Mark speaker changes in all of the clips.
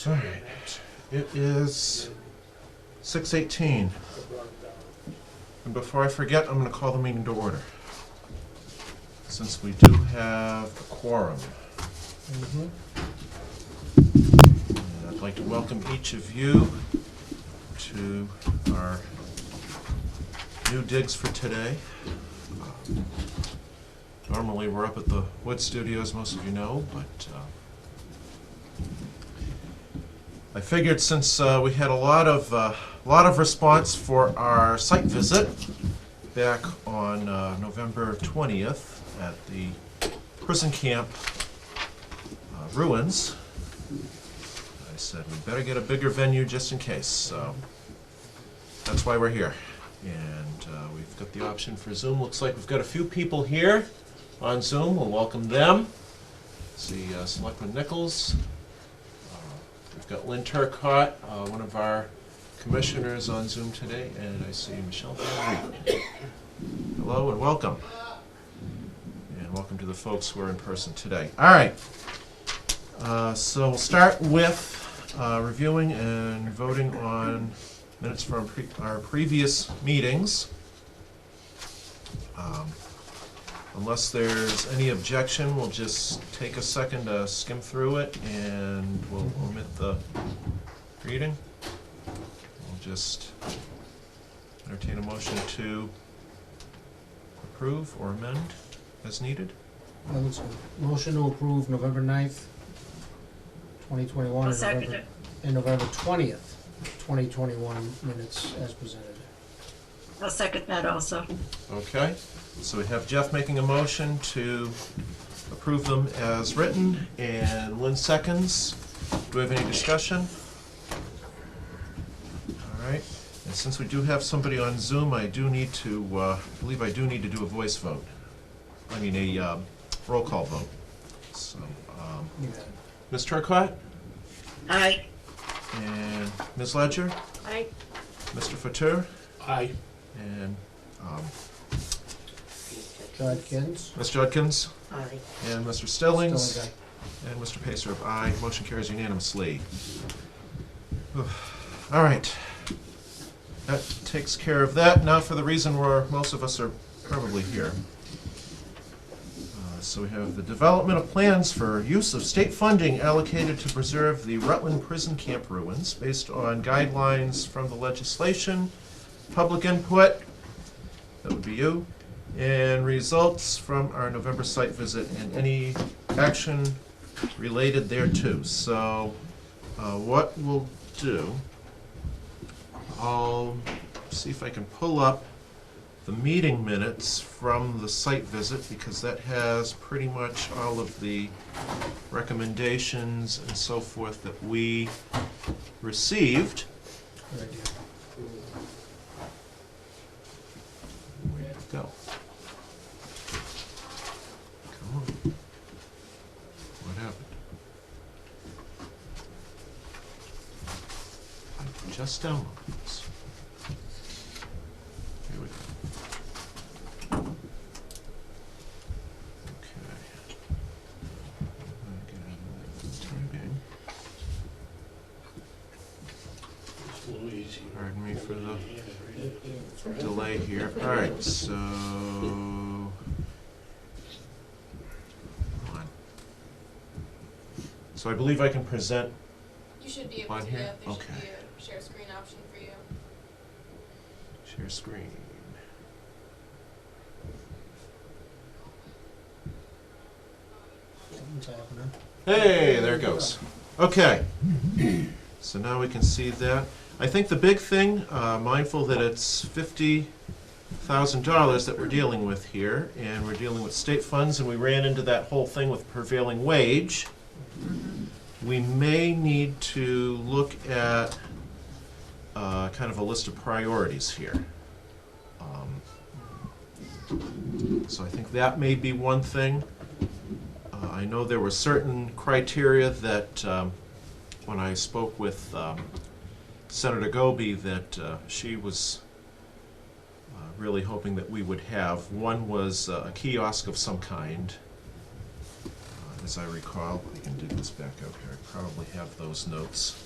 Speaker 1: All right. It is 6:18. And before I forget, I'm going to call the meeting to order. Since we do have a quorum. And I'd like to welcome each of you to our new digs for today. Normally we're up at the Wood Studios, most of you know, but I figured since we had a lot of response for our site visit back on November 20th at the prison camp ruins, I said we better get a bigger venue just in case. So that's why we're here, and we've got the option for Zoom. Looks like we've got a few people here on Zoom. We'll welcome them. See Selectman Nichols. We've got Lynn Turcott, one of our commissioners, on Zoom today, and I see Michelle Van Reed. Hello and welcome. And welcome to the folks who are in person today. All right. So we'll start with reviewing and voting on minutes from our previous meetings. Unless there's any objection, we'll just take a second to skim through it and we'll omit the reading. We'll just entertain a motion to approve or amend as needed.
Speaker 2: Motion to approve November 9th, 2021 and November 20th, 2021 minutes as presented.
Speaker 3: I'll second that also.
Speaker 1: Okay. So we have Jeff making a motion to approve them as written, and Lynn seconds. Do we have any discussion? All right. And since we do have somebody on Zoom, I do need to, believe I do need to do a voice vote. I mean a roll call vote. So, Ms. Turcott?
Speaker 3: Aye.
Speaker 1: And Ms. Ledger?
Speaker 3: Aye.
Speaker 1: Mr. Fatur?
Speaker 4: Aye.
Speaker 1: And
Speaker 2: Judkins?
Speaker 1: Ms. Judkins?
Speaker 3: Aye.
Speaker 1: And Mr. Stillings?
Speaker 2: Stillings,
Speaker 1: And Mr. Pacer of aye. Motion carries unanimously. All right. That takes care of that. Now for the reason where most of us are probably here. So we have the development of plans for use of state funding allocated to preserve the Rutland prison camp ruins based on guidelines from the legislation, public input, that would be you, and results from our November site visit and any action related thereto. So what we'll do, I'll see if I can pull up the meeting minutes from the site visit, because that has pretty much all of the recommendations and so forth that we received.
Speaker 2: Good idea.
Speaker 1: Where'd it go? Come on. What happened? I just downloaded this. Here we go. Okay. Get out of that for the time being.
Speaker 4: It's a little easy.
Speaker 1: Pardon me for the delay here. All right, so come on. So I believe I can present.
Speaker 5: You should be able
Speaker 1: On
Speaker 5: to,
Speaker 1: here?
Speaker 5: yeah, there
Speaker 1: Okay.
Speaker 5: should be a share screen option for you.
Speaker 1: Share screen.
Speaker 2: Something's happening.
Speaker 1: Hey, there it goes. Okay. So now we can see that. I think the big thing, mindful that it's $50,000 that we're dealing with here, and we're dealing with state funds, and we ran into that whole thing with prevailing wage. We may need to look at kind of a list of priorities here. So I think that may be one thing. I know there were certain criteria that when I spoke with Senator Goby that she was really hoping that we would have. One was a kiosk of some kind. as I recall. I can dig this back out here. I probably have those notes.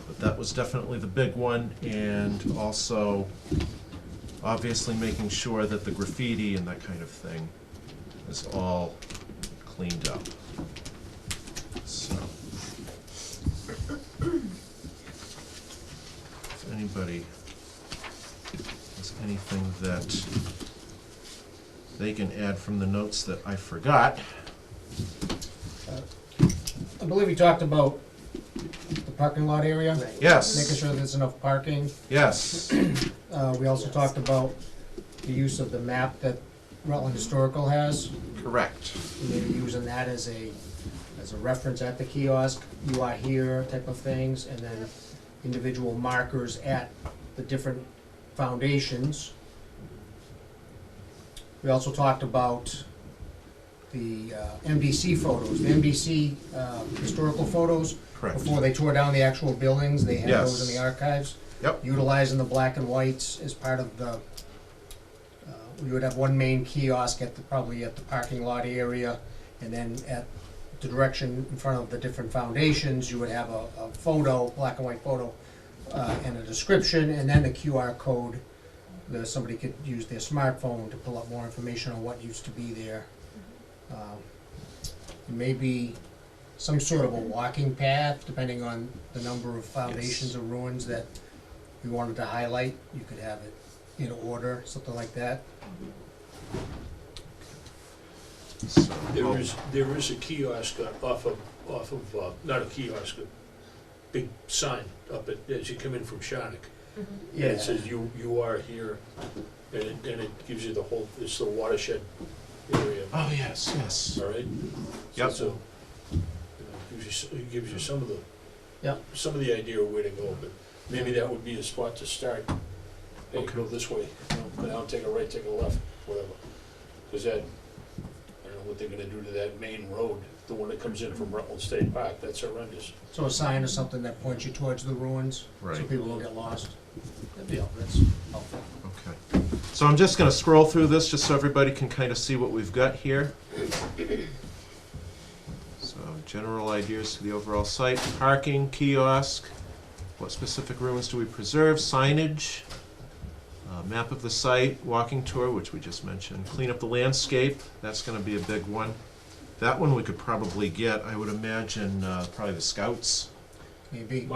Speaker 1: But that was definitely the big one, and also obviously making sure that the graffiti and that kind of thing is all cleaned up. So, if anybody has anything that they can add from the notes that I forgot.
Speaker 2: I believe we talked about the parking lot area.
Speaker 1: Yes.
Speaker 2: Making sure there's enough parking.
Speaker 1: Yes.
Speaker 2: We also talked about the use of the map that Rutland Historical has.
Speaker 1: Correct.
Speaker 2: Maybe using that as a reference at the kiosk, you are here type of things, and then individual markers at the different foundations. We also talked about the NBC photos, the NBC historical photos.
Speaker 1: Correct.
Speaker 2: Before they tore down the actual buildings, they had
Speaker 1: Yes.
Speaker 2: those in the archives.
Speaker 1: Yep.
Speaker 2: Utilizing the black and whites as part of the, we would have one main kiosk at the, probably at the parking lot area, and then at the direction in front of the different foundations, you would have a photo, black and white photo, and a description, and then the QR code. Somebody could use their smartphone to pull up more information on what used to be there. Maybe some sort of a walking path, depending on the number of foundations or ruins that we wanted to highlight. You could have it in order, something like that.
Speaker 1: So,
Speaker 4: There is a kiosk off of, not a kiosk, a big sign up as you come in from Sharnik.
Speaker 2: Yeah.
Speaker 4: And it says you are here, and it gives you the whole, it's the watershed area,
Speaker 1: oh, yes, yes.
Speaker 4: all right?
Speaker 1: Yep.
Speaker 4: So, it gives you some of the,
Speaker 2: Yep.
Speaker 4: some of the idea of where to go, but maybe that would be the spot to start. Hey,
Speaker 1: Okay.
Speaker 4: go this way, go down, take a right, take a left, whatever. Because that, I don't know what they're gonna do to that main road, the one that comes in from Rutland State Park, that's horrendous.
Speaker 2: So a sign or something that points you towards the ruins, so
Speaker 1: Right.
Speaker 2: people don't get lost. Yeah, that's helpful.
Speaker 1: Okay. So I'm just gonna scroll through this just so everybody can kind of see what we've got here. So general ideas to the overall site, parking, kiosk, what specific ruins do we preserve, signage, map of the site, walking tour, which we just mentioned, clean up the landscape, that's gonna be a big one. That one we could probably get, I would imagine, probably the scouts.
Speaker 2: Maybe.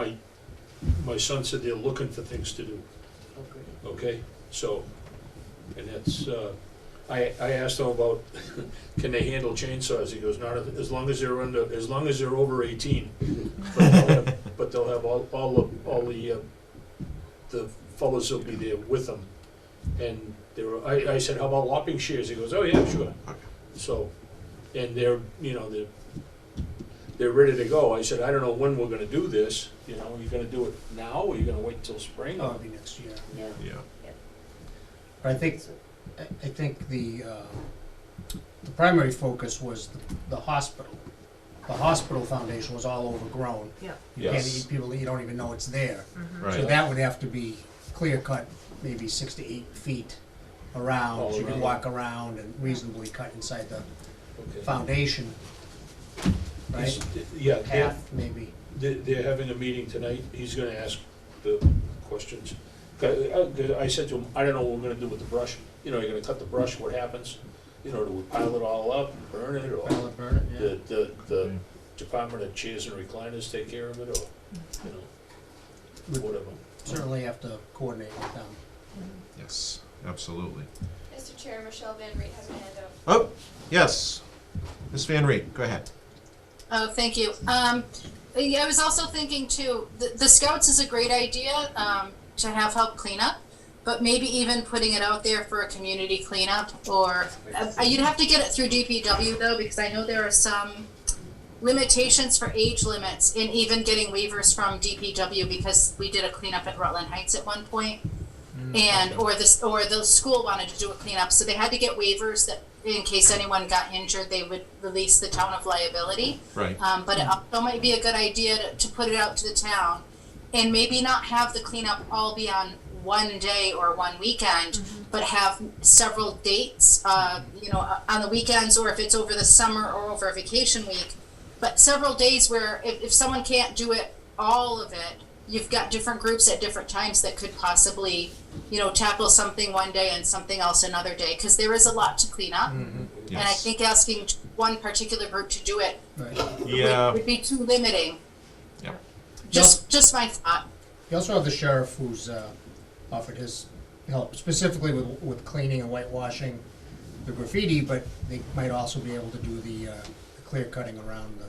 Speaker 4: My son said they're looking for things to do, okay? So, and that's, I asked him about, can they handle chainsaws? He goes, not as long as they're under, as long as they're over 18. But they'll have all the fellows will be there with them. And they were, I said, how about lopping shears? He goes, oh yeah, sure.
Speaker 1: Okay.
Speaker 4: So, and they're ready to go. I said, I don't know when we're gonna do this, you know, are you gonna do it now, or are you gonna wait till spring?
Speaker 2: Oh, it'll be next year.
Speaker 4: Yeah.
Speaker 1: Yeah.
Speaker 2: But I think the primary focus was the hospital. The hospital foundation was all overgrown.
Speaker 3: Yeah.
Speaker 2: You can't
Speaker 1: Yes.
Speaker 2: eat people, you don't even know it's there. So
Speaker 1: Right.
Speaker 2: that would have to be clear cut, maybe 6 to 8 feet around,
Speaker 4: All
Speaker 2: so you could
Speaker 4: around.
Speaker 2: walk around and reasonably cut inside the
Speaker 4: Okay.
Speaker 2: foundation, right?
Speaker 4: Yeah,
Speaker 2: Path, maybe.
Speaker 4: they're having a meeting tonight, he's gonna ask the questions. I said to him, I don't know what we're gonna do with the brush, you know, you're gonna cut the brush, what happens? You know, do we pile it all up and burn it, or
Speaker 2: Pile it, burn it, yeah.
Speaker 4: the Department of Chairs and Recliners take care of it, or, you know,
Speaker 2: Would
Speaker 4: whatever.
Speaker 2: certainly have to coordinate with them.
Speaker 1: Yes, absolutely.
Speaker 5: Mr. Chair, Michelle Van Reet has her hand up.
Speaker 1: Oh, yes. Ms. Van Reet, go ahead.
Speaker 6: Oh, thank you. Yeah, I was also thinking too, the scouts is a great idea, to have help clean up, but maybe even putting it out there for a community cleanup, or, you'd have to get it through DPW though, because I know there are some limitations for age limits in even getting waivers from DPW, because we did a cleanup at Rutland Heights at one point, and, or the school wanted to do a cleanup, so they had to get waivers that in case anyone got injured, they would release the town of liability.
Speaker 1: Right.
Speaker 6: But it also might be a good idea to put it out to the town, and maybe not have the cleanup all be on one day or one weekend, but have several dates, on the weekends, or if it's over the summer or over a vacation week, but several days where if someone can't do it, all of it, you've got different groups at different times that could possibly, tackle something one day and something else another day, because there is a lot to clean up. And I
Speaker 1: Yes.
Speaker 6: think asking one particular group to do it
Speaker 2: Right.
Speaker 1: Yeah,
Speaker 6: would be too limiting.
Speaker 1: yeah.
Speaker 6: Just my thought.
Speaker 2: You also have the sheriff who's offered his help specifically with cleaning and whitewashing the graffiti, but they might also be able to do the clear cutting around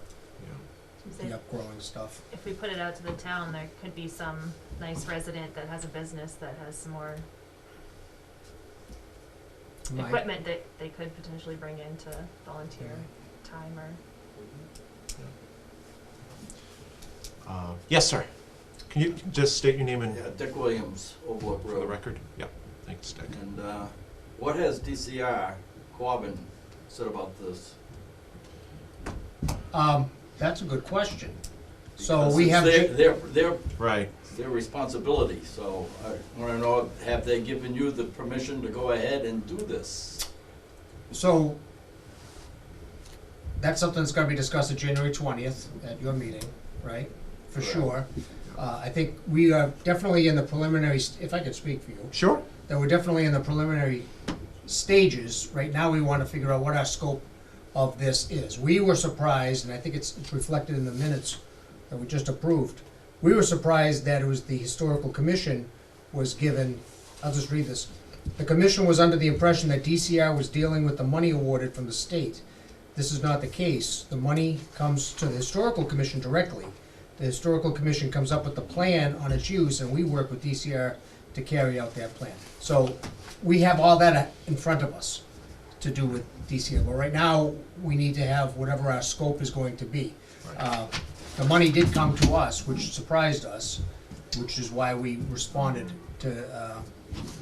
Speaker 2: the upgrowing stuff.
Speaker 7: If we put it out to the town, there could be some nice resident that has a business that has some more
Speaker 2: Might-
Speaker 7: equipment that they could potentially bring in to volunteer time or.
Speaker 1: Yes, sir. Can you just state your name and
Speaker 8: Yeah, Dick Williams, Overlook
Speaker 1: for the
Speaker 8: Road.
Speaker 1: record? Yeah, thanks, Dick.
Speaker 8: And what has DCR, Quabbin, said about this?
Speaker 2: That's a good question. So
Speaker 8: Because
Speaker 2: we
Speaker 8: it's
Speaker 2: have,
Speaker 1: Right.
Speaker 8: their responsibility, so I wanna know, have they given you the permission to go ahead and do this?
Speaker 2: so that's something that's gonna be discussed at January 20th at your meeting, right? For
Speaker 8: Correct.
Speaker 2: sure. I think we are definitely in the preliminary, if I could speak for you,
Speaker 1: Sure.
Speaker 2: that we're definitely in the preliminary stages. Right now, we want to figure out what our scope of this is. We were surprised, and I think it's reflected in the minutes that we just approved. We were surprised that it was the Historical Commission was given, I'll just read this. The commission was under the impression that DCR was dealing with the money awarded from the state. This is not the case. The money comes to the Historical Commission directly. The Historical Commission comes up with the plan on its use, and we work with DCR to carry out that plan. So we have all that in front of us to do with DCR. But right now, we need to have whatever our scope is going to be. The money did come to us, which surprised us, which is why we responded to,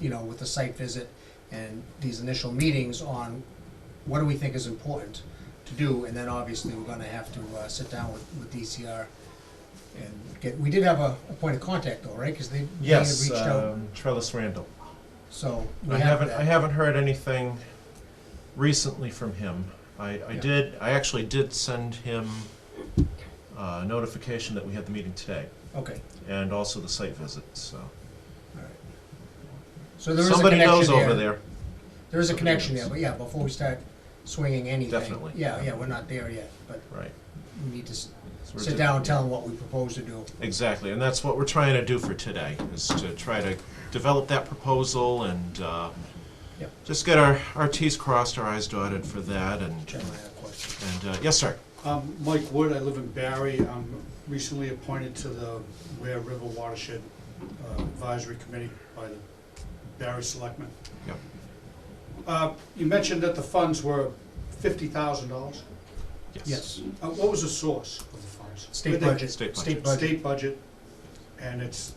Speaker 2: with the site visit and these initial meetings on what do we think is important to do. And then obviously, we're gonna have to sit down with DCR and we did have a point of contact though, right? Because they had
Speaker 1: Yes,
Speaker 2: reached out.
Speaker 1: Trellis Randall.
Speaker 2: So we
Speaker 1: I
Speaker 2: have
Speaker 1: haven't,
Speaker 2: that.
Speaker 1: I haven't heard anything recently from him. I actually did send him a notification that we had the meeting today,
Speaker 2: Okay,
Speaker 1: and also the site visit, so.
Speaker 2: all right. So there is a
Speaker 1: Somebody
Speaker 2: connection
Speaker 1: knows
Speaker 2: there.
Speaker 1: over there.
Speaker 2: There is a
Speaker 1: Somebody
Speaker 2: connection
Speaker 1: knows.
Speaker 2: there, but yeah, before we start swinging anything.
Speaker 1: Definitely.
Speaker 2: Yeah, we're not there yet, but
Speaker 1: Right.
Speaker 2: we need to
Speaker 1: So we're
Speaker 2: sit
Speaker 1: just-
Speaker 2: down and tell them what we propose to do.
Speaker 1: Exactly, and that's what we're trying to do for today, is to try to develop that proposal and
Speaker 2: Yep.
Speaker 1: just get our Ts crossed, our Is dotted for that, and,
Speaker 2: Chairman, I have a question.
Speaker 1: yes, sir.
Speaker 9: Mike Wood, I live in Barry. I'm recently appointed to the Ware River Watershed Advisory Committee by the Barry Selectmen.
Speaker 1: Yep.
Speaker 9: You mentioned that the funds were $50,000.
Speaker 2: Yes,
Speaker 9: What was the source of the funds?
Speaker 2: state
Speaker 9: Were they-
Speaker 2: budget.
Speaker 1: State
Speaker 2: State
Speaker 1: budget.
Speaker 2: budget.
Speaker 9: State budget, and it's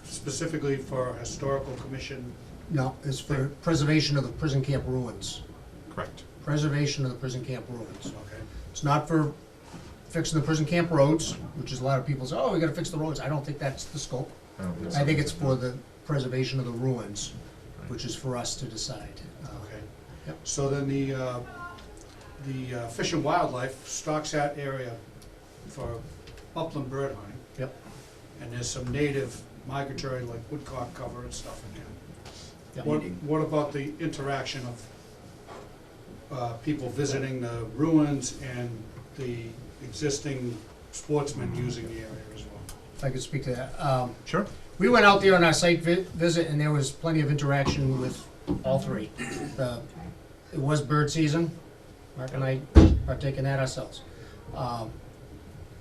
Speaker 9: specifically for Historical Commission.
Speaker 2: No, it's for preservation of the prison camp ruins.
Speaker 1: Correct.
Speaker 2: Preservation of the prison camp ruins.
Speaker 9: Okay.
Speaker 2: It's not for fixing the prison camp roads, which is a lot of people say, oh, we gotta fix the roads. I don't think that's the scope. I think it's for the preservation of the ruins, which is for us to decide.
Speaker 9: Okay.
Speaker 2: Yep.
Speaker 9: So then the Fish and Wildlife stocks that area for upland bird hunting.
Speaker 2: Yep.
Speaker 9: And there's some native migratory, like woodcock cover and stuff in there.
Speaker 2: Yep.
Speaker 9: What about the interaction of people visiting the ruins and the existing sportsmen using the area as well?
Speaker 2: If I could speak to that.
Speaker 1: Sure.
Speaker 2: We went out there on our site visit, and there was plenty of interaction with all three. It was bird season. Mark and I partake in that ourselves.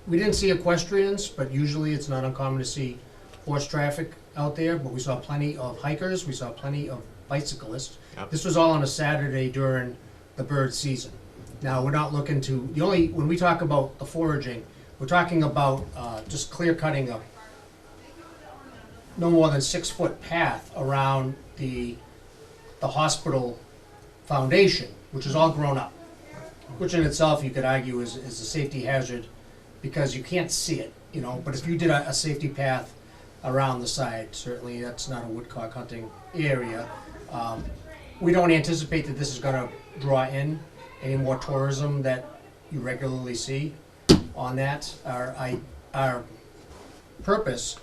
Speaker 2: We didn't see equestrians, but usually it's not uncommon to see horse traffic out there, but we saw plenty of hikers, we saw plenty of bicyclists.
Speaker 1: Yep.
Speaker 2: This was all on a Saturday during the bird season. Now, we're not looking to, when we talk about the foraging, we're talking about just clear cutting a no more than 6-foot path around the hospital foundation, which is all grown up, which in itself you could argue is a safety hazard because you can't see it, but if you did a safety path around the side. Certainly, that's not a woodcock hunting area. We don't anticipate that this is gonna draw in any more tourism that you regularly see on that. Our purpose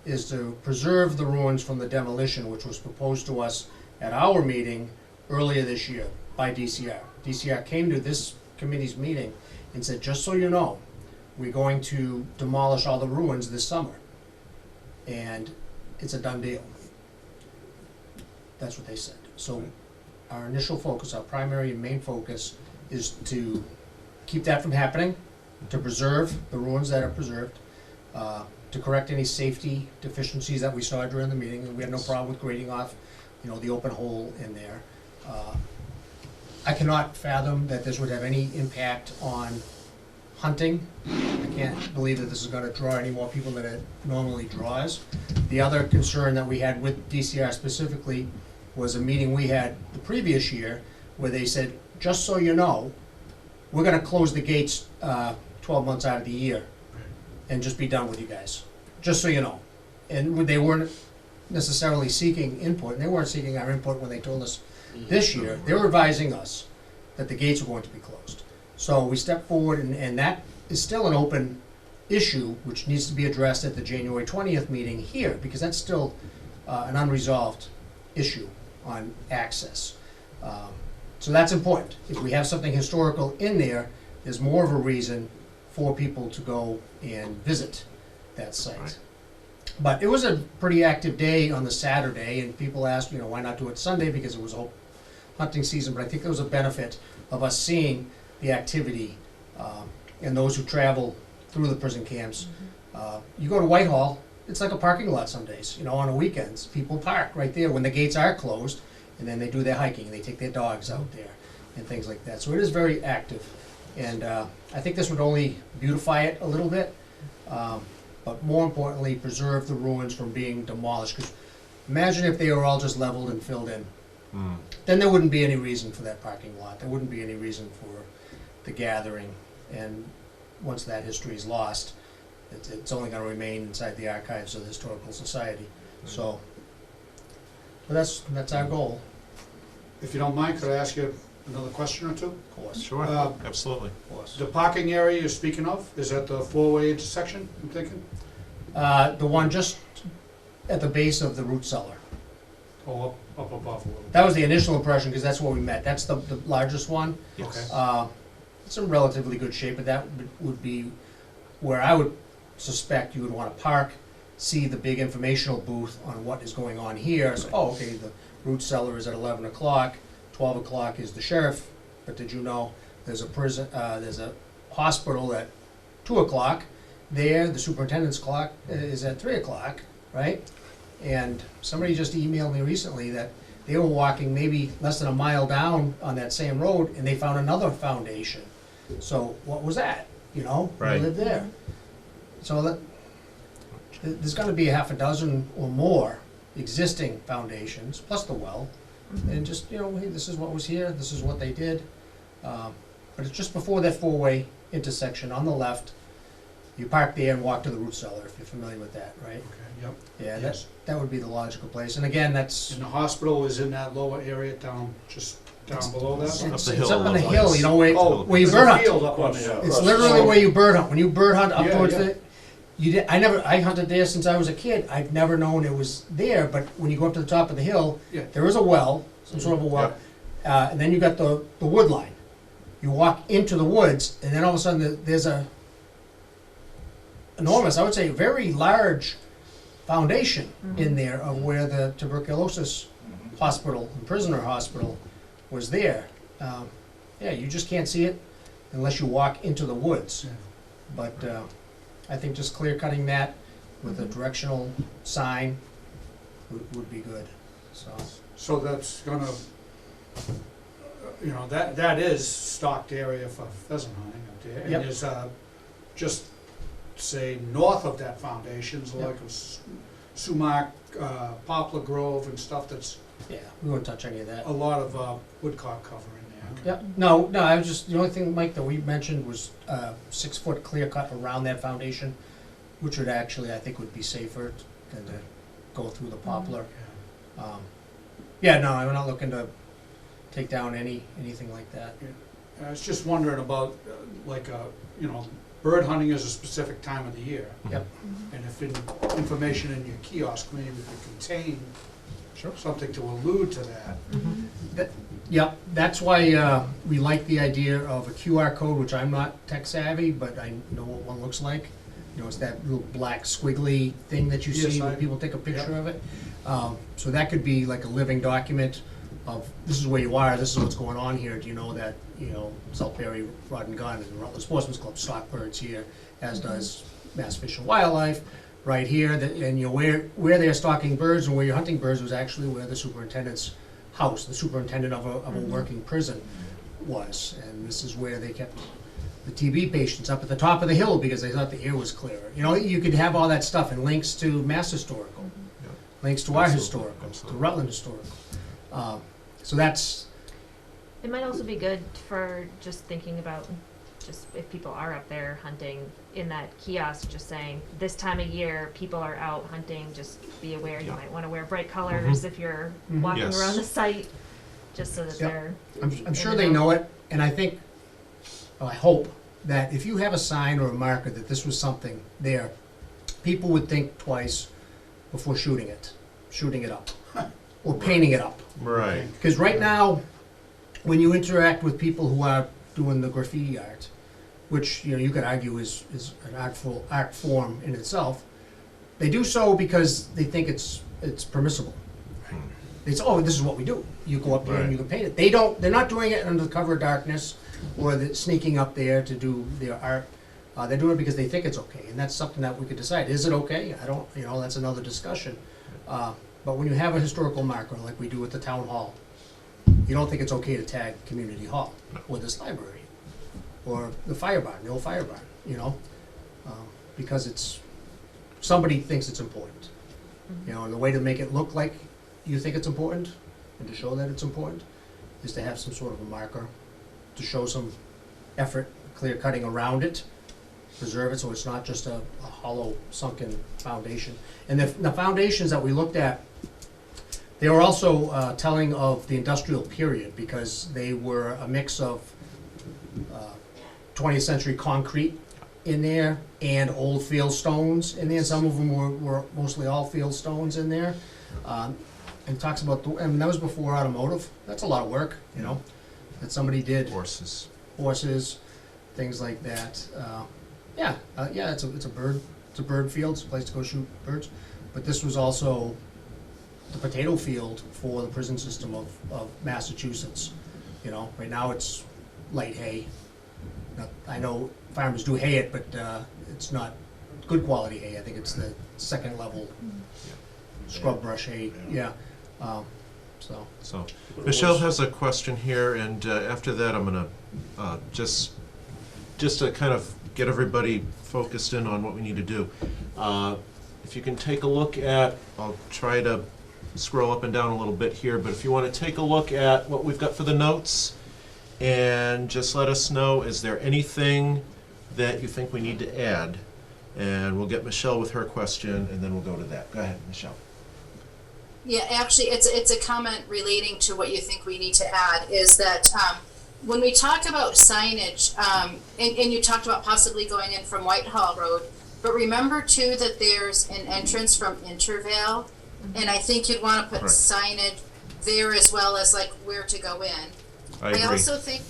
Speaker 2: is to preserve the ruins from the demolition, which was proposed to us at our meeting earlier this year by DCR. DCR came to this committee's meeting and said, just so you know, we're going to demolish all the ruins this summer. And it's a done deal. That's what they said. So our initial focus, our primary and main focus is to keep that from happening, to preserve the ruins that are preserved, to correct any safety deficiencies that we saw during the meeting, and we had no problem with grading off, the open hole in there. I cannot fathom that this would have any impact on hunting. I can't believe that this is gonna draw any more people than it normally draws. The other concern that we had with DCR specifically was a meeting we had the previous year where they said, just so you know, we're gonna close the gates 12 months out of the year and just be done with you guys, just so you know. And they weren't necessarily seeking input, and they weren't seeking our input when they told us this year. They were advising us that the gates were going to be closed. So we stepped forward, and that is still an open issue, which needs to be addressed at the January 20th meeting here, because that's still an unresolved issue on access. So that's important. If we have something historical in there, there's more of a reason for people to go and visit that site.
Speaker 1: Right.
Speaker 2: But it was a pretty active day on the Saturday, and people asked, why not do it Sunday, because it was a hunting season. But I think there was a benefit of us seeing the activity, and those who travel through the prison camps. You go to Whitehall, it's like a parking lot some days, on the weekends. People park right there when the gates are closed, and then they do their hiking, they take their dogs out there, and things like that. So it is very active, and I think this would only beautify it a little bit, but more importantly, preserve the ruins from being demolished. Because imagine if they were all just leveled and filled in. Then there wouldn't be any reason for that parking lot. There wouldn't be any reason for the gathering. And once that history is lost, it's only going to remain inside the archives of the Historical Society. So, but that's our goal,
Speaker 9: If you don't mind, could I ask you another question or two?
Speaker 2: of course.
Speaker 1: Sure,
Speaker 9: Uh,
Speaker 1: absolutely.
Speaker 2: Of course.
Speaker 9: The parking area you're speaking of, is that the four-way intersection, I'm thinking?
Speaker 2: The one just at the base of the root cellar.
Speaker 9: Or up above a little?
Speaker 2: That was the initial impression, because that's where we met. That's the largest one.
Speaker 1: Yes.
Speaker 2: It's in relatively good shape, but that would be where I would suspect you would want to park, see the big informational booth on what is going on here. So, okay, the root cellar is at 11 o'clock, 12 o'clock is the sheriff, but did you know there's a prison, there's a hospital at 2 o'clock there, the superintendent's clock is at 3 o'clock, right? And somebody just emailed me recently that they were walking maybe less than a mile down on that same road, and they found another foundation. So what was that,
Speaker 1: Right.
Speaker 2: Who lived there? So that, there's gonna be a half a dozen or more existing foundations, plus the well. And just, hey, this is what was here, this is what they did. But it's just before that four-way intersection on the left. You park there and walk to the root cellar, if you're familiar with that, right?
Speaker 9: Okay, yep.
Speaker 2: Yeah,
Speaker 9: Yes.
Speaker 2: that would be the logical place. And again, that's,
Speaker 9: And the hospital is in that lower area just down below that?
Speaker 1: Up
Speaker 2: it's
Speaker 1: the
Speaker 2: it's
Speaker 1: hill
Speaker 2: up on the
Speaker 1: a little
Speaker 2: hill,
Speaker 1: ways.
Speaker 2: where you
Speaker 9: there's
Speaker 2: bird
Speaker 9: a
Speaker 2: hunt.
Speaker 9: field up on the hill.
Speaker 2: It's literally where you bird hunt. When you bird hunt up
Speaker 9: Yeah,
Speaker 2: towards
Speaker 9: yeah.
Speaker 2: I hunted there since I was a kid. I've never known it was there, but when you go up to the top of the hill,
Speaker 9: Yeah.
Speaker 2: there is a well, some sort of a well. And then you got the wood line. You walk into the woods, and then all of a sudden there's a enormous, I would say, very large foundation in there of where the tuberculosis hospital, the prisoner hospital, was there. Yeah, you just can't see it unless you walk into the woods.
Speaker 9: Yeah.
Speaker 2: But I think just clear cutting that with a directional sign would be good, so.
Speaker 9: So that's gonna, that is stocked area for pheasant hunting up there. And
Speaker 2: Yep.
Speaker 9: there's, just, say, north of that foundation's
Speaker 2: Yep.
Speaker 9: like a sumac, poplar grove and stuff that's
Speaker 2: Yeah, we won't touch any of that.
Speaker 9: a lot of, woodcock cover in there.
Speaker 2: Yeah, no, I was just, the only thing, Mike, that we mentioned was 6-foot clear cut around that foundation, which would actually, I think, would be safer than to go through the poplar. Yeah, no, I'm not looking to take down anything like that.
Speaker 9: I was just wondering about, bird hunting is a specific time of the year.
Speaker 2: Yep.
Speaker 9: And if information in your kiosk maybe could contain
Speaker 2: Sure.
Speaker 9: something to allude to that.
Speaker 2: Yep, that's why we like the idea of a QR code, which I'm not tech savvy, but I know what one looks like. You know, it's that little black squiggly thing that you
Speaker 9: Yes,
Speaker 2: see when
Speaker 9: I-
Speaker 2: people take a picture
Speaker 9: yep.
Speaker 2: of it. So that could be like a living document of, this is where you are, this is what's going on here. Do you know that, Southbury Rod and Gun and Rutland Sportsman's Club stock birds here, as does Mass Fish and Wildlife, right here, and where they're stocking birds and where you're hunting birds was actually where the superintendent's house, the superintendent of a working prison was. And this is where they kept the TB patients up at the top of the hill because they thought the air was clearer. You could have all that stuff and links to Mass Historical,
Speaker 1: Yeah.
Speaker 2: links to our
Speaker 1: Absolutely,
Speaker 2: historical,
Speaker 1: absolutely.
Speaker 2: to Rutland Historical. So that's,
Speaker 7: It might also be good for just thinking about, just if people are up there hunting, in that kiosk, just saying, this time of year, people are out hunting, just be aware, you
Speaker 1: Yeah.
Speaker 7: might wanna wear bright colors if you're
Speaker 2: Mhm.
Speaker 7: walking
Speaker 1: Yes.
Speaker 7: around the site, just so that
Speaker 2: Yep.
Speaker 7: they're.
Speaker 2: I'm sure they know it, and I think, well, I hope, that if you have a sign or a marker that this was something there, people would think twice before shooting it up, or painting it up.
Speaker 1: Right.
Speaker 2: Because right now, when you interact with people who are doing the graffiti art, which you could argue is an art form in itself, they do so because they think it's permissible. They say, oh, this is what we do. You go up there and you can paint it. They're not doing it under the cover of darkness or sneaking up there to do their art. They're doing it because they think it's okay, and that's something that we could decide. Is it okay? I don't. That's another discussion. But when you have a historical marker like we do at the town hall, you don't think it's okay to tag community hall or this library or the fire barn, the old fire barn, because somebody thinks it's important. And the way to make it look like you think it's important and to show that it's important is to have some sort of a marker to show some effort, clear cutting around it, preserve it so it's not just a hollow sunken foundation. And the foundations that we looked at, they were also telling of the industrial period because they were a mix of 20th century concrete in there and old field stones in there. Some of them were mostly all field stones in there. And talks about, and that was before automotive. That's a lot of work, that somebody did.
Speaker 1: Horses.
Speaker 2: Horses, things like that. It's a bird field. It's a place to go shoot birds. But this was also the potato field for the prison system of Massachusetts. Right now it's light hay. I know farmers do hay it, but it's not good quality hay. I think it's the second level scrub brush hay. Yeah. So
Speaker 1: Michelle has a question here, and after that, I'm gonna just to kind of get everybody focused in on what we need to do. If you can take a look at, I'll try to scroll up and down a little bit here, but if you want to take a look at what we've got for the notes, and just let us know, is there anything that you think we need to add? And we'll get Michelle with her question, and then we'll go to that. Go ahead, Michelle.
Speaker 6: Yeah, actually, it's a comment relating to what you think we need to add, is that when we talk about signage, and you talked about possibly going in from Whitehall Road, but remember too that there's an entrance from Intervale, and I think you'd want to put
Speaker 1: Right.
Speaker 6: signage there as well as like where to go in.
Speaker 1: I agree.
Speaker 6: also think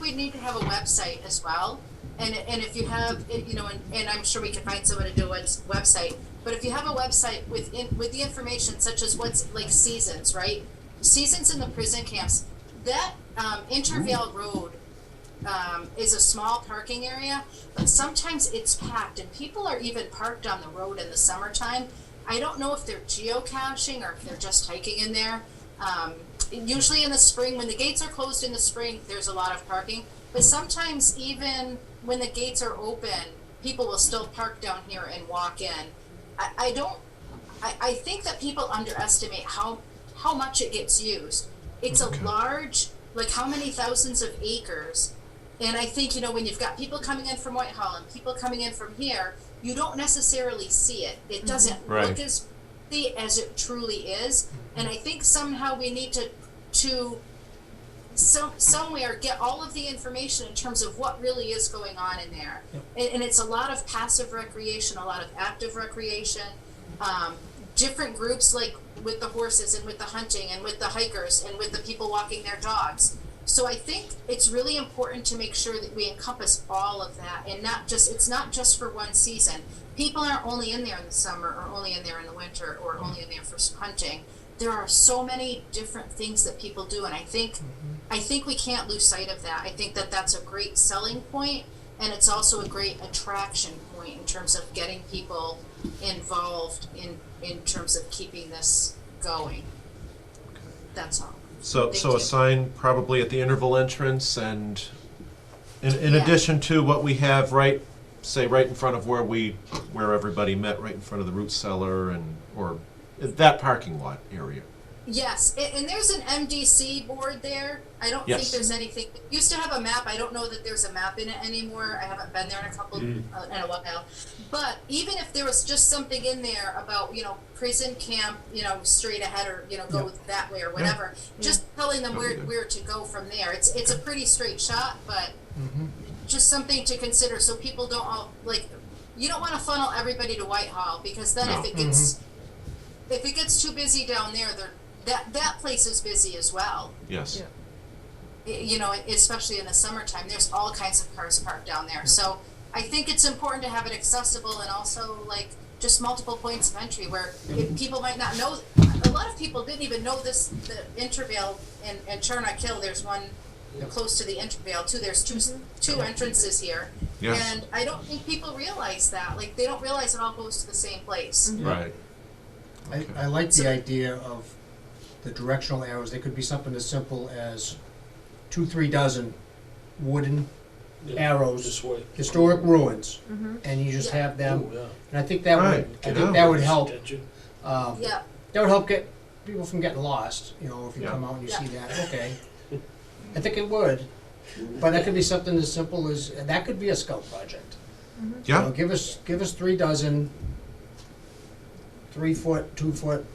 Speaker 6: we need to have a website as well. And if you have, and I'm sure we can find someone to do a website, but if you have a website with the information such as what's like seasons, right? Seasons in the prison camps, that Intervale Road is a small parking area, but sometimes it's packed and people are even parked on the road in the summertime. I don't know if they're geocaching or if they're just hiking in there. Usually in the spring, when the gates are closed in the spring, there's a lot of parking. But sometimes even when the gates are open, people will still park down here and walk in. I think that people underestimate how much it gets used. It's
Speaker 1: Okay.
Speaker 6: a large, like how many thousands of acres, And I think, you know, when you've got people coming in from Whitehall and people coming in from here, you don't necessarily see it. It doesn't
Speaker 1: Right.
Speaker 6: look as busy as it truly is. And I think somehow we need to somewhere get all of the information in terms of what really is going on in there. And it's a lot of passive recreation, a lot of active recreation, different groups like with the horses and with the hunting and with the hikers and with the people walking their dogs. So I think it's really important to make sure that we encompass all of that and it's not just for one season. People aren't only in there in the summer or only in there in the winter or only in there for hunting. There are so many different things that people do, and I think we can't lose sight of that. I think that that's a great selling point, and it's also a great attraction point in terms of getting people involved in terms of keeping this going. That's all.
Speaker 1: So
Speaker 6: Thank
Speaker 1: a
Speaker 6: you.
Speaker 1: sign probably at the interval entrance, and in
Speaker 6: Yeah.
Speaker 1: addition to what we have right in front of where everybody met, right in front of the root cellar or that parking lot area.
Speaker 6: Yes, and there's an MDC board there. I don't think
Speaker 1: Yes.
Speaker 6: there's anything. It used to have a map. I don't know that there's a map in it anymore. I haven't been there in a while. But even if there was just something in there about, you know, prison camp, you know, straight ahead or, you know, go that way or whatever, just telling them where to go from there. It's a pretty straight shot, but just something to consider so people don't all, like, you don't want to funnel everybody to Whitehall because then
Speaker 1: No.
Speaker 6: if it gets too busy down there, that place is busy as well.
Speaker 1: Yes.
Speaker 6: You know, especially in the summertime, there's all kinds of cars parked down there. So I think it's important to have it accessible and also like just multiple points of entry where people might not know. A lot of people didn't even know the Intervale and Charnock Hill. There's one close to the Intervale too. There's two entrances here.
Speaker 1: Yes.
Speaker 6: And I don't think people realize that. Like they don't realize it all goes to the same place.
Speaker 1: Right.
Speaker 2: I like the idea of the directional arrows. They could be something as simple as 2-3 dozen wooden arrows,
Speaker 4: This way.
Speaker 2: historic ruins, and you just have them.
Speaker 4: Oh, yeah.
Speaker 2: And I think that
Speaker 1: Right,
Speaker 2: would help.
Speaker 4: Attention.
Speaker 6: Yeah.
Speaker 2: That would help get people from getting lost. You know, if you
Speaker 1: Yeah.
Speaker 2: come out and you see that, okay. I think it would, but that could be something as simple as that could be a scout project. You know,
Speaker 1: Yeah.
Speaker 2: give us 3 dozen, 3 foot, 2 foot,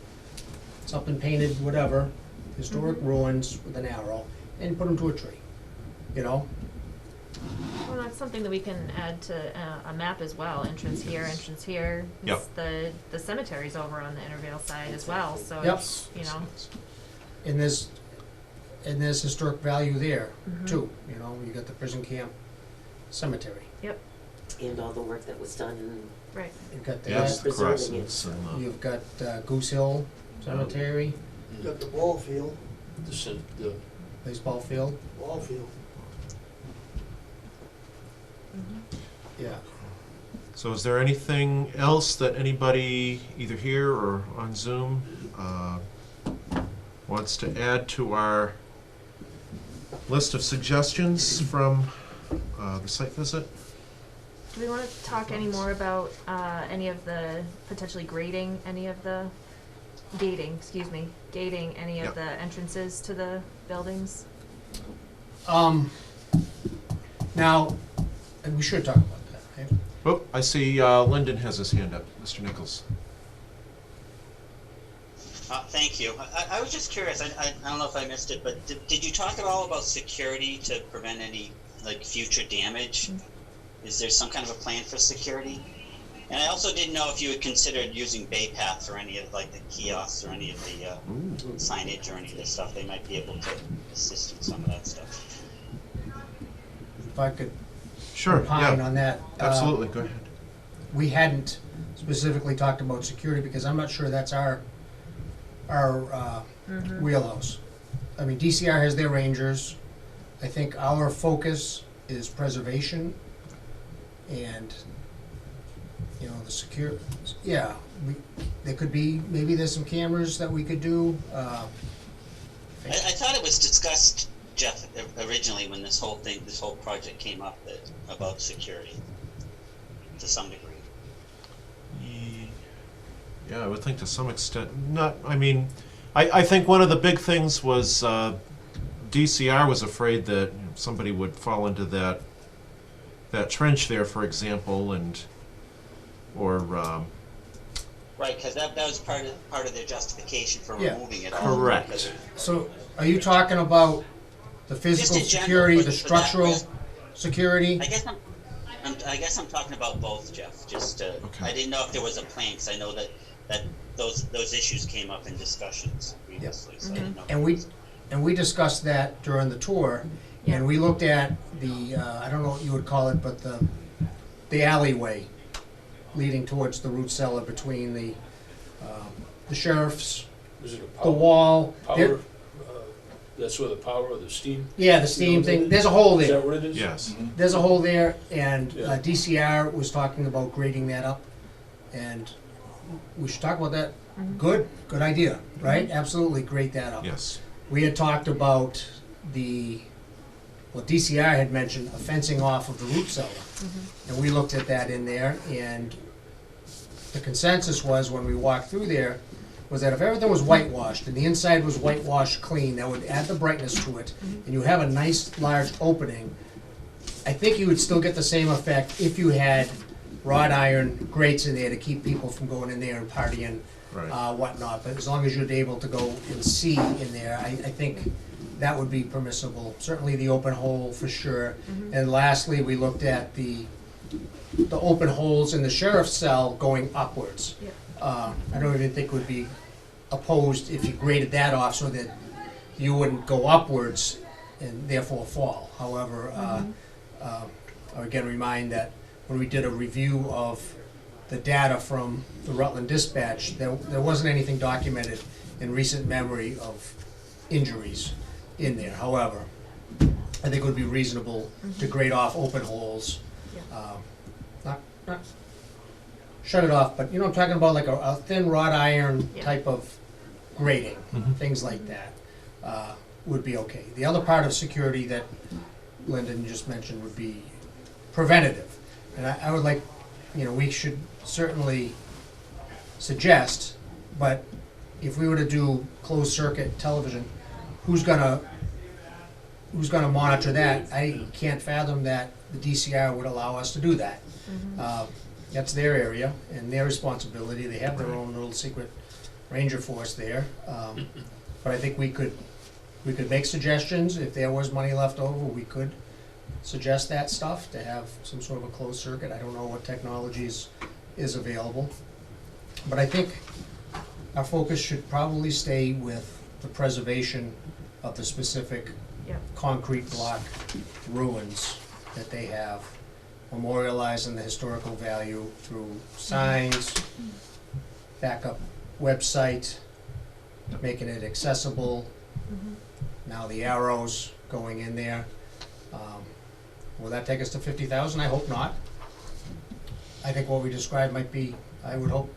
Speaker 2: something painted, whatever, historic ruins with an arrow, and put them to a tree. You know,
Speaker 7: Well, that's something that we can add to a map as well. Entrance here, entrance here.
Speaker 1: Yep.
Speaker 7: The cemetery's over on the Intervale side as well, so
Speaker 2: Yep.
Speaker 7: it's, you know.
Speaker 2: and there's historic value there too. You know, you got the prison camp cemetery.
Speaker 7: Yep,
Speaker 10: And all the work that was done in
Speaker 7: right.
Speaker 2: You've got
Speaker 1: Yes,
Speaker 2: that.
Speaker 1: the
Speaker 10: preserving it.
Speaker 1: crossings and
Speaker 2: You've got Goose Hill Cemetery,
Speaker 11: Got the ball field,
Speaker 4: The
Speaker 2: baseball field.
Speaker 11: ball field.
Speaker 2: Yeah.
Speaker 1: So is there anything else that anybody, either here or on Zoom, wants to add to our list of suggestions from the site visit?
Speaker 7: Do we want to talk any more about any of the potentially gating any of the
Speaker 1: Yep.
Speaker 7: entrances to the buildings?
Speaker 2: Now, and we should talk about that, right?
Speaker 1: Oh, I see Lyndon has his hand up. Mr. Nichols.
Speaker 12: Thank you. I was just curious, I don't know if I missed it, but did you talk at all about security to prevent any, like, future damage? Is there some kind of a plan for security? And I also didn't know if you had considered using bay paths or any of, like, the kiosks or any of the signage or any of this stuff. They might be able to assist in some of that stuff.
Speaker 2: If I could
Speaker 1: Sure,
Speaker 2: opine
Speaker 1: yeah,
Speaker 2: on that.
Speaker 1: absolutely, go ahead.
Speaker 2: We hadn't specifically talked about security because I'm not sure that's our wheelhouse. I mean, DCR has their rangers. I think our focus is preservation and, you know, the there could be, maybe there's some cameras that we could do.
Speaker 12: I thought it was discussed, Jeff, originally when this whole project came up, about security, to some degree.
Speaker 1: Yeah, I would think to some extent, I think one of the big things was DCR was afraid that somebody would fall into that trench there, for example, or
Speaker 12: Right, because that was part of their justification for
Speaker 2: Yeah.
Speaker 12: removing it all.
Speaker 1: Correct.
Speaker 12: because-
Speaker 2: So, are you talking about the physical
Speaker 12: Just in general,
Speaker 2: security,
Speaker 12: for
Speaker 2: the
Speaker 12: that
Speaker 2: structural
Speaker 12: risk.
Speaker 2: security?
Speaker 12: I guess I'm talking about both, Jeff.
Speaker 1: Okay.
Speaker 12: I didn't know if there was a plan, because I know that those issues came up in discussions previously, so I didn't know.
Speaker 2: And we discussed that during the tour,
Speaker 7: Yeah.
Speaker 2: and we looked at the, I don't know what you would call it, but the alleyway leading towards the root cellar between the sheriff's,
Speaker 4: Is it a
Speaker 2: the
Speaker 4: power?
Speaker 2: wall.
Speaker 4: Power, that's where the power or the steam?
Speaker 2: Yeah, the steam thing, there's a hole
Speaker 4: Is
Speaker 2: there.
Speaker 4: that what it is?
Speaker 1: yes.
Speaker 2: There's a hole there, and
Speaker 4: Yeah.
Speaker 2: DCR was talking about grading that up, and we should talk about that. Good idea, right? Absolutely, grade that up.
Speaker 1: Yes.
Speaker 2: We had talked about what DCR had mentioned, a fencing off of the root cellar. And we looked at that in there, and the consensus was, when we walked through there, was that if everything was whitewashed, and the inside was whitewashed clean, that would add the brightness to it, and you have a nice large opening, I think you would still get the same effect if you had wrought iron grates in there to keep people from going in there and partying,
Speaker 1: Right.
Speaker 2: whatnot. But as long as you're able to go and see in there, I think that would be permissible. Certainly the open hole for sure. And lastly, we looked at the open holes in the sheriff's cell going upwards.
Speaker 7: Yep.
Speaker 2: I don't even think would be opposed if you graded that off so that you wouldn't go upwards and therefore fall. However, I would again remind that when we did a review of the data from the Rutland Dispatch, there wasn't anything documented in recent memory of injuries in there. However, I think it would be reasonable to grade off open holes. Not shut it off, but you know what I'm talking about, like a thin wrought iron
Speaker 7: Yeah.
Speaker 2: type of grading, things like that, would be okay. The other part of security that Lyndon just mentioned would be preventative. And I would like, we should certainly suggest, but if we were to do closed circuit television, who's gonna monitor that? I can't fathom that the DCR would allow us to do that. That's their area and their responsibility. They have their own little secret ranger force there. But I think we could make suggestions. If there was money left over, we could suggest that stuff to have some sort of a closed circuit. I don't know what technologies is available. But I think our focus should probably stay with the preservation of the specific
Speaker 7: Yep.
Speaker 2: concrete block ruins that they have, memorializing the historical value through signs, backup website, making it accessible. Now the arrows going in there. Will that take us to 50,000? I hope not. I think what we described might be, I would hope,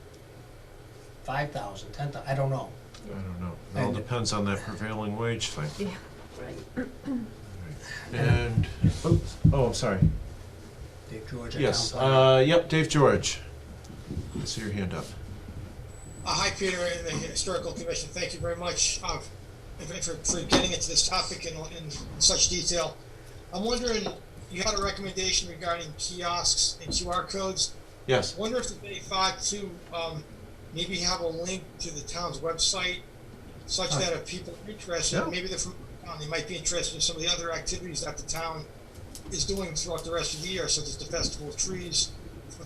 Speaker 2: 5,000, 10,000, I don't know.
Speaker 1: I don't know. It all
Speaker 2: And-
Speaker 1: depends on that prevailing wage thing.
Speaker 7: Yeah.
Speaker 10: Right.
Speaker 1: And, I'm sorry.
Speaker 2: Dave George,
Speaker 1: Yes,
Speaker 2: Town Planner.
Speaker 1: yep, Dave George. I see your hand up.
Speaker 11: Hi, Peter and the Historical Commission. Thank you very much for getting into this topic in such detail. I'm wondering, you had a recommendation regarding kiosks and QR codes.
Speaker 1: Yes.
Speaker 11: I wonder if they thought to maybe have a link to the town's website such that if people are interested,
Speaker 1: Yeah.
Speaker 11: maybe they're from town, they might be interested in some of the other activities that the town is doing throughout the rest of the year, such as the Festival of Trees,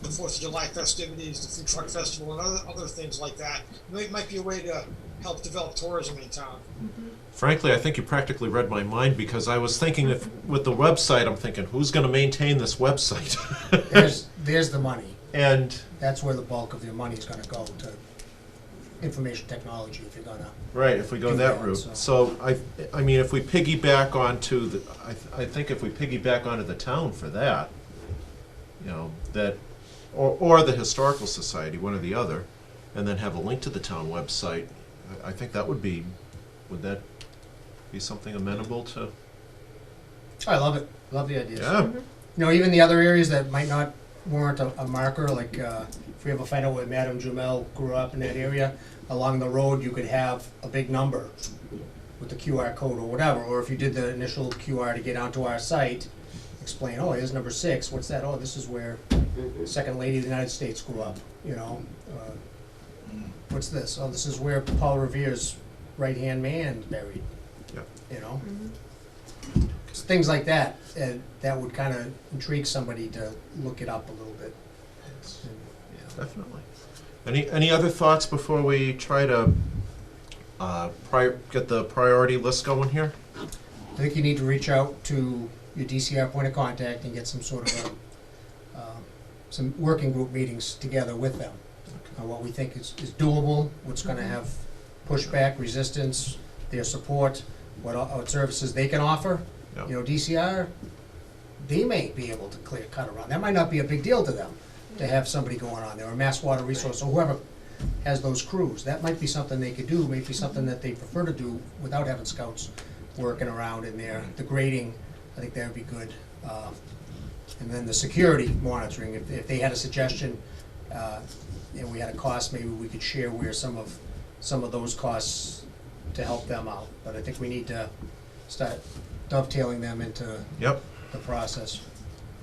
Speaker 11: the 4th of July festivities, the Food Truck Festival, and other things like that. It might be a way to help develop tourism in town.
Speaker 1: Frankly, I think you practically read my mind, because I was thinking with the website, I'm thinking, who's gonna maintain this website?
Speaker 2: There's the money.
Speaker 1: And,
Speaker 2: That's where the bulk of your money is gonna go, to information technology, if you're gonna.
Speaker 1: right, if we go
Speaker 2: Do
Speaker 1: that
Speaker 2: that,
Speaker 1: route.
Speaker 2: so.
Speaker 1: So, I mean, if we piggyback onto I think if we piggyback onto the town for that, that, or the Historical Society, one or the other, and then have a link to the town website, I think that would that be something amenable to?
Speaker 2: I love it, love the ideas.
Speaker 1: Yeah,
Speaker 2: Even the other areas that might not warrant a marker, like if we ever find out where Madame Jumel grew up in that area, along the road you could have a big number with the QR code or whatever, or if you did the initial QR to get onto our site, explain, oh, here's number 6, what's that? Oh, this is where Second Lady of the United States grew up, you know? What's this? Oh, this is where Paul Revere's right-hand man buried,
Speaker 1: Yep.
Speaker 2: you know? Just things like that, and that would kind of intrigue somebody to look it up a little bit.
Speaker 1: Definitely. Any other thoughts before we try to get the priority list going here?
Speaker 2: I think you need to reach out to your DCR point of contact and get some sort of some working group meetings together with them. What we think is doable, what's gonna have pushback, resistance, their support, what services they can offer.
Speaker 1: Yeah.
Speaker 2: You know, DCR, they may be able to clear cut around. That might not be a big deal to them, to have somebody going on there, or Mass Water Resource, or whoever has those crews. That might be something they could do, maybe something that they prefer to do without having scouts working around in there. The grading, I think that would be good. And then the security monitoring, if they had a suggestion, and we had a cost, maybe we could share where some of those costs to help them out. But I think we need to start dovetailing them into
Speaker 1: Yep.
Speaker 2: the process.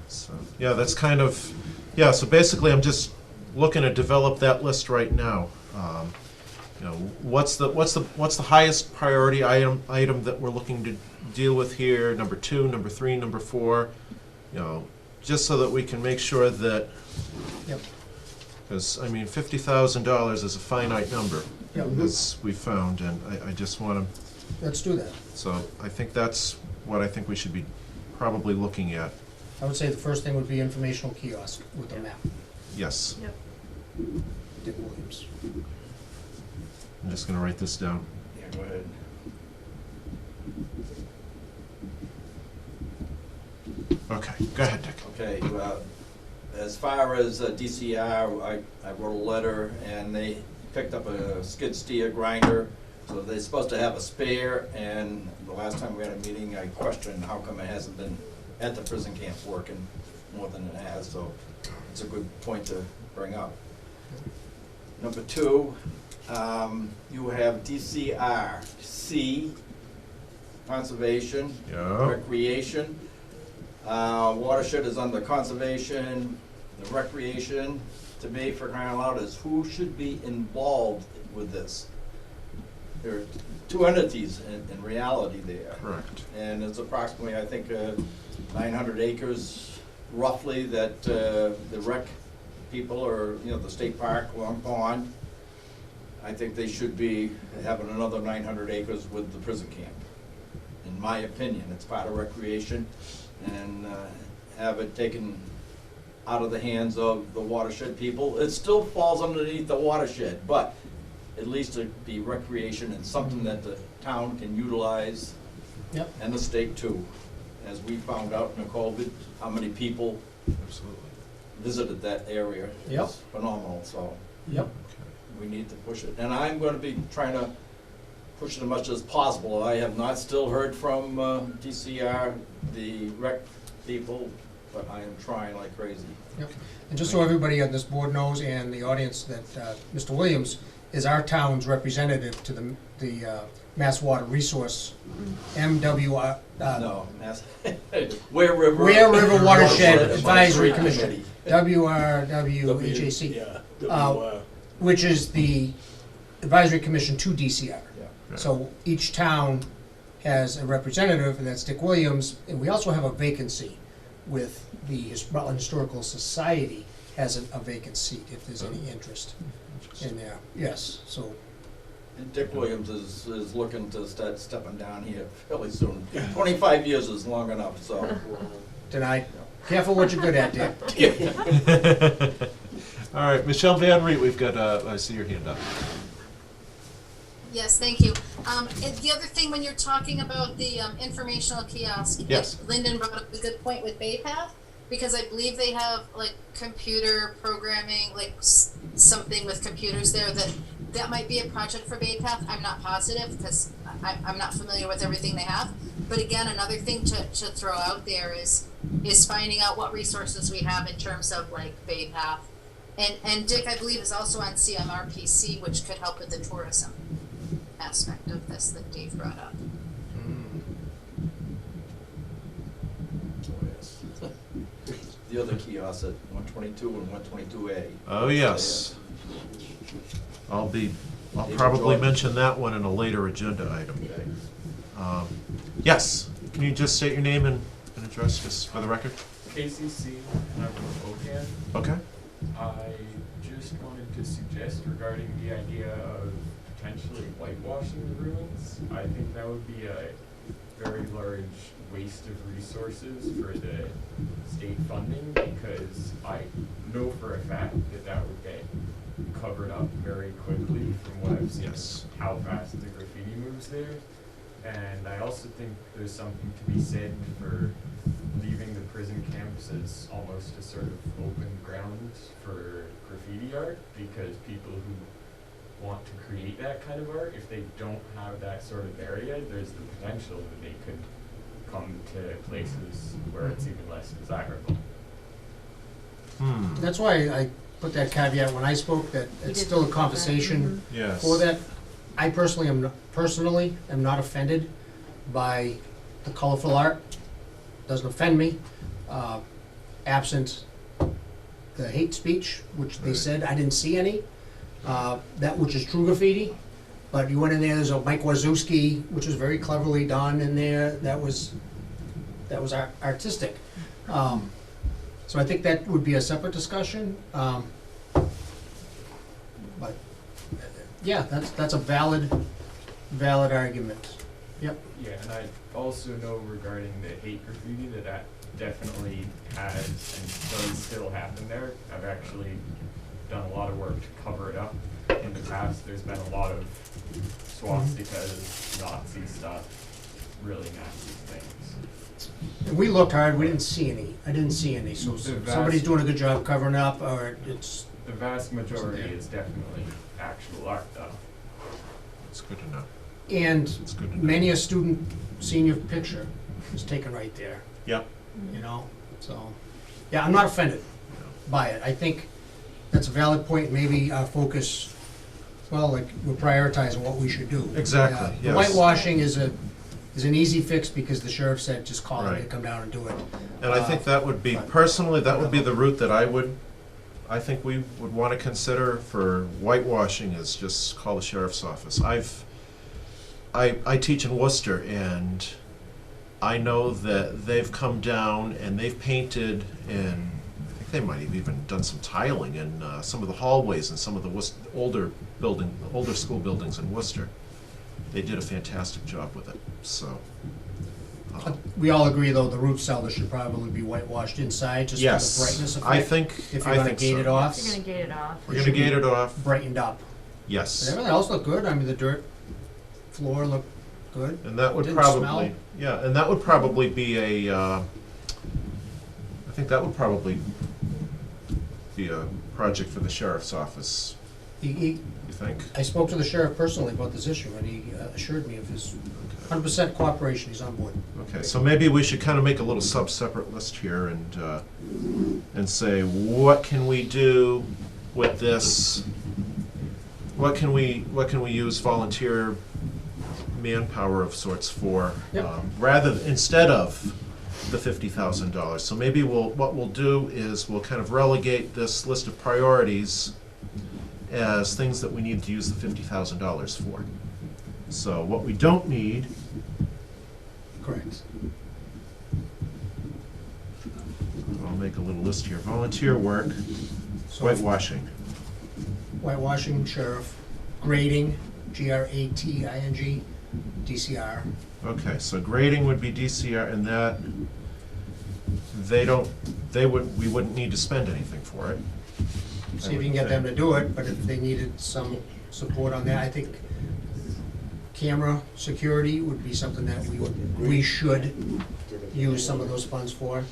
Speaker 1: So, yeah, that's kind of, yeah, so basically I'm just looking to develop that list right now. You know, what's the highest priority item that we're looking to deal with here, number 2, number 3, number 4, you know, just so that we can make sure that,
Speaker 2: Yep.
Speaker 1: because, I mean, $50,000 is a finite number,
Speaker 2: Yep.
Speaker 1: as we found, and I just want to,
Speaker 2: Let's do that.
Speaker 1: so I think that's what I think we should be probably looking at.
Speaker 2: I would say the first thing would be informational kiosk with a map.
Speaker 1: Yes,
Speaker 7: Yep.
Speaker 2: Dick Williams.
Speaker 1: I'm just going to write this down.
Speaker 8: Yeah, go ahead.
Speaker 1: Okay, go ahead, Dick.
Speaker 8: Okay, as far as DCR, I wrote a letter, and they picked up a skid steer grinder, so they're supposed to have a spare, and the last time we had a meeting, I questioned how come it hasn't been at the prison camp working more than it has, so it's a good point to bring up. Number 2, you have DCRC, conservation,
Speaker 1: Yeah.
Speaker 8: recreation. Watershed is under conservation, the recreation. To me, for crying out loud, is who should be involved with this? There are 2 entities in reality there.
Speaker 1: Correct.
Speaker 8: And it's approximately, I think, 900 acres roughly that the rec people, or, you know, the state park, Long Pond, I think they should be having another 900 acres with the prison camp. In my opinion, it's part of recreation, and have it taken out of the hands of the watershed people. It still falls underneath the watershed, but at least it'd be recreation and something that the town can utilize.
Speaker 2: Yep.
Speaker 8: And the state too. As we found out in the COVID, how many people
Speaker 1: Absolutely.
Speaker 8: visited that area.
Speaker 2: Yep.
Speaker 8: It's phenomenal, so
Speaker 2: Yep.
Speaker 8: we need to push it. And I'm gonna be trying to push it as much as possible. I have not still heard from DCR, the rec people, but I am trying like crazy.
Speaker 2: Yep. And just so everybody on this board knows, and the audience, that Mr. Williams is our town's representative to the Mass Water Resource, MWR,
Speaker 8: No, Mass, Ware River.
Speaker 2: Ware River Watershed Advisory Commission, WRWHAC,
Speaker 4: Yeah.
Speaker 2: which is the advisory commission to DCR.
Speaker 1: Right.
Speaker 2: So each town has a representative, and that's Dick Williams, and we also have a vacancy with the Rutland Historical Society has a vacant seat, if there's any interest in there. Yes, so,
Speaker 8: And Dick Williams is looking to start stepping down here fairly soon. 25 years is long enough, so.
Speaker 2: tonight, careful what you're good at, Dick.
Speaker 1: All right, Michelle Van Reet, we've got, I see your hand up.
Speaker 6: Yes, thank you. And the other thing, when you're talking about the informational kiosk,
Speaker 1: Yes.
Speaker 6: Lyndon brought up a good point with Baypath, because I believe they have like computer programming, like something with computers there, that might be a project for Baypath. I'm not positive, because I'm not familiar with everything they have. But again, another thing to throw out there is finding out what resources we have in terms of like Baypath. And Dick, I believe, is also on CMRPC, which could help with the tourism. aspect of this that Dave brought up.
Speaker 8: Oh, yes. The other kiosks at 122 and 122A.
Speaker 1: Oh, yes. I'll probably mention that one in a later agenda item.
Speaker 8: Okay.
Speaker 1: Yes, can you just state your name and address, just for the record?
Speaker 13: KCC, and I'm from Okan.
Speaker 1: Okay.
Speaker 13: I just wanted to suggest regarding the idea of potentially whitewashing the ruins. I think that would be a very large waste of resources for the state funding, because I know for a fact that that would get covered up very quickly from what I've seen,
Speaker 1: Yes.
Speaker 13: how fast the graffiti moves there. And I also think there's something to be said for leaving the prison camps as almost a sort of open ground for graffiti art, because people who want to create that kind of art, if they don't have that sort of area, there's the potential that they could come to places where it's even less desirable.
Speaker 2: That's why I put that caveat when I spoke, that it's still a conversation
Speaker 1: Yes.
Speaker 2: for that. I personally am not offended by the colorful art. Doesn't offend me. Absent the hate speech, which they
Speaker 1: Right.
Speaker 2: said, I didn't see any. That which is true graffiti. But you went in there, there's a Mike Wazowski, which was very cleverly done in there. That was artistic. So I think that would be a separate discussion. But yeah, that's a valid argument. Yep.
Speaker 13: Yeah, and I also know regarding the hate graffiti that definitely has and does still happen there. I've actually done a lot of work to cover it up in the past. There's been a lot of swastikas, Nazi stuff, really nasty things.
Speaker 2: And we looked hard, we didn't see any. I didn't see any, so
Speaker 13: The vast-
Speaker 2: somebody's doing a good job covering up, or it's,
Speaker 13: The vast majority is definitely actual art, though.
Speaker 1: It's good to know.
Speaker 2: and
Speaker 1: It's good to know.
Speaker 2: many a student senior picture is taken right there,
Speaker 1: Yep.
Speaker 2: you know? So, yeah, I'm not offended by it. I think that's a valid point. Maybe our focus, well, like, we're prioritizing what we should do.
Speaker 1: Exactly,
Speaker 2: The
Speaker 1: yes.
Speaker 2: whitewashing is an easy fix because the sheriff said, just call it,
Speaker 1: Right.
Speaker 2: and come down and do it.
Speaker 1: And I think that would be, personally, that would be the route that I think we would want to consider for whitewashing, is just call the sheriff's office. I teach in Worcester, and I know that they've come down and they've painted, and I think they might have even done some tiling in some of the hallways in some of the older school buildings in Worcester. They did a fantastic job with it, so.
Speaker 2: We all agree, though, the root cellar should probably be whitewashed inside, just for the
Speaker 1: Yes,
Speaker 2: brightness effect.
Speaker 1: I think
Speaker 2: If you're gonna gate it off,
Speaker 7: You're gonna gate it off.
Speaker 1: We're gonna gate it off,
Speaker 2: brightened up.
Speaker 1: yes.
Speaker 2: But everything else looked good. I mean, the dirt floor looked good.
Speaker 1: And that would
Speaker 2: Didn't
Speaker 1: probably,
Speaker 2: smell.
Speaker 1: yeah, and that would probably be I think that would probably be a project for the sheriff's office,
Speaker 2: He,
Speaker 1: you think?
Speaker 2: I spoke to the sheriff personally about this issue, and he assured me of his 100% cooperation. He's on board.
Speaker 1: Okay, so maybe we should kind of make a little separate list here and say, what can we do with this? What can we use volunteer manpower of sorts for,
Speaker 2: Yep.
Speaker 1: instead of the $50,000? So maybe what we'll do is we'll kind of relegate this list of priorities as things that we need to use the $50,000 for. So what we don't need,
Speaker 2: Correct.
Speaker 1: I'll make a little list here: volunteer work,
Speaker 2: So
Speaker 1: whitewashing.
Speaker 2: whitewashing, sheriff, grading, GRATING, DCR.
Speaker 1: Okay, so grading would be DCR, and that, we wouldn't need to spend anything for it.
Speaker 2: See if you can get them to do it, but if they needed some support on that, I think camera security would be something that we should use some of those funds for.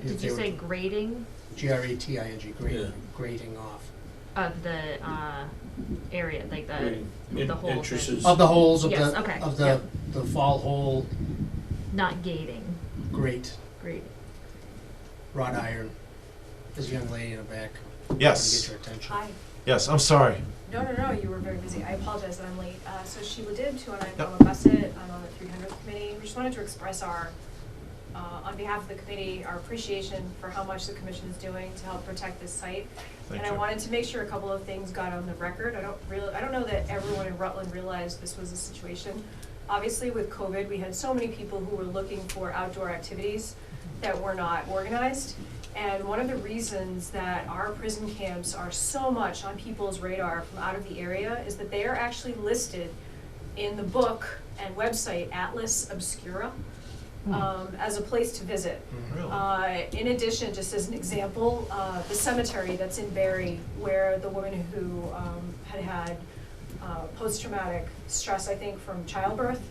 Speaker 7: Did you say grading
Speaker 2: GRATING, grading off.
Speaker 7: of the area, like the whole
Speaker 4: Entrances.
Speaker 2: Of the holes,
Speaker 7: Yes, okay,
Speaker 2: of
Speaker 7: yep.
Speaker 2: the fall hole,
Speaker 7: not gating,
Speaker 2: grate,
Speaker 7: grading.
Speaker 2: wrought iron. There's a young lady in the back.
Speaker 1: Yes.
Speaker 2: To get your attention.
Speaker 7: Hi.
Speaker 1: Yes, I'm sorry.
Speaker 14: No, you were very busy. I apologize that I'm late. So Sheila did, 209
Speaker 1: Yep.
Speaker 14: Palma Bassett. I'm on the 300th committee. We just wanted to express our, on behalf of the committee, our appreciation for how much the commission is doing to help protect this site.
Speaker 1: Thank
Speaker 14: And
Speaker 1: you.
Speaker 14: I wanted to make sure a couple of things got on the record. I don't know that everyone in Rutland realized this was a situation. Obviously, with COVID, we had so many people who were looking for outdoor activities that were not organized. And one of the reasons that our prison camps are so much on people's radar from out of the area is that they are actually listed in the book and website Atlas Obscura as a place to visit.
Speaker 1: Really?
Speaker 14: In addition, just as an example, the cemetery that's in Barry, where the woman who had post-traumatic stress, I think, from childbirth,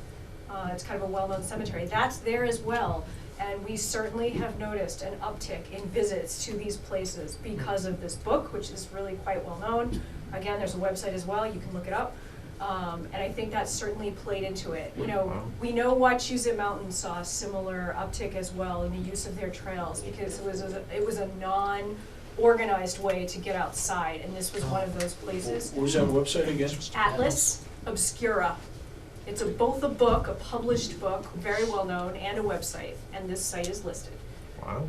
Speaker 14: it's kind of a well-known cemetery, that's there as well. And we certainly have noticed an uptick in visits to these places because of this book, which is really quite well known. Again, there's a website as well, you can look it up. And I think that certainly played into it. You know,
Speaker 1: Wow.
Speaker 14: we know Wachusett Mountain saw a similar uptick as well in the use of their trails because it was a non-organized way to get outside, and this was one of those places.
Speaker 4: What was that website again?
Speaker 14: Atlas Obscura. It's both a book, a published book, very well known, and a website, and this site is listed.
Speaker 1: Wow,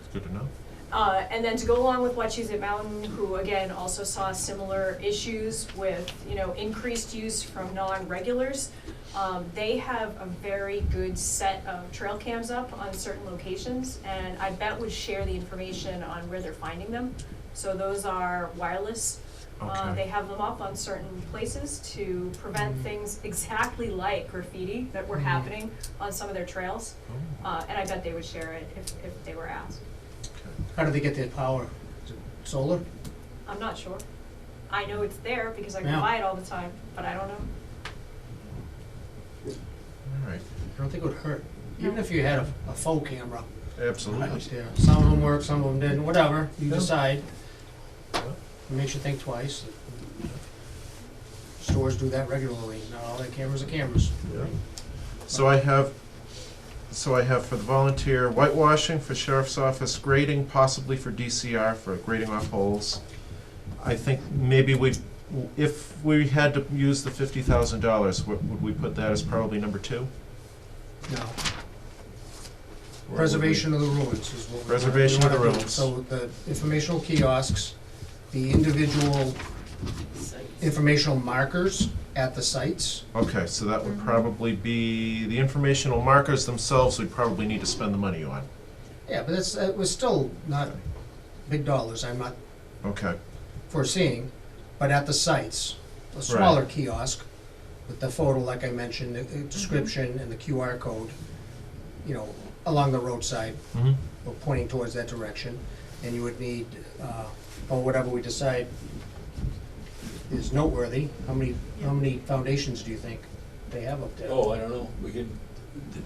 Speaker 1: it's good to know.
Speaker 14: And then to go along with Wachusett Mountain, who again also saw similar issues with, you know, increased use from non-regulars, they have a very good set of trail cams up on certain locations, and I bet would share the information on where they're finding them. So those are wireless.
Speaker 1: Okay.
Speaker 14: They have them up on certain places to prevent things exactly like graffiti that were happening on some of their trails. And I bet they would share it if they were asked.
Speaker 2: How do they get their power? Is it solar?
Speaker 14: I'm not sure. I know it's there because I go
Speaker 2: Yeah.
Speaker 14: by it all the time, but I don't know.
Speaker 1: All right,
Speaker 2: I don't think it would hurt. Even if you had a faux camera
Speaker 1: absolutely.
Speaker 2: out there. Some of them work, some of them didn't, whatever, you
Speaker 1: Yeah.
Speaker 2: decide.
Speaker 1: Yeah.
Speaker 2: It makes you think twice. Stores do that regularly. Not all their cameras are cameras.
Speaker 1: Yeah. So I have for the volunteer, whitewashing for sheriff's office, grading possibly for DCR for grading off holes. I think maybe if we had to use the $50,000, would we put that as probably number 2?
Speaker 2: No.
Speaker 1: Or would we-
Speaker 2: Preservation of the ruins is what we
Speaker 1: Preservation of the
Speaker 2: wanna do.
Speaker 1: ruins.
Speaker 2: So the informational kiosks, the individual informational markers at the sites.
Speaker 1: Okay, so that would probably be, the informational markers themselves we'd probably need to spend the money on.
Speaker 2: Yeah, but it was still not big dollars, I'm not
Speaker 1: Okay,
Speaker 2: foreseeing, but at the sites, a smaller kiosk with the photo, like I mentioned, the description and the QR code, you know, along the roadside, or pointing towards that direction, and you would need, or whatever we decide is noteworthy. How many foundations do you think they have up there?
Speaker 4: Oh, I don't know,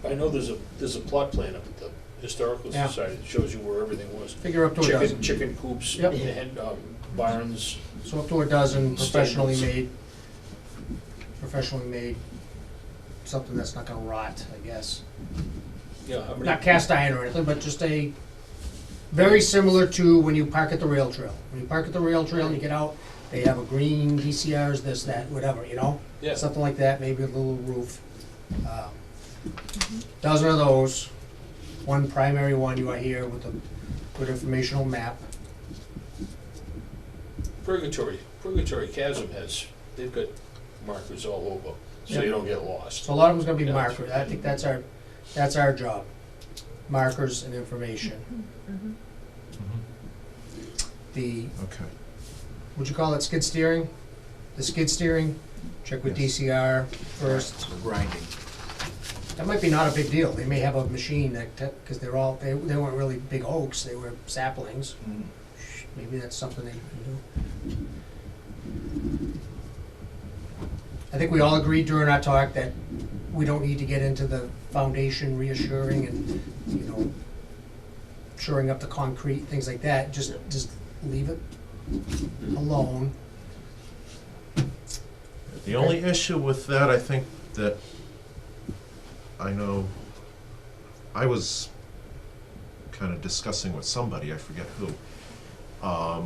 Speaker 4: I know there's a plot plan up at the Historical
Speaker 2: Yeah.
Speaker 4: Society that shows you where everything was.
Speaker 2: Figure up to a dozen.
Speaker 4: Chicken coops,
Speaker 2: Yep.
Speaker 4: and barns.
Speaker 2: So up to a dozen professionally
Speaker 4: Stables.
Speaker 2: made, something that's not gonna rot, I guess.
Speaker 4: Yeah, how many?
Speaker 2: Not cast iron or anything, but just very similar to when you park at the rail trail. When you park at the rail trail and you get out, they have a green DCRs, this, that, whatever, you know?
Speaker 4: Yeah.
Speaker 2: Something like that, maybe a little roof. Dozen of those, one primary one you are here with a good informational map.
Speaker 4: Purgatory Chasm they've got markers all over, so you don't get lost.
Speaker 2: So a lot of them's gonna be
Speaker 4: Yeah.
Speaker 2: markers. I think that's our job. Markers and information. The,
Speaker 1: okay.
Speaker 2: what'd you call it, skid steering? The skid steering, check with DCR first.
Speaker 8: Grinding.
Speaker 2: That might be not a big deal. They may have a machine because they weren't really big oaks, they were saplings. Maybe that's something they can do. I think we all agreed during our talk that we don't need to get into the foundation reassuring and, you know, shoring up the concrete, things like that. Just leave it alone.
Speaker 1: The only issue with that, I think that I know I was kind of discussing with somebody, I forget who,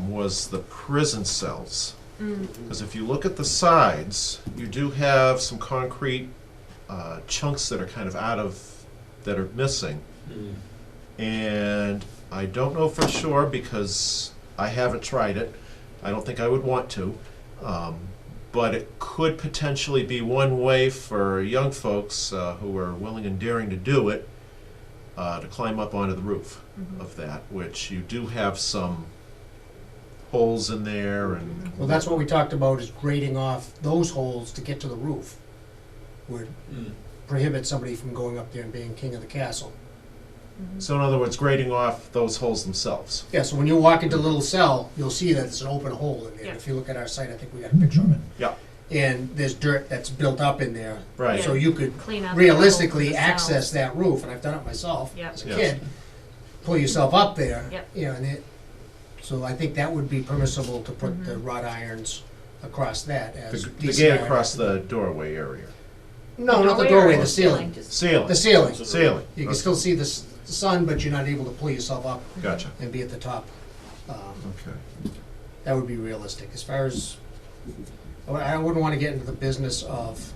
Speaker 1: was the prison cells. Because if you look at the sides, you do have some concrete chunks that are kind of that are missing. And I don't know for sure because I haven't tried it. I don't think I would want to. But it could potentially be one way for young folks who are willing and daring to do it to climb up onto the roof of that, which you do have some holes in there. And
Speaker 2: Well, that's what we talked about, is grading off those holes to get to the roof. Would prohibit somebody from going up there and being king of the castle.
Speaker 1: so in other words, grading off those holes themselves.
Speaker 2: Yeah, so when you walk into Little Cell, you'll see that it's an open hole in there.
Speaker 7: Yeah.
Speaker 2: If you look at our site, I think we got a picture of it.
Speaker 1: Yeah,
Speaker 2: And there's dirt that's built up in there.
Speaker 1: right.
Speaker 2: So you could
Speaker 7: Clean up
Speaker 2: realistically
Speaker 7: the holes
Speaker 2: access
Speaker 7: themselves.
Speaker 2: that roof, and I've done it myself
Speaker 7: Yep.
Speaker 2: as a
Speaker 1: Yes.
Speaker 2: kid. Pull yourself up there.
Speaker 7: Yep.
Speaker 2: You know, so I think that would be permissible to put the wrought irons across that as
Speaker 1: The
Speaker 2: DCR.
Speaker 1: gate across the doorway area.
Speaker 2: No, not the doorway, the ceiling.
Speaker 1: Ceiling.
Speaker 2: The ceiling.
Speaker 1: Ceiling.
Speaker 2: You can
Speaker 1: Okay.
Speaker 2: still see the sun, but you're not able to pull yourself up
Speaker 1: Gotcha.
Speaker 2: and be at the top.
Speaker 1: Okay.
Speaker 2: That would be realistic. As far as, I wouldn't want to get into the business of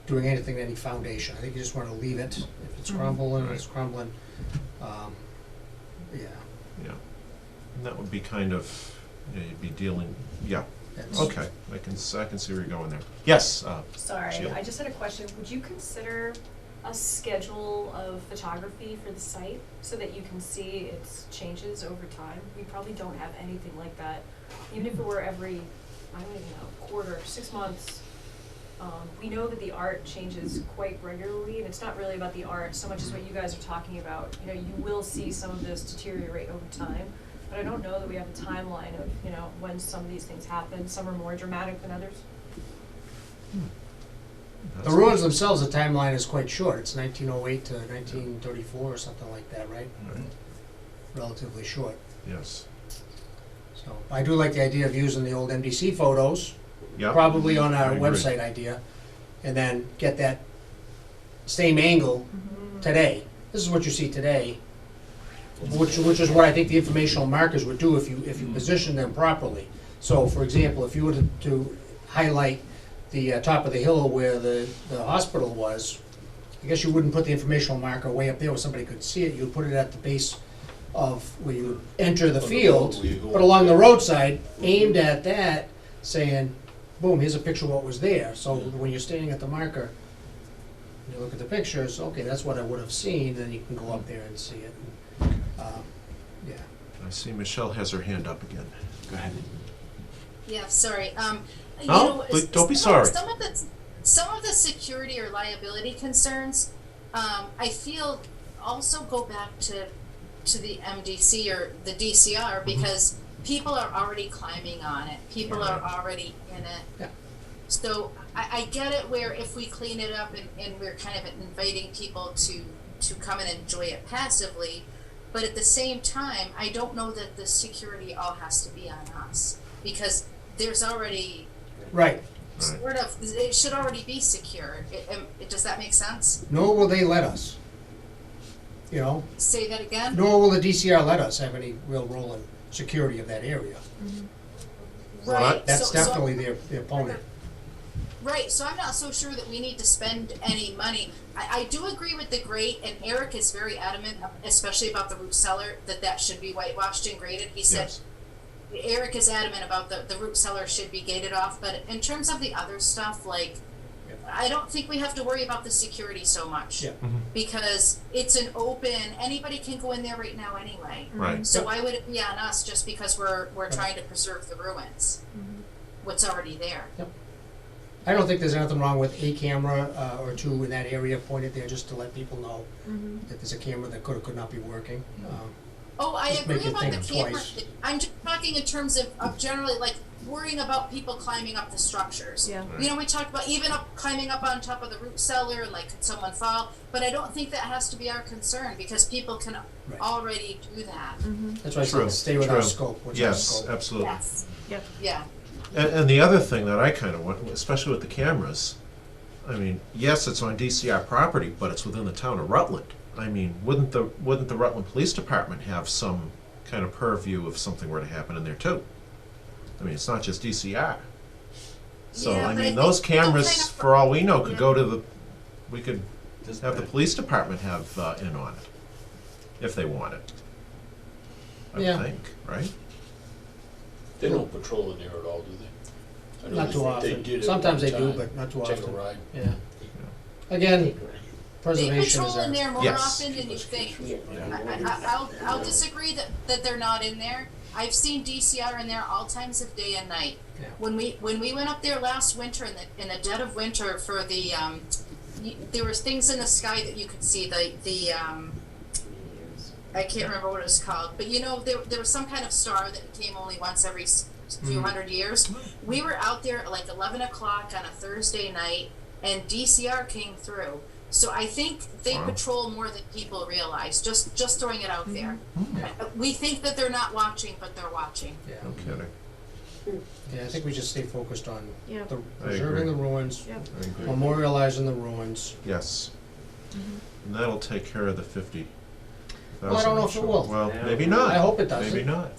Speaker 2: doing anything to any foundation. I think you just want to leave it. If it's crumbling, it's crumbling. Yeah,
Speaker 1: Yeah. And that would be kind of, you'd be dealing, yeah.
Speaker 2: that's.
Speaker 1: Okay, I can see where you're going there. Yes,
Speaker 14: Sorry,
Speaker 1: Sheila.
Speaker 14: I just had a question. Would you consider a schedule of photography for the site so that you can see its changes over time? We probably don't have anything like that. Even if it were every, I don't even know, quarter, 6 months. We know that the art changes quite regularly, and it's not really about the art so much as what you guys are talking about. You know, you will see some of this deteriorate over time, but I don't know that we have a timeline of, you know, when some of these things happen. Some are more dramatic than others.
Speaker 2: The ruins themselves, the timeline is quite short. It's 1908 to 1934 or something like that, right?
Speaker 1: Right.
Speaker 2: Relatively short.
Speaker 1: yes.
Speaker 2: So I do like the idea of using the old NBC photos,
Speaker 1: Yeah.
Speaker 2: probably on our
Speaker 1: I agree.
Speaker 2: website idea, and then get that same angle today. This is what you see today, which is what I think the informational markers would do if you position them properly. So, for example, if you were to highlight the top of the hill where the hospital was, I guess you wouldn't put the informational marker way up there where somebody could see it. You'd put it at the base of where you enter the field, but along the roadside, aimed at that, saying, boom, here's a picture of what was there. So when you're standing at the marker, you look at the pictures, okay, that's what I would have seen, then you can go up there and see it. Yeah.
Speaker 1: I see Michelle has her hand up again. Go ahead.
Speaker 6: Yeah, sorry. You
Speaker 1: No,
Speaker 6: know,
Speaker 1: but don't be
Speaker 6: some
Speaker 1: sorry.
Speaker 6: Some of the security or liability concerns, I feel also go back to the MDC or the DCR because people are already climbing on it. People are already in it.
Speaker 2: Yeah.
Speaker 6: So I get it where if we clean it up and we're kind of inviting people to come and enjoy it passively, but at the same time, I don't know that the security all has to be on us because there's already
Speaker 2: Right.
Speaker 6: sort of, it should already be secured. Does that make sense?
Speaker 2: Nor will they let us. You know,
Speaker 6: Say that again?
Speaker 2: nor will the DCR let us have any real role in security of that area.
Speaker 6: Right.
Speaker 2: That's
Speaker 6: so-
Speaker 2: definitely their opponent.
Speaker 6: Right, so I'm not so sure that we need to spend any money. I do agree with the grate, and Eric is very adamant, especially about the root cellar, that should be whitewashed and graded. He said,
Speaker 1: Yes.
Speaker 6: Eric is adamant about the root cellar should be gated off, but in terms of the other stuff, like, I don't think we have to worry about the security so much.
Speaker 2: Yeah.
Speaker 6: Because it's an open, anybody can go in there right now anyway.
Speaker 1: Right.
Speaker 6: So why would it be on us just because we're trying to preserve the ruins? What's already there?
Speaker 2: I don't think there's anything wrong with a camera or two in that area pointed there just to let people know that there's a camera that could or could not be working.
Speaker 6: Oh, I
Speaker 2: Just make
Speaker 6: agree
Speaker 2: it
Speaker 6: about the
Speaker 2: think
Speaker 6: camera.
Speaker 2: twice.
Speaker 6: I'm just talking in terms of generally like worrying about people climbing up the structures.
Speaker 7: Yeah.
Speaker 6: You know, we talked about even climbing up on top of the root cellar and like could someone fall, but I don't think that has to be our concern because people can
Speaker 2: Right.
Speaker 6: already do that.
Speaker 2: That's why I
Speaker 1: True,
Speaker 2: said stay with our
Speaker 1: true.
Speaker 2: scope. What's our
Speaker 1: Yes,
Speaker 2: scope?
Speaker 1: absolutely.
Speaker 6: Yes.
Speaker 7: Yep.
Speaker 6: Yeah.
Speaker 1: And the other thing that I kind of want, especially with the cameras, I mean, yes, it's on DCR property, but it's within the town of Rutland. I mean, wouldn't the Rutland Police Department have some kind of purview if something were to happen in there too? I mean, it's not just DCR. So,
Speaker 6: Yeah,
Speaker 1: I
Speaker 6: but I
Speaker 1: mean,
Speaker 6: think
Speaker 1: those
Speaker 6: they'll
Speaker 1: cameras,
Speaker 6: kind of-
Speaker 1: for all we know, could
Speaker 6: Yeah.
Speaker 1: go to the, we could
Speaker 8: Just
Speaker 1: have the police department have in on it, if they want it. I
Speaker 2: Yeah.
Speaker 1: would think, right?
Speaker 4: They don't patrol in there at all, do they? I know
Speaker 2: Not too
Speaker 4: they
Speaker 2: often.
Speaker 4: did at
Speaker 2: Sometimes
Speaker 4: one
Speaker 2: they do,
Speaker 4: time.
Speaker 2: but not too
Speaker 4: Take a
Speaker 2: often.
Speaker 4: ride.
Speaker 2: Yeah. Again,
Speaker 10: Take a ride.
Speaker 6: They
Speaker 2: preservation is
Speaker 6: patrol in
Speaker 2: our,
Speaker 6: there more
Speaker 1: Yes.
Speaker 6: often than you think.
Speaker 10: Yeah.
Speaker 6: I'll disagree that they're not in there. I've seen DCR in there all times of day and night.
Speaker 2: Yeah.
Speaker 6: When we went up there last winter in the dead of winter for the there was things in the sky that you could see the I can't remember what it was called, but you know there was some kind of star that came only once every few hundred years. We were out there at like 11 o'clock on a Thursday night, and DCR came through. So I think they
Speaker 1: Wow.
Speaker 6: patrol more than people realize. Just throwing it out there. We think that they're not watching, but they're watching.
Speaker 2: yeah.
Speaker 1: No kidding.
Speaker 2: Yeah, I think we just stay focused on
Speaker 7: Yeah.
Speaker 2: the
Speaker 1: I
Speaker 2: preserving the
Speaker 1: agree.
Speaker 2: ruins,
Speaker 7: Yep.
Speaker 1: I agree.
Speaker 2: memorializing the ruins.
Speaker 1: Yes. And that'll take care of the 50,000.
Speaker 2: Well, I don't know if it will.
Speaker 1: Well, maybe not.
Speaker 2: I hope it doesn't.
Speaker 1: Maybe not.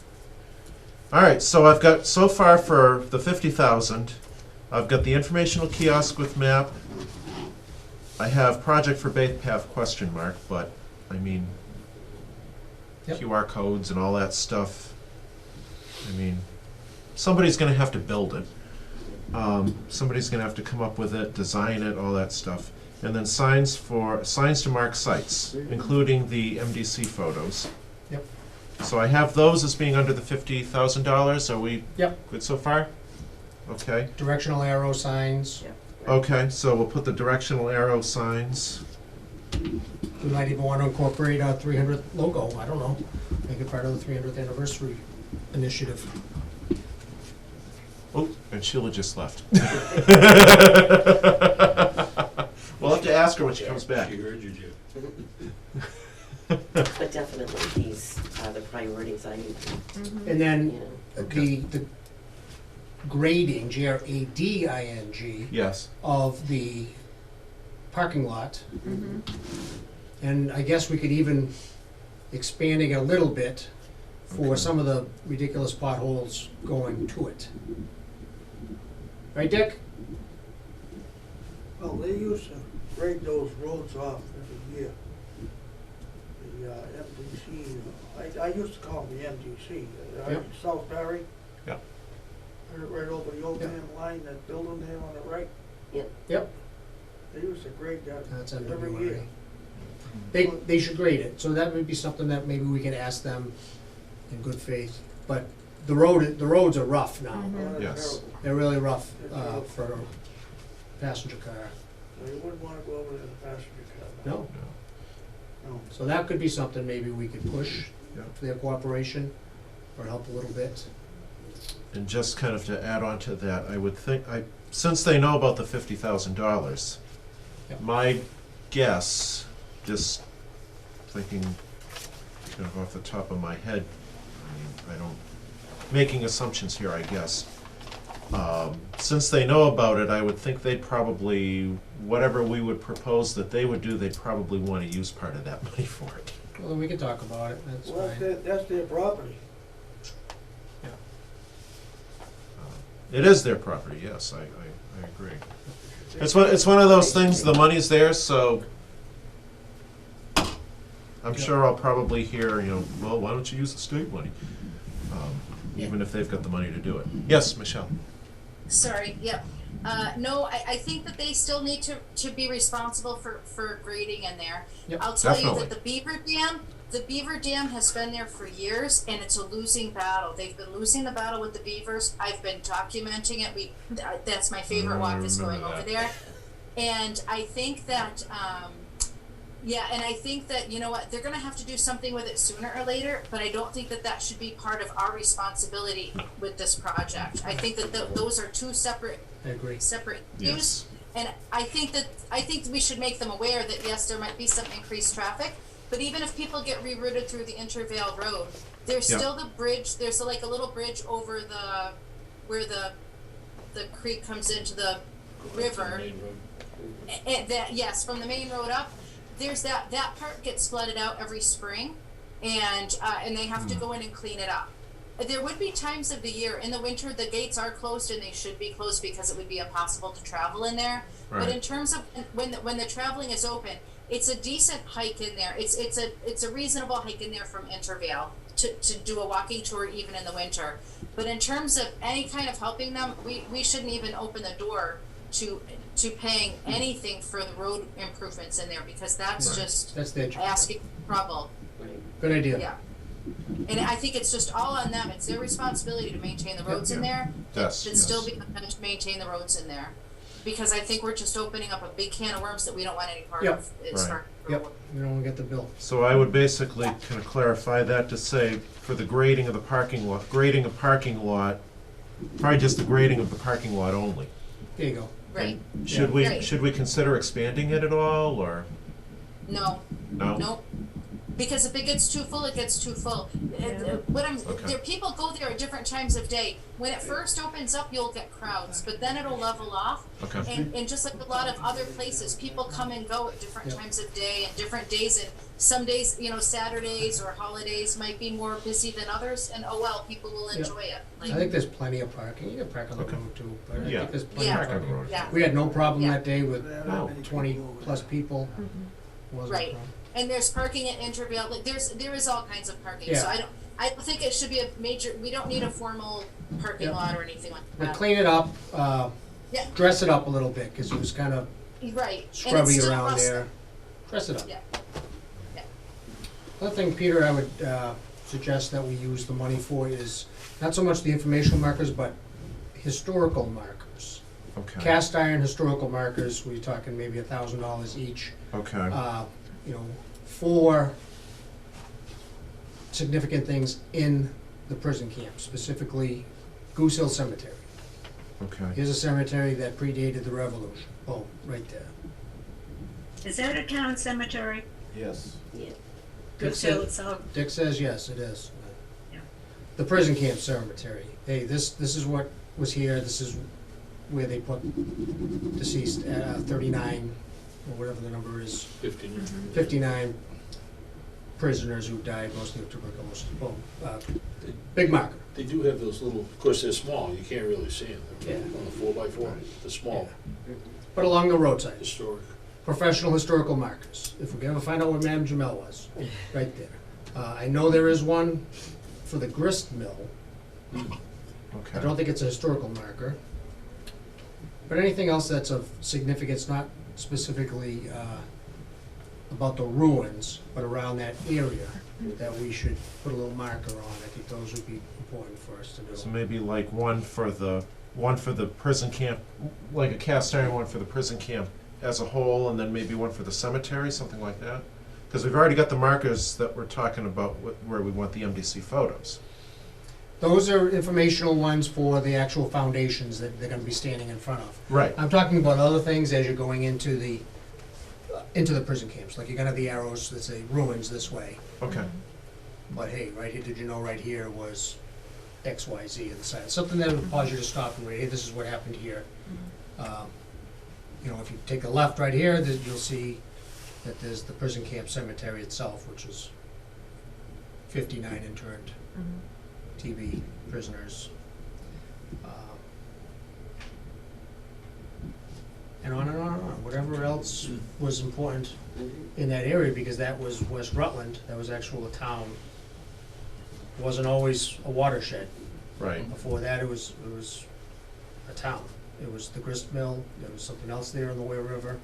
Speaker 1: All right, so I've got, so far for the 50,000, I've got the informational kiosk with map. I have project for Bait Path question mark, but, I mean,
Speaker 2: Yep.
Speaker 1: QR codes and all that stuff. I mean, somebody's gonna have to build it. Somebody's gonna have to come up with it, design it, all that stuff. And then signs to mark sites, including the MDC photos.
Speaker 2: Yep.
Speaker 1: So I have those as being under the $50,000. Are we
Speaker 2: Yep.
Speaker 1: good so far? Okay.
Speaker 2: Directional arrow signs.
Speaker 1: Okay, so we'll put the directional arrow signs.
Speaker 2: We might even want to incorporate our 300th logo. I don't know. Make it part of the 300th anniversary initiative.
Speaker 1: Oh, and Sheila just left. We'll have to ask her when she comes back.
Speaker 4: She heard you, Jim.
Speaker 10: But definitely these are the priorities I need,
Speaker 2: And
Speaker 10: you
Speaker 2: then
Speaker 10: know.
Speaker 2: the grading, grading,
Speaker 1: Yes.
Speaker 2: of the parking lot.
Speaker 7: Mm-hmm.
Speaker 2: And I guess we could even expanding it a little bit for
Speaker 1: Okay.
Speaker 2: some of the ridiculous potholes going to it. Right, Dick?
Speaker 15: Well, they used to grade those roads off every year. The MDC, I used to call them the MDC,
Speaker 2: Yep.
Speaker 15: South Barry.
Speaker 1: Yep.
Speaker 15: Right over the old
Speaker 2: Yep.
Speaker 15: man line, that building there on the right.
Speaker 2: Yep.
Speaker 15: They used to grade that
Speaker 2: That's
Speaker 15: every
Speaker 2: NWRA.
Speaker 15: year.
Speaker 2: They should grade it, so that would be something that maybe we could ask them in good faith. But the roads are rough now.
Speaker 7: Mhm.
Speaker 15: Oh, that's
Speaker 1: Yes.
Speaker 15: terrible.
Speaker 2: They're really rough
Speaker 15: It's terrible.
Speaker 2: for a passenger car.
Speaker 15: So you wouldn't wanna go over to the passenger car.
Speaker 2: No,
Speaker 15: No.
Speaker 2: so that could be something maybe we could push
Speaker 1: Yeah.
Speaker 2: for their cooperation or help a little bit.
Speaker 1: And just kind of to add on to that, I would think, since they know about the $50,000,
Speaker 2: Yep.
Speaker 1: my guess, just thinking kind of off the top of my head, I don't, making assumptions here, I guess. Since they know about it, I would think they'd probably, whatever we would propose that they would do, they'd probably want to use part of that money for it.
Speaker 2: Well, then we can talk about it, that's
Speaker 15: Well,
Speaker 2: fine.
Speaker 15: that's their property.
Speaker 1: It is their property, yes, I agree. It's one of those things, the money's there, so I'm sure I'll probably hear, well, why don't you use the state money? Even if they've got the money to do it. Yes, Michelle?
Speaker 6: Sorry, yep. No, I think that they still need to be responsible for grading in there.
Speaker 2: Yep.
Speaker 6: I'll tell you
Speaker 1: Definitely.
Speaker 6: that the beaver dam has been there for years, and it's a losing battle. They've been losing the battle with the beavers. I've been documenting it. That's my favorite walk is going
Speaker 1: remember
Speaker 6: over
Speaker 1: that.
Speaker 6: there. And I think that, and I think that, you know what, they're gonna have to do something with it sooner or later, but I don't think that that should be part of our responsibility with this project. I think that those are two separate
Speaker 2: I agree.
Speaker 6: issues.
Speaker 1: Yes.
Speaker 6: And I think we should make them aware that yes, there might be some increased traffic, but even if people get rerouted through the Intervale Road, there's
Speaker 1: Yeah.
Speaker 6: still the bridge, there's like a little bridge over where the creek comes into the river. And that, yes, from the main road up, there's that part gets flooded out every spring, and they have to go in and clean it up. there would be times of the year, in the winter, the gates are closed and they should be closed because it would be impossible to travel in there. But
Speaker 1: Right.
Speaker 6: in terms of when the traveling is open, it's a decent hike in there. It's a reasonable hike in there from Intervale to do a walking tour even in the winter. But in terms of any kind of helping them, we shouldn't even open the door to paying anything for the road improvements in there, because that's
Speaker 2: Right.
Speaker 6: just
Speaker 2: That's their job.
Speaker 6: asking for trouble.
Speaker 2: Good idea.
Speaker 6: Yeah. And I think it's just all on them. It's their responsibility to maintain the roads in there.
Speaker 1: Yes,
Speaker 6: Should
Speaker 1: yes.
Speaker 6: still be on them to maintain the roads in there. Because I think we're just opening up a big can of worms that we don't want any part
Speaker 2: Yep.
Speaker 6: of. As
Speaker 1: Right.
Speaker 6: far-
Speaker 2: Yep, we don't wanna get the bill.
Speaker 1: So I would basically kind of clarify that to say, for the grading of the parking lot, probably just the grading of the parking lot only.
Speaker 2: There you go.
Speaker 6: Right.
Speaker 1: Should we consider expanding it at all, or
Speaker 6: No.
Speaker 1: no?
Speaker 6: Nope. Because if it gets too full, it gets too full.
Speaker 1: Okay.
Speaker 6: There, people go there at different times of day. When it first opens up, you'll get crowds, but then it'll level off.
Speaker 1: Okay.
Speaker 6: And just like a lot of other places, people come and go at different times of day and different days. And some days, Saturdays or holidays might be more busy than others. And oh well, people will enjoy it.
Speaker 2: I think there's plenty of parking. You can park on the road too, but I
Speaker 1: Yeah.
Speaker 2: think there's plenty
Speaker 6: Yeah.
Speaker 2: of parking.
Speaker 1: Road.
Speaker 6: Yeah.
Speaker 2: We had no problem
Speaker 6: Yeah.
Speaker 2: that day with
Speaker 1: No.
Speaker 2: 20-plus people. Wasn't a
Speaker 6: Right.
Speaker 2: problem.
Speaker 6: And there's parking at Intervale. Like there is all kinds of parking.
Speaker 2: Yeah.
Speaker 6: So I don't think it should be a major. We don't need a formal parking
Speaker 2: Yeah.
Speaker 6: lot or anything like
Speaker 2: But
Speaker 6: that.
Speaker 2: clean it up,
Speaker 6: Yeah.
Speaker 2: dress it up a little bit, because it was kind of
Speaker 6: Right. And it's
Speaker 2: scrubby
Speaker 6: still
Speaker 2: around
Speaker 6: rustic.
Speaker 2: there. Dress it up.
Speaker 6: Yeah. Yeah.
Speaker 2: Another thing, Peter, I would suggest that we use the money for is not so much the informational markers, but historical markers.
Speaker 1: Okay.
Speaker 2: Cast iron historical markers, we're talking maybe $1,000 each.
Speaker 1: Okay.
Speaker 2: For significant things in the prison camp, specifically Goose Hill Cemetery.
Speaker 1: Okay.
Speaker 2: Here's a cemetery that predated the revolution. Boom, right there.
Speaker 3: Is that a town cemetery?
Speaker 8: Yes.
Speaker 2: Dick
Speaker 3: Goose Hill
Speaker 2: said-
Speaker 3: itself?
Speaker 2: Dick says yes, it is.
Speaker 3: Yeah.
Speaker 2: The prison camp cemetery. Hey, this is what was here, this is where they put deceased, 39, or whatever the number is, 59 prisoners who died, mostly of tuberculosis. Boom, big marker.
Speaker 4: They do have those little, of course, they're small, you can't really see them.
Speaker 2: Yeah.
Speaker 4: On the 4x4, they're small,
Speaker 2: But along the roadside,
Speaker 4: historic.
Speaker 2: professional historical markers. If we can ever find out where Madame Jamel was, right there. I know there is one for the grist mill.
Speaker 1: Okay.
Speaker 2: I don't think it's a historical marker. But anything else that's of significance, not specifically about the ruins, but around that area, that we should put a little marker on. I think those would be important for us to
Speaker 1: So
Speaker 2: do.
Speaker 1: maybe like one for the prison camp, like a cast iron one for the prison camp as a whole, and then maybe one for the cemetery, something like that? Because we've already got the markers that we're talking about where we want the MDC photos.
Speaker 2: Those are informational ones for the actual foundations that they're gonna be standing in front of.
Speaker 1: Right.
Speaker 2: I'm talking about other things as you're going into the prison camps, like you're gonna have the arrows that say ruins this way.
Speaker 1: Okay.
Speaker 2: But hey, right here, did you know right here was X, Y, Z in the side? Something that would cause you to stop and read, hey, this is what happened here. If you take a left right here, you'll see that there's the prison camp cemetery itself, which is 59 interned TB prisoners. And on and on and on. Whatever else was important in that area, because that was West Rutland, that was actual a town. It wasn't always a watershed.
Speaker 1: Right.
Speaker 2: Before that, it was a town. It was the grist mill, there was something else there on the Ware River.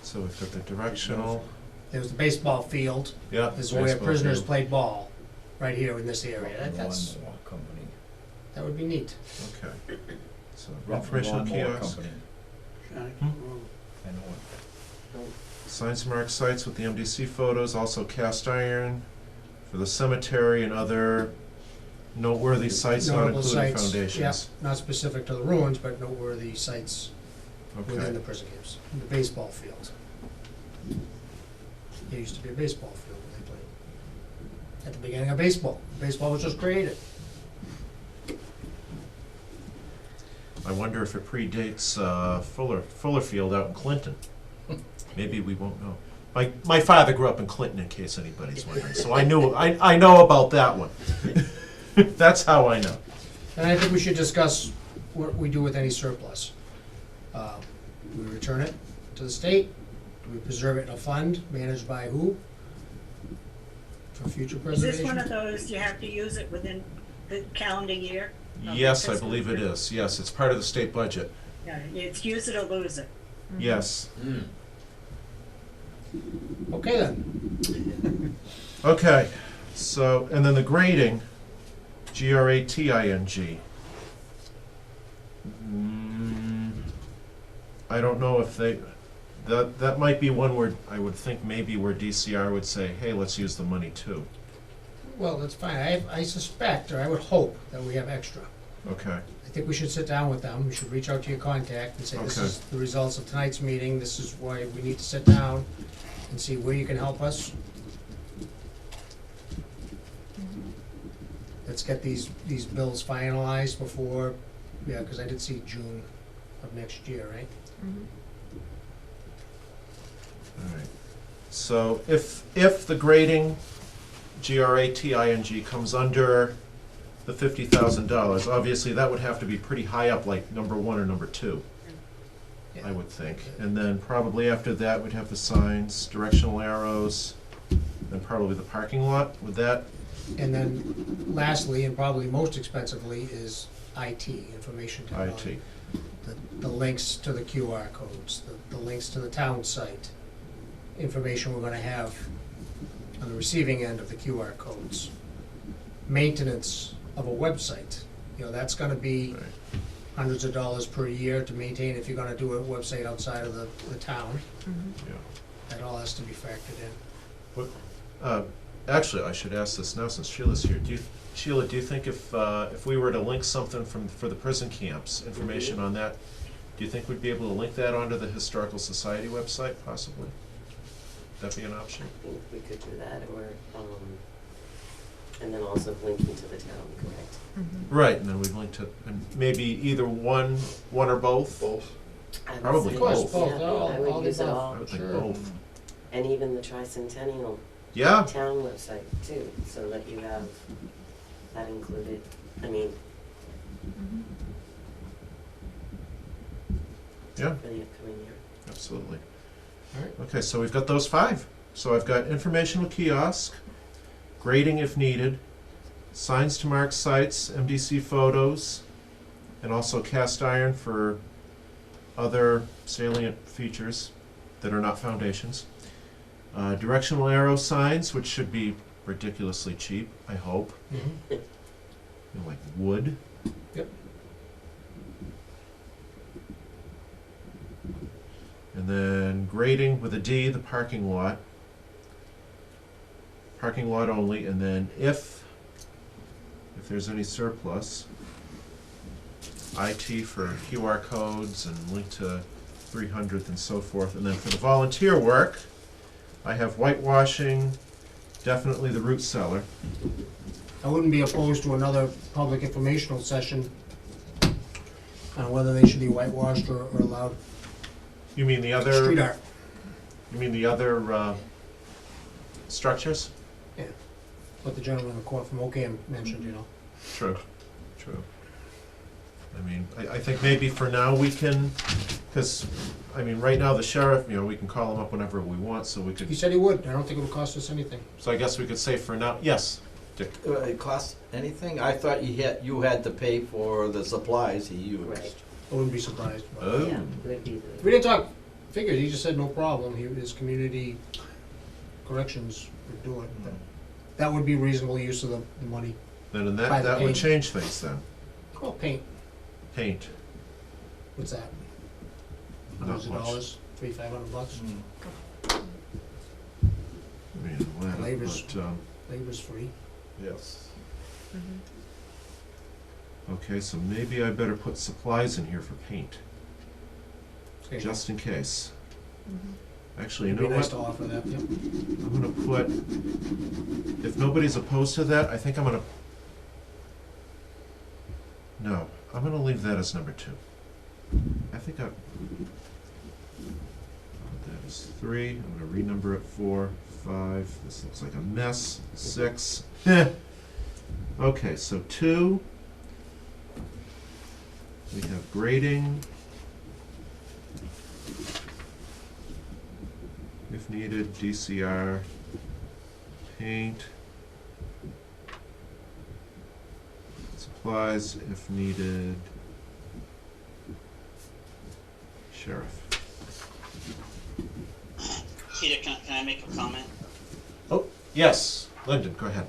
Speaker 1: So we've got the directional.
Speaker 2: There was the baseball field.
Speaker 1: Yeah.
Speaker 2: This is where
Speaker 1: baseball
Speaker 2: prisoners
Speaker 1: field.
Speaker 2: played ball, right here in this area. That would be neat.
Speaker 1: Okay. So informational kiosk. Science mark sites with the MDC photos, also cast iron for the cemetery and other noteworthy sites not
Speaker 2: Notable
Speaker 1: including
Speaker 2: sites,
Speaker 1: foundations.
Speaker 2: yeah, not specific to the ruins, but noteworthy sites within
Speaker 1: Okay.
Speaker 2: the prison camps. The baseball field. There used to be a baseball field where they played. At the beginning of baseball. Baseball was just created.
Speaker 1: I wonder if it predates Fuller Field out in Clinton. Maybe we won't know. My father grew up in Clinton, in case anybody's wondering, so I know about that one. That's how I know.
Speaker 2: And I think we should discuss what we do with any surplus. Do we return it to the state? Do we preserve it in a fund, managed by who? For future
Speaker 3: Is
Speaker 2: preservation?
Speaker 3: this one of those, you have to use it within the calendar year?
Speaker 1: Yes, I believe it is. Yes, it's part of the state budget.
Speaker 3: Yeah, it's use it or lose it.
Speaker 1: Yes.
Speaker 2: Okay then.
Speaker 1: Okay, so, and then the grading, Grating. I don't know if that might be one where I would think maybe where DCR would say, hey, let's use the money too.
Speaker 2: Well, that's fine. I suspect, or I would hope, that we have extra.
Speaker 1: Okay,
Speaker 2: I think we should sit down with them. We should reach out to your contact and say, this
Speaker 1: Okay.
Speaker 2: is the results of tonight's meeting. This is why we need to sit down and see where you can help us. Let's get these bills finalized before, yeah, because I did see June of next year, right?
Speaker 1: all right. So if the grading, Grating, comes under the $50,000, obviously that would have to be pretty high up, like number 1 or number 2. I would think. And then probably after that, we'd have the signs, directional arrows, and probably the parking lot. Would that?
Speaker 2: And then lastly, and probably most expensively, is IT, information technology. The links to the QR codes, the links to the town site, information we're gonna have on the receiving end of the QR codes. Maintenance of a website, that's gonna be
Speaker 1: Right.
Speaker 2: hundreds of dollars per year to maintain if you're gonna do a website outside of the town.
Speaker 1: Yeah.
Speaker 2: That all has to be factored in.
Speaker 1: What, actually, I should ask this now since Sheila's here. Sheila, do you think if we were to link something for the prison camps, information on that, do you think we'd be able to link that onto the Historical Society website, possibly? Would that be an option?
Speaker 10: I think we could do that, or, and then also linking to the town, correct?
Speaker 1: Right, and then we'd link to, and maybe either one or both?
Speaker 4: Both.
Speaker 10: I would
Speaker 1: Probably
Speaker 10: say
Speaker 1: both.
Speaker 2: Both,
Speaker 10: Yeah,
Speaker 2: all-
Speaker 10: I would
Speaker 2: all
Speaker 10: use it
Speaker 2: above.
Speaker 10: all.
Speaker 1: I would think
Speaker 2: Sure.
Speaker 1: both.
Speaker 10: And even the tricentennial
Speaker 1: Yeah,
Speaker 10: town website too, so that you have that included. I mean,
Speaker 1: yeah,
Speaker 10: for the upcoming year.
Speaker 1: absolutely.
Speaker 2: All right.
Speaker 1: Okay, so we've got those 5. So I've got informational kiosk, grading if needed, signs to mark sites, MDC photos, and also cast iron for other salient features that are not foundations. Directional arrow signs, which should be ridiculously cheap, I hope. Like wood.
Speaker 2: Yep.
Speaker 1: And then grading with a D, the parking lot. Parking lot only, and then if there's any surplus, IT for QR codes and link to 300th and so forth. And then for the volunteer work, I have whitewashing, definitely the root cellar.
Speaker 2: I wouldn't be opposed to another public informational session on whether they should be whitewashed or allowed
Speaker 1: You mean the other?
Speaker 2: street art.
Speaker 1: You mean the other structures?
Speaker 2: Yeah, what the gentleman in the court from Ocam mentioned,
Speaker 1: True, true. I mean, I think maybe for now we can, because, I mean, right now the sheriff, we can call him up whenever we want, so we
Speaker 2: He
Speaker 1: could,
Speaker 2: said he would. I don't think it would cost us anything.
Speaker 1: so I guess we could say for now, yes, Dick.
Speaker 8: It costs anything? I thought you had to pay for the supplies he used.
Speaker 10: Right.
Speaker 2: I wouldn't be surprised.
Speaker 1: Oh,
Speaker 10: Yeah, it would be
Speaker 2: We didn't talk figures. He just said no problem. His community corrections would do it. That would be reasonable use of the money.
Speaker 1: then
Speaker 2: By the
Speaker 1: that would
Speaker 2: paint.
Speaker 1: change things then.
Speaker 2: Well, paint.
Speaker 1: Paint,
Speaker 2: What's that?
Speaker 1: not
Speaker 2: Hundreds of
Speaker 1: much.
Speaker 2: dollars, $300-500.
Speaker 1: I mean, well,
Speaker 2: Labor's-
Speaker 1: but,
Speaker 2: Labor's free.
Speaker 1: yes. Okay, so maybe I better put supplies in here for paint,
Speaker 2: Okay.
Speaker 1: just in case. Actually, you
Speaker 2: It'd
Speaker 1: know
Speaker 2: be nice
Speaker 1: what?
Speaker 2: to offer that. Yep.
Speaker 1: I'm gonna put, if nobody's opposed to that, I think I'm gonna, no, I'm gonna leave that as number 2. I think I'll put that There's 3. I'm gonna renumber it. 4, 5. This looks like a mess. 6. Okay, so 2. We have grading. If needed, DCR, paint, supplies if needed, sheriff.
Speaker 12: Peter, can I make a comment?
Speaker 1: Oh, yes, Lyndon, go ahead.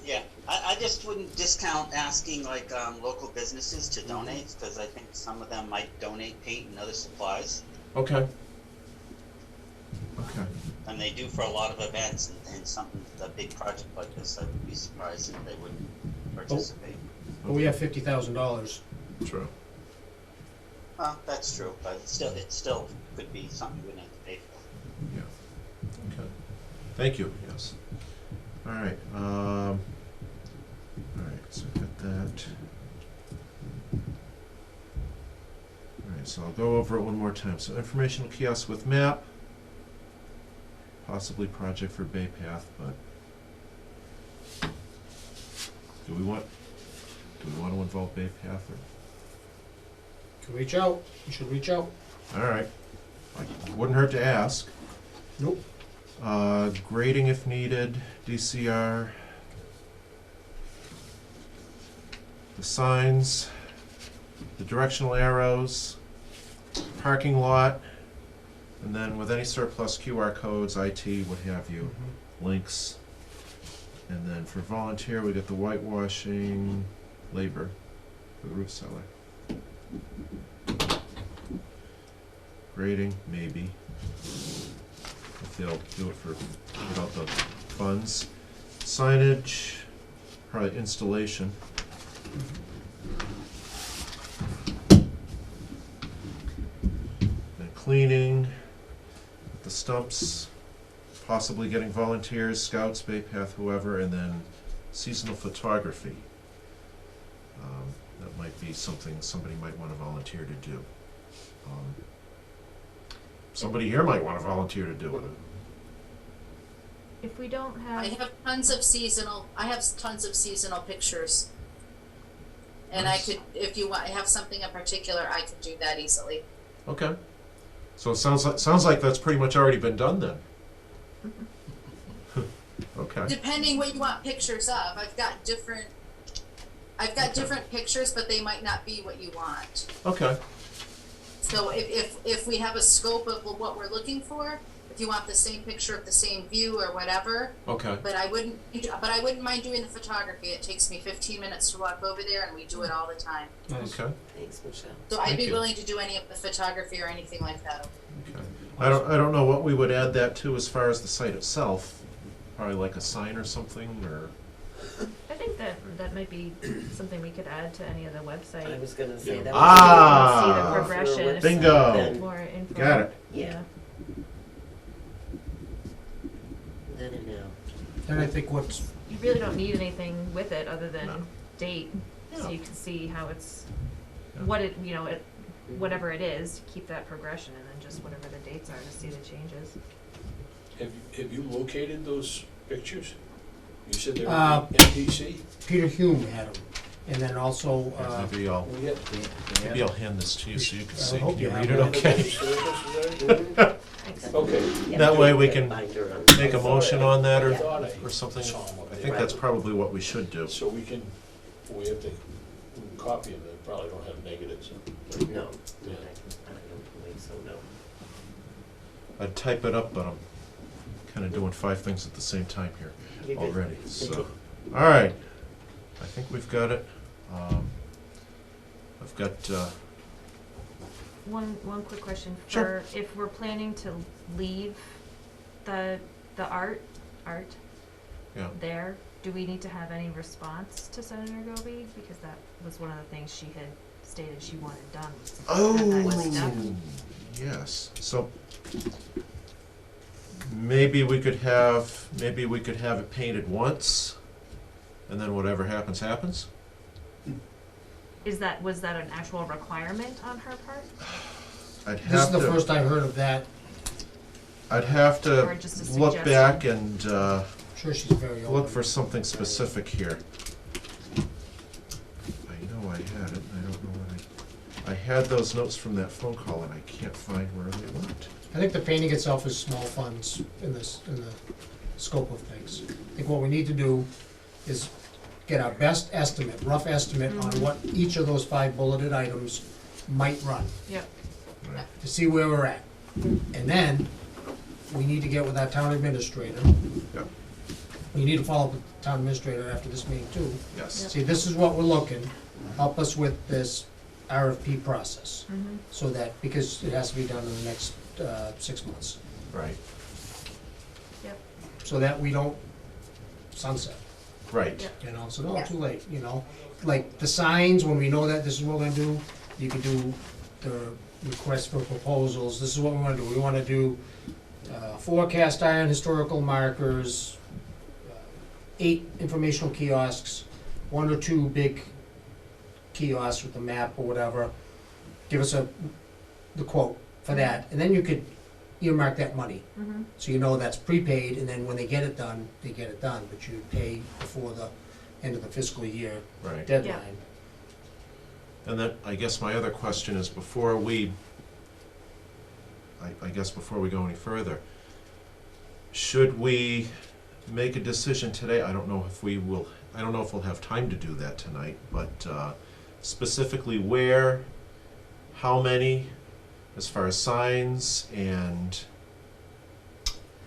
Speaker 12: Yeah, I just wouldn't discount asking like local businesses to donate, because I think some of them might donate paint and other supplies.
Speaker 1: Okay. Okay.
Speaker 12: And they do for a lot of events, and something, a big project like this, I would be surprised if they wouldn't participate.
Speaker 2: But we have $50,000.
Speaker 1: True.
Speaker 12: Well, that's true, but it still could be something we wouldn't have to pay for.
Speaker 1: Yeah. Okay. Thank you, yes. All right, so I've got that. All right, so I'll go over it one more time. So informational kiosk with map, possibly project for Bay Path, but do we want to involve Bay Path or?
Speaker 2: Can reach out, you should reach out.
Speaker 1: All right, wouldn't hurt to ask.
Speaker 2: Nope.
Speaker 1: Grading if needed, DCR. The signs, the directional arrows, parking lot, and then with any surplus QR codes, IT, what have you, links. And then for volunteer, we get the whitewashing, labor for the roof cellar. Grading, maybe. If they'll do it for, without the funds. Signage, probably installation. Then cleaning, the stumps, possibly getting volunteers, scouts, Bay Path, whoever, and then seasonal photography. That might be something somebody might want to volunteer to do. Somebody here might want to volunteer to do it.
Speaker 7: If we don't
Speaker 6: I
Speaker 7: have,
Speaker 6: have tons of seasonal pictures. And I could, if you want, I have something in particular, I could do that easily.
Speaker 1: Okay. So it sounds like that's pretty much already been done then. Okay.
Speaker 6: Depending what you want pictures of, I've got different pictures, but they might not be what you want.
Speaker 1: Okay.
Speaker 6: So if we have a scope of what we're looking for, if you want the same picture of the same view or whatever.
Speaker 1: Okay.
Speaker 6: But I wouldn't mind doing the photography. It takes me 15 minutes to walk over there, and we do it all the time.
Speaker 2: Nice.
Speaker 1: Okay.
Speaker 10: Thanks, Michelle.
Speaker 6: So I'd
Speaker 1: Thank
Speaker 6: be
Speaker 1: you.
Speaker 6: willing to do any of the photography or anything like that.
Speaker 1: Okay. I don't know what we would add that to as far as the site itself. Probably like a sign or something, or.
Speaker 7: I think that might be something we could add to any of the website.
Speaker 10: I was gonna say
Speaker 4: Yeah.
Speaker 10: that.
Speaker 7: See the
Speaker 1: Ah,
Speaker 7: progression.
Speaker 1: bingo.
Speaker 7: More info.
Speaker 1: Got it.
Speaker 10: Yeah. Then and now.
Speaker 2: And I think what's,
Speaker 7: You really don't need anything with it other than
Speaker 1: No.
Speaker 7: date, so
Speaker 1: Yeah.
Speaker 7: you can see how it's,
Speaker 1: Yeah.
Speaker 7: what it, whatever it is, keep that progression, and then just whatever the dates are to see the changes.
Speaker 4: Have you located those pictures? You said they were
Speaker 2: Uh,
Speaker 4: MPC?
Speaker 2: Peter Hume had them. And then also,
Speaker 1: Maybe I'll
Speaker 4: We get-
Speaker 1: maybe I'll hand this to you so you can see.
Speaker 2: hope
Speaker 1: Can
Speaker 2: you
Speaker 1: you
Speaker 2: have
Speaker 1: read it
Speaker 2: it.
Speaker 1: okay?
Speaker 7: Thanks.
Speaker 4: Okay.
Speaker 1: That way we can
Speaker 10: Binder on.
Speaker 1: make a motion on that
Speaker 4: I thought
Speaker 1: or something.
Speaker 4: saw 'em up
Speaker 1: I
Speaker 4: there.
Speaker 1: think that's probably what we should do.
Speaker 4: So we can copy them, they probably don't have negatives.
Speaker 10: No,
Speaker 4: Yeah.
Speaker 10: I don't believe so, no.
Speaker 1: I'd type it up, but I'm kind of doing 5 things at the same time here
Speaker 10: You're good.
Speaker 1: already. So, all right, I think we've got it. I've got.
Speaker 7: One quick question
Speaker 1: Sure.
Speaker 7: for, if we're planning to leave the art
Speaker 1: Yeah.
Speaker 7: there, do we need to have any response to Senator Goby? Because that was one of the things she had stated she wanted done. was to have that cleaned up.
Speaker 1: Yes. So maybe we could have it painted once, and then whatever happens, happens.
Speaker 7: Was that an actual requirement on her part?
Speaker 1: I'd
Speaker 2: this is
Speaker 1: have
Speaker 2: the
Speaker 1: to.
Speaker 2: first I've heard of that
Speaker 1: I'd have
Speaker 7: Or
Speaker 1: to
Speaker 7: just a
Speaker 1: look
Speaker 7: suggestion.
Speaker 1: back and,
Speaker 2: Sure, she's very open.
Speaker 1: look for something specific here. I know I had it, I don't know what I had those notes from that phone call and I can't find where they went.
Speaker 2: I think the painting itself is small funds in this, in the scope of things. I think what we need to do is get our best estimate, rough estimate on what each of those 5 bulleted items might run,
Speaker 7: Yep.
Speaker 2: to see where we're at. And then, we need to get with our town administrator.
Speaker 1: Yep.
Speaker 2: We need to follow up with the town administrator after this meeting too.
Speaker 1: Yes.
Speaker 2: See, this is what we're looking, help us with this RFP process.
Speaker 7: Mm-hmm.
Speaker 2: So that, because it has to be done in the next 6 months,
Speaker 1: Right,
Speaker 2: so that we don't sunset,
Speaker 1: right.
Speaker 7: Yep.
Speaker 2: you know, so no, too late, you know? Like the signs, when we know that this is what we're gonna do, you can do the request for proposals, this is what we wanna do. We wanna do forecast iron historical markers, 8 informational kiosks, 1 or 2 big kiosks with the map or whatever. Give us the quote for that, and then you could earmark that money.
Speaker 7: Mm-hmm.
Speaker 2: So you know that's prepaid, and then when they get it done, they get it done, but you pay before the end of the fiscal year
Speaker 1: Right.
Speaker 2: deadline.
Speaker 1: And then, I guess my other question is, before we, I guess before we go any further, should we make a decision today? I don't know if we will, I don't know if we'll have time to do that tonight, but specifically where, how many, as far as signs and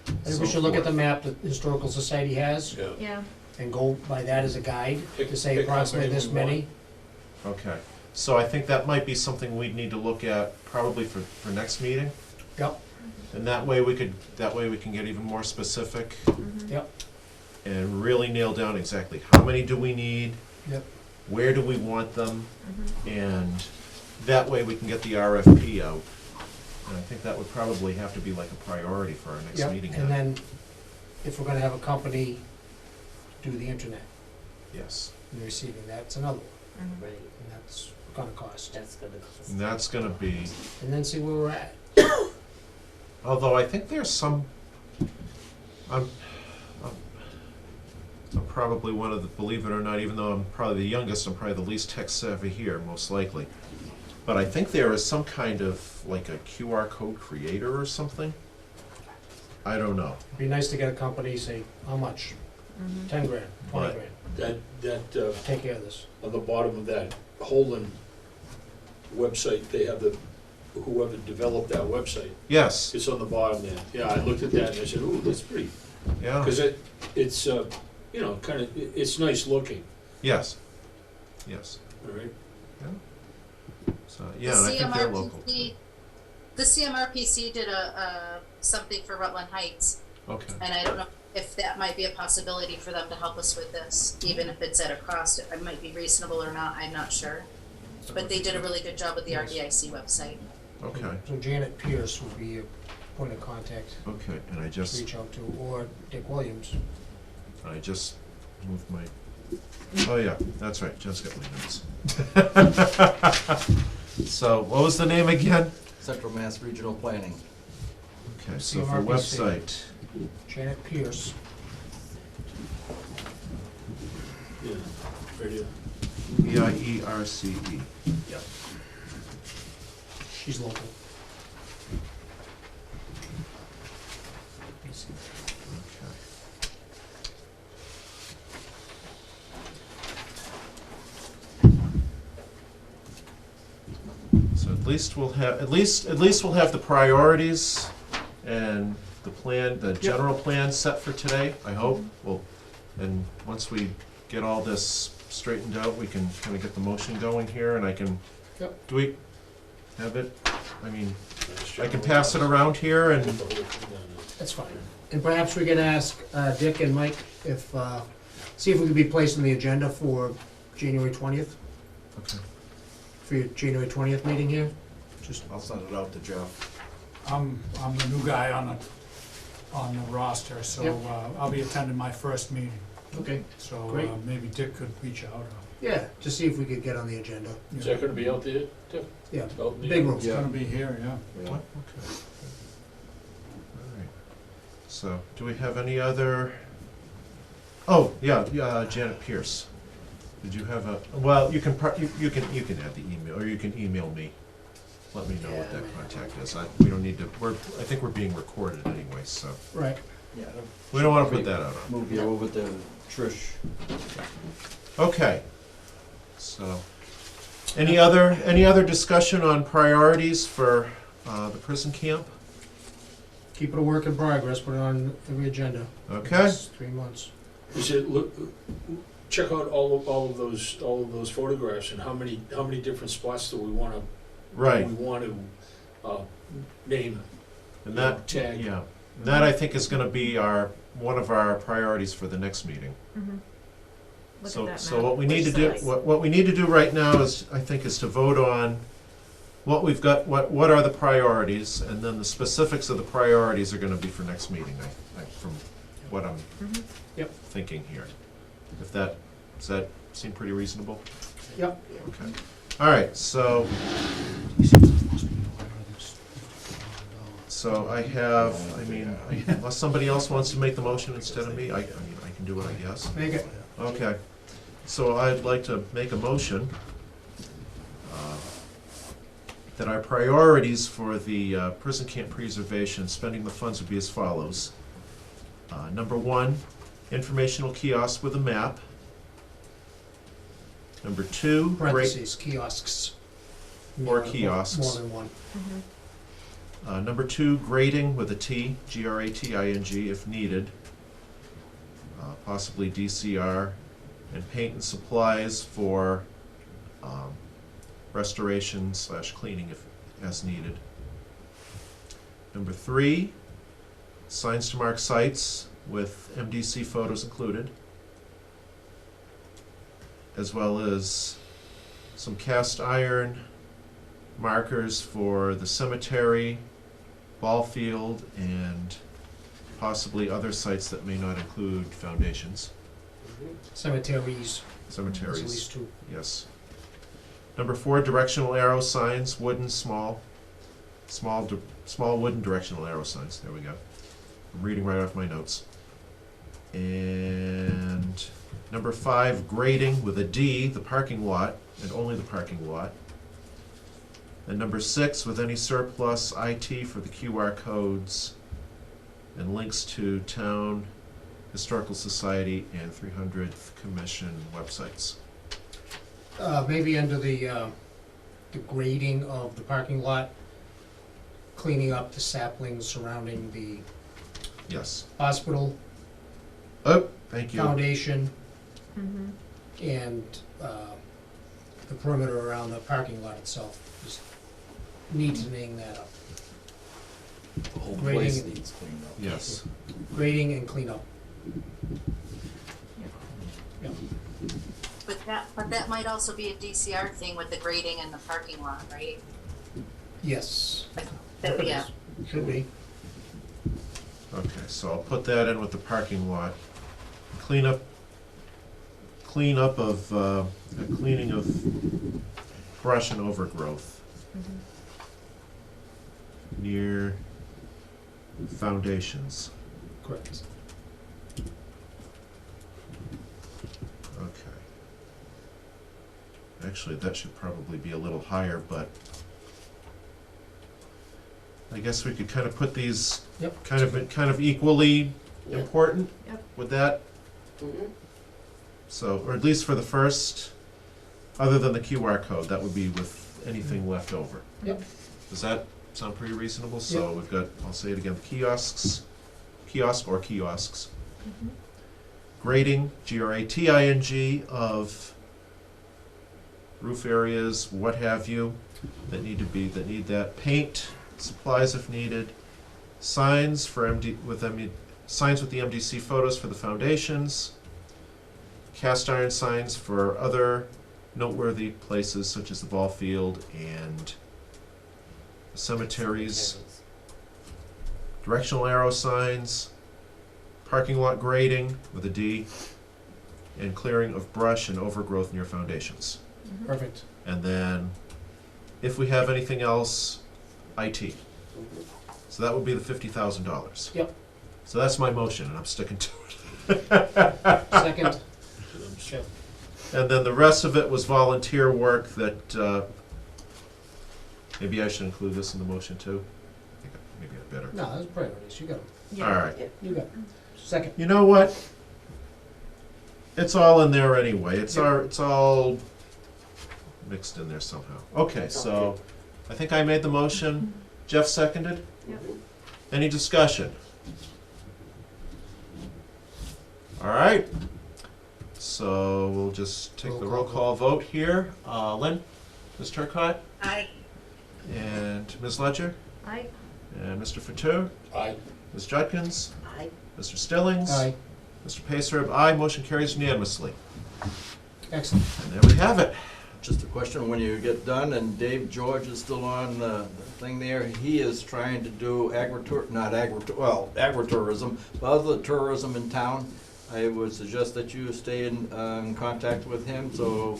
Speaker 2: I think we should look at the map that the Historical Society has,
Speaker 4: Yeah.
Speaker 7: Yeah.
Speaker 2: and go by that as a guide, to say
Speaker 4: Pick
Speaker 2: approximately
Speaker 4: how many
Speaker 2: this
Speaker 4: we want.
Speaker 2: many.
Speaker 1: Okay, so I think that might be something we'd need to look at probably for next meeting.
Speaker 2: Yep,
Speaker 1: And that way we can get even more specific
Speaker 7: Mm-hmm.
Speaker 2: yep,
Speaker 1: and really nail down exactly how many do we need,
Speaker 2: yep.
Speaker 1: where do we want them,
Speaker 7: Mm-hmm.
Speaker 1: and that way we can get the RFP out. And I think that would probably have to be like a priority for our next
Speaker 2: Yep,
Speaker 1: meeting.
Speaker 2: and then if we're gonna have a company do the internet
Speaker 1: Yes,
Speaker 2: and receiving, that's another one,
Speaker 7: Mm-hmm.
Speaker 10: Right,
Speaker 2: and that's gonna cost.
Speaker 10: that's gonna cost.
Speaker 1: and that's gonna be,
Speaker 2: And then see where we're at.
Speaker 1: although I think there's some, I'm probably one of the, believe it or not, even though I'm probably the youngest, I'm probably the least tech savvy here, most likely. But I think there is some kind of, like a QR code creator or something. I don't know.
Speaker 2: It'd be nice to get a company, say, how much?
Speaker 7: Mm-hmm.
Speaker 2: 10 grand, 20
Speaker 1: But-
Speaker 2: grand,
Speaker 4: That,
Speaker 2: take care of this.
Speaker 4: on the bottom of that Holden website, they have whoever developed that website,
Speaker 1: Yes,
Speaker 4: it's on the bottom there. Yeah, I looked at that and I said, ooh, that's pretty,
Speaker 1: yeah,
Speaker 4: because it's, you know, kind of, it's nice looking,
Speaker 1: yes, yes.
Speaker 4: all right?
Speaker 1: So, yeah, and I think they're local.
Speaker 6: The CMRPC did something for Rutland Heights,
Speaker 1: Okay,
Speaker 6: and I don't know if that might be a possibility for them to help us with this, even if it's at a cost. It might be reasonable or not, I'm not sure. But they did a really good job with the RDIC website.
Speaker 1: okay,
Speaker 2: So Janet Pierce would be your point of contact
Speaker 1: okay, and I
Speaker 2: to
Speaker 1: just
Speaker 2: reach out to, or Dick Williams.
Speaker 1: moved my, oh yeah, that's right, Jen's got my notes. So, what was the name again?
Speaker 8: Central Mass Regional Planning.
Speaker 1: Okay, so for
Speaker 2: CMRPC.
Speaker 1: website,
Speaker 2: Janet Pierce,
Speaker 4: Yeah, right here.
Speaker 1: Pierce.
Speaker 4: Yep.
Speaker 2: she's local.
Speaker 1: Okay. So at least we'll have, at least we'll have the priorities and the plan, the general plan set for today, I hope. And once we get all this straightened out, we can kind of get the motion going here, and I can,
Speaker 2: Yep.
Speaker 1: do we have it? I mean, I can pass it around here and,
Speaker 2: That's fine. And perhaps we can ask Dick and Mike if, see if we could be placed on the agenda for January 20th,
Speaker 1: okay,
Speaker 2: for your January 20th meeting here. Just,
Speaker 8: I'll send it out to Jeff.
Speaker 9: I'm the new guy on the roster, so
Speaker 2: Yep.
Speaker 9: I'll be attending my first meeting.
Speaker 2: okay,
Speaker 9: So
Speaker 2: Great.
Speaker 9: maybe Dick could reach out.
Speaker 2: yeah, just see if we could get on the agenda.
Speaker 4: Is that gonna be out there, Tim?
Speaker 2: Yeah,
Speaker 4: Out in the-
Speaker 2: big room.
Speaker 9: It's gonna be here, yeah.
Speaker 1: okay. All right. So, do we have any other? Oh, yeah, Janet Pierce. Did you have a, well, you can add the email, or you can email me. Let me know what that contact is. We don't need to, I think we're being recorded anyway, so.
Speaker 2: Right.
Speaker 8: Yeah.
Speaker 1: We don't wanna put that out.
Speaker 8: Move you over to Trish.
Speaker 1: Okay. So, any other discussion on priorities for, the prison camp?
Speaker 2: Keep it a work in progress, put it on every agenda.
Speaker 1: Okay.
Speaker 2: Next 3 months.
Speaker 4: Is it, check out all of those photographs, and how many different spots do we wanna,
Speaker 1: Right.
Speaker 4: name,
Speaker 1: And that,
Speaker 4: tag?
Speaker 1: yeah, that I think is gonna be one of our priorities for the next meeting.
Speaker 7: Mm-hmm. Look
Speaker 1: So,
Speaker 7: at that
Speaker 1: so
Speaker 7: map.
Speaker 1: what we need to do,
Speaker 3: Nice.
Speaker 1: what we need to do right now is, I think, is to vote on what we've got, what are the priorities, and then the specifics of the priorities are gonna be for next meeting, from what I'm
Speaker 7: Mhm.
Speaker 1: thinking here. Does that seem pretty reasonable?
Speaker 2: Yep.
Speaker 1: Okay. All right, so I have, unless somebody else wants to make the motion instead of me, I can do it, I guess.
Speaker 2: Make it.
Speaker 1: Okay, so I'd like to make a motion that our priorities for the prison camp preservation, spending the funds would be as follows. Number 1, informational kiosk with a map. Number 2,
Speaker 2: Parentheses, kiosks.
Speaker 1: Or
Speaker 2: More
Speaker 1: kiosks.
Speaker 2: than one.
Speaker 7: Mm-hmm.
Speaker 1: Number 2, grading with a T, Grating, if needed. Possibly DCR, and paint and supplies for restoration / cleaning if as needed. Number 3, signs to mark sites with MDC photos included, as well as some cast iron markers for the cemetery, ball field, and possibly other sites that may not include foundations.
Speaker 2: Cemeteries.
Speaker 1: Cemeteries.
Speaker 2: There's at least 2.
Speaker 1: Yes. Number 4, directional arrow signs, wooden, small wooden directional arrow signs. There we go. I'm reading right off my notes. And number 5, grading with a D, the parking lot, and only the parking lot. And number 6, with any surplus IT for the QR codes and links to Town Historical Society and 300th Commission websites.
Speaker 2: Maybe under the grading of the parking lot, cleaning up the saplings surrounding the
Speaker 1: Yes.
Speaker 2: hospital,
Speaker 1: Oh, thank you.
Speaker 2: foundation,
Speaker 7: Mm-hmm.
Speaker 2: and the perimeter around the parking lot itself. Just neatening that up.
Speaker 8: The whole
Speaker 2: Grading.
Speaker 8: place needs cleaned up.
Speaker 1: Yes.
Speaker 2: Grading and cleanup.
Speaker 6: But that might also be a DCR thing with the grading and the parking lot, right?
Speaker 2: Yes.
Speaker 6: Yeah.
Speaker 2: Should be.
Speaker 1: Okay, so I'll put that in with the parking lot. Cleaning of brush and overgrowth
Speaker 7: Mm-hmm.
Speaker 1: near foundations.
Speaker 2: Correct.
Speaker 1: Okay. Actually, that should probably be a little higher, but I guess we could kind of put these
Speaker 2: Yep.
Speaker 1: kind of equally
Speaker 10: Yep.
Speaker 1: important.
Speaker 7: Yep.
Speaker 1: With that.
Speaker 10: Mhm.
Speaker 1: So, or at least for the first, other than the QR code, that would be with anything left over.
Speaker 2: Yep.
Speaker 1: Does that sound pretty reasonable? So we've got, I'll say it again, kiosk or kiosks.
Speaker 7: Mm-hmm.
Speaker 1: Grading, Grating, of roof areas, what have you, that need that. Paint, supplies if needed. Signs with the MDC photos for the foundations. Cast iron signs for other noteworthy places such as the ball field and cemeteries. Directional arrow signs. Parking lot grading with a D. And clearing of brush and overgrowth near foundations.
Speaker 7: Mm-hmm.
Speaker 2: Perfect.
Speaker 1: And then, if we have anything else, IT.
Speaker 10: Mhm.
Speaker 1: So that would be the $50,000.
Speaker 2: Yep.
Speaker 1: So that's my motion, and I'm sticking to it.
Speaker 2: Second.
Speaker 1: And then the rest of it was volunteer work that, maybe I should include this in the motion too? Maybe I better.
Speaker 2: No, that's priorities, you got them,
Speaker 7: Yeah.
Speaker 1: All right.
Speaker 2: you got them. Second.
Speaker 1: You know what? It's all in there anyway. It's all mixed in there somehow. Okay, so I think I made the motion. Jeff seconded?
Speaker 7: Yep.
Speaker 1: Any discussion? All right. So we'll just take the roll call vote here. Lynn? Ms. Turcott?
Speaker 3: Aye.
Speaker 1: And Ms. Ledger?
Speaker 7: Aye.
Speaker 1: And Mr. Fatur?
Speaker 4: Aye.
Speaker 1: Ms. Judkins?
Speaker 10: Aye.
Speaker 1: Mr. Stillings?
Speaker 2: Aye,
Speaker 1: Mr. Pacer, aye. Motion carries unanimously.
Speaker 2: excellent.
Speaker 1: And there we have it.
Speaker 8: Just a question, when you get done, and Dave George is still on the thing there, he is trying to do agritourism, but other tourism in town. I would suggest that you stay in contact with him so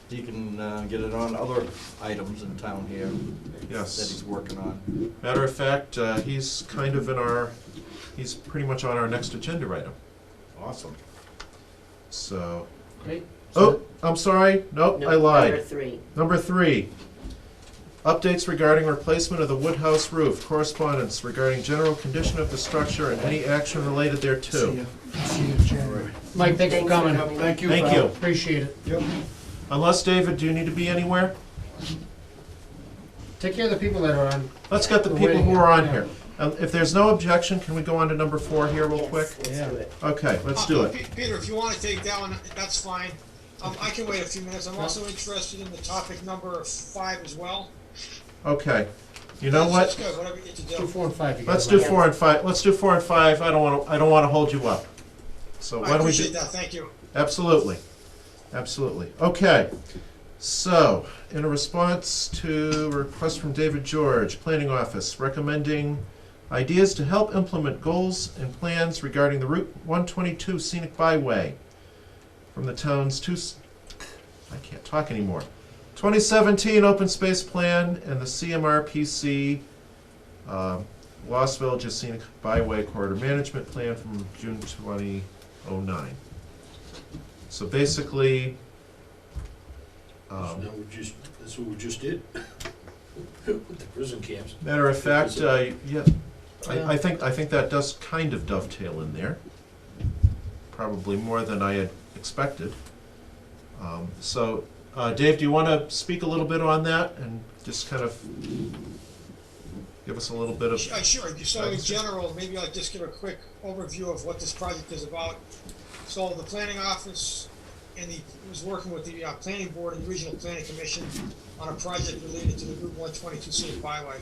Speaker 8: he can get it on other items in town here that
Speaker 1: Yes.
Speaker 8: he's working on.
Speaker 1: Matter of fact, he's kind of he's pretty much on our next agenda item.
Speaker 8: Awesome.
Speaker 1: So,
Speaker 2: Great.
Speaker 1: oh, I'm sorry. Nope,
Speaker 10: No,
Speaker 1: I lied.
Speaker 10: Number 3.
Speaker 1: Number 3, updates regarding replacement of the wood house roof, correspondence regarding general condition of the structure and any action related thereto.
Speaker 2: See you in January. Mike, thanks for coming.
Speaker 9: Thank you.
Speaker 1: Thank
Speaker 9: pal.
Speaker 1: you.
Speaker 2: Appreciate it.
Speaker 9: Yep.
Speaker 1: Unless, David, do you need to be anywhere?
Speaker 2: Take care of the people that are on.
Speaker 1: Let's get the
Speaker 2: We're
Speaker 1: people
Speaker 2: waiting
Speaker 1: who are on
Speaker 2: here.
Speaker 1: here. If there's no objection, can we go on to number 4 here real quick?
Speaker 10: Let's
Speaker 2: Yeah.
Speaker 10: do it.
Speaker 1: Okay, let's do it.
Speaker 11: Peter, if you wanna take that one, that's fine. I can wait a few minutes. I'm also interested in the topic number 5 as well.
Speaker 1: Okay. You know
Speaker 11: That's
Speaker 1: what?
Speaker 11: good, whatever you get to
Speaker 2: Do
Speaker 11: do.
Speaker 2: 4 and 5. you
Speaker 1: Let's
Speaker 2: guys
Speaker 1: do
Speaker 2: like.
Speaker 1: 4 and 5. Let's do 4 and 5. I don't want to hold you up. So why
Speaker 11: I
Speaker 1: don't we
Speaker 11: appreciate
Speaker 1: do?
Speaker 11: that, thank you.
Speaker 1: Absolutely. Absolutely. Okay. So, in a response to a request from David George, Planning Office, recommending ideas to help implement goals and plans regarding the Route 122 Scenic Byway from the town's I can't talk anymore. 2017 Open Space Plan and the CMRPC Lost Villages Scenic Byway Corridor Management Plan from June 2009. So basically,
Speaker 4: That's what we just did. With the prison camps.
Speaker 1: matter of fact, yeah, I think that does kind of dovetail in there. Probably more than I had expected. So, Dave, do you want to speak a little bit on that and just kind of give us a little bit of?
Speaker 11: Sure, so in general, maybe I'll just give a quick overview of what this project is about. So the planning office was working with the planning board and the regional planning commission on a project related to the Route 122 Scenic Byway.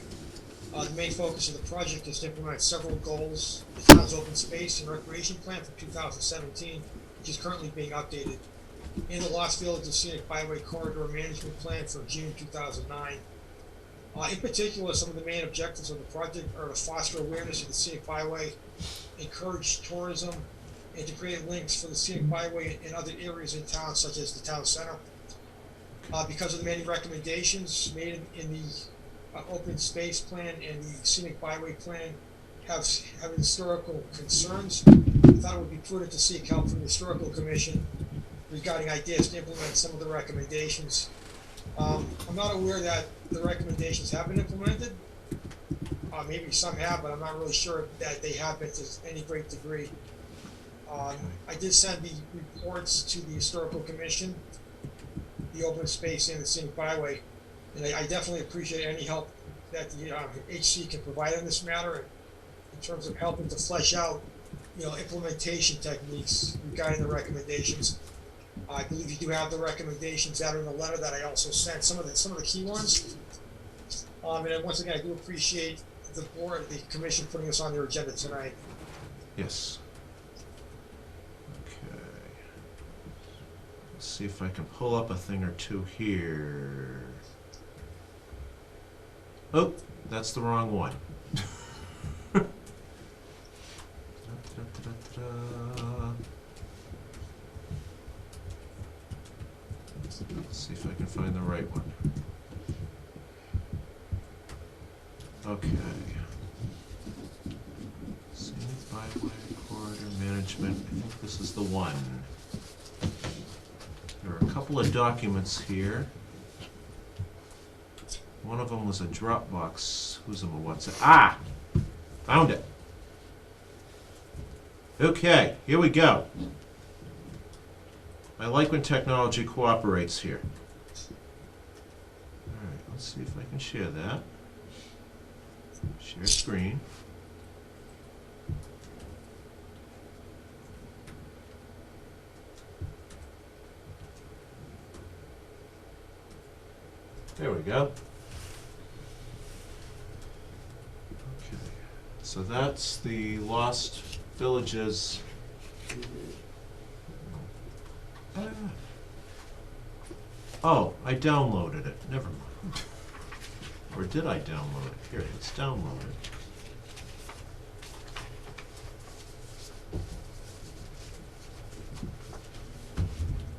Speaker 11: The main focus of the project is to implement several goals, the town's open space and recreation plan for 2017, which is currently being updated, and the Lost Villages Scenic Byway Corridor Management Plan for June 2009. In particular, some of the main objectives of the project are to foster awareness of the scenic byway, encourage tourism, and to create links for the scenic byway in other areas in town, such as the town center. Because of the many recommendations made in the open space plan and the scenic byway plan have historical concerns, I thought it would be prudent to seek help from the historical commission regarding ideas to implement some of the recommendations. I'm not aware that the recommendations have been implemented. Maybe some have, but I'm not really sure that they have been to any great degree. I did send the reports to the historical commission, the open space and the scenic byway, and I definitely appreciate any help that the HC can provide in this matter in terms of helping to flesh out, implementation techniques regarding the recommendations. I believe you do have the recommendations that are in the letter that I also sent, some of the key ones. And then once again, I do appreciate the board, the commission putting this on their agenda tonight.
Speaker 1: Yes. Okay. Let's see if I can pull up a thing or two here. Oh, that's the wrong one. Let's see if I can find the right one. Okay. Scenic management, I think this is the one. There are a couple of documents here. One of them was a Dropbox. Who's them? What's it? Ah! Found it. Okay, here we go. I like when technology cooperates here. Alright, let's see if I can share that. Share screen. There we go. Okay, so that's the Lost Villages. Oh, I downloaded it. Never mind. Or did I download it? Here, it's downloaded.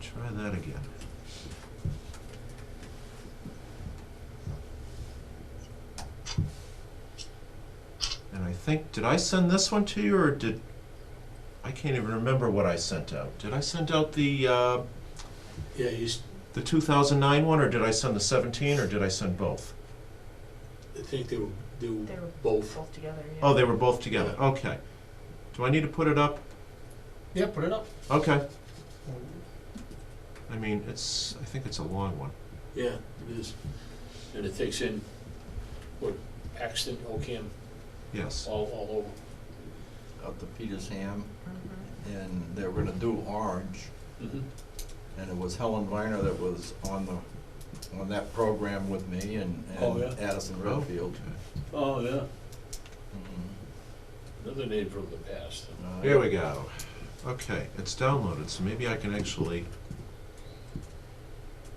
Speaker 1: Try that again. And I think, did I send this one to you, or did, I can't even remember what I sent out. Did I send out the,
Speaker 4: Yeah, he's,
Speaker 1: the 2009 one, or did I send the 17, or did I send both?
Speaker 4: I think they were
Speaker 7: both
Speaker 4: both.
Speaker 7: together, yeah.
Speaker 1: Oh, they were both together, okay. Do I need to put it up?
Speaker 2: Yeah, put it up.
Speaker 1: Okay. I mean, I think it's a long one.
Speaker 4: Yeah, it is. And it takes in, what, Paxton, Ocam,
Speaker 1: Yes.
Speaker 4: all over.
Speaker 8: Up to Peter's Ham,
Speaker 7: Mhm.
Speaker 8: and they were gonna do Orange,
Speaker 4: Mm-hmm.
Speaker 8: and it was Helen Viner that was on that program with me, and
Speaker 4: Oh, yeah.
Speaker 8: Addison
Speaker 1: Oh,
Speaker 8: Redfield.
Speaker 1: okay.
Speaker 4: Oh, yeah.
Speaker 8: Mhm.
Speaker 4: Another name from the past.
Speaker 1: Here we go. Okay, it's downloaded, so maybe I can actually...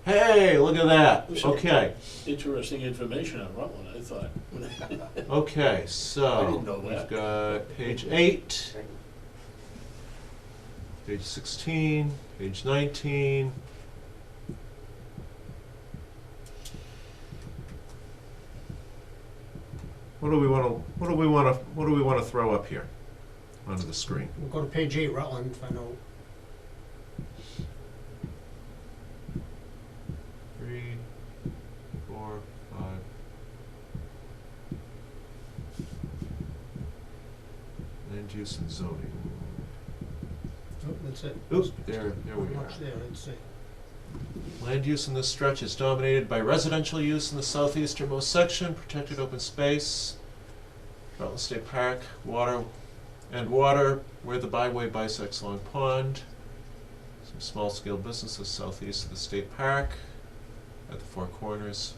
Speaker 1: Hey, look at that. Okay,
Speaker 4: Interesting information on Rutland, I thought.
Speaker 1: okay,
Speaker 4: I
Speaker 1: so
Speaker 4: didn't know
Speaker 1: we've
Speaker 4: that.
Speaker 1: got page 8, page 16, page 19. What do we want to throw up here onto the screen?
Speaker 2: We'll go to page 8, Rutland, if I know.
Speaker 1: 3, 4, 5. Land use and zoning.
Speaker 2: Oh, that's it.
Speaker 1: Oops, there we
Speaker 2: Not
Speaker 1: are.
Speaker 2: much there, let's see.
Speaker 1: Land use in this stretch is dominated by residential use in the southeasternmost section, protected open space, Rutland State Park, water, where the byway bisects Long Pond. Some small-scale businesses southeast of the state park, at the Four Corners.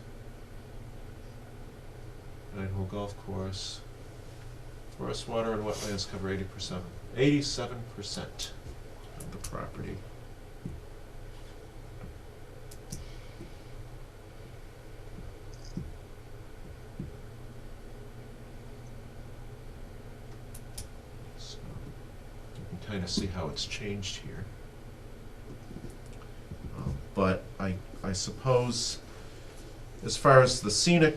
Speaker 1: 9-hole golf course. Forest, water, and wetlands cover 87% of the property. So you can kind of see how it's changed here. But I suppose, as far as the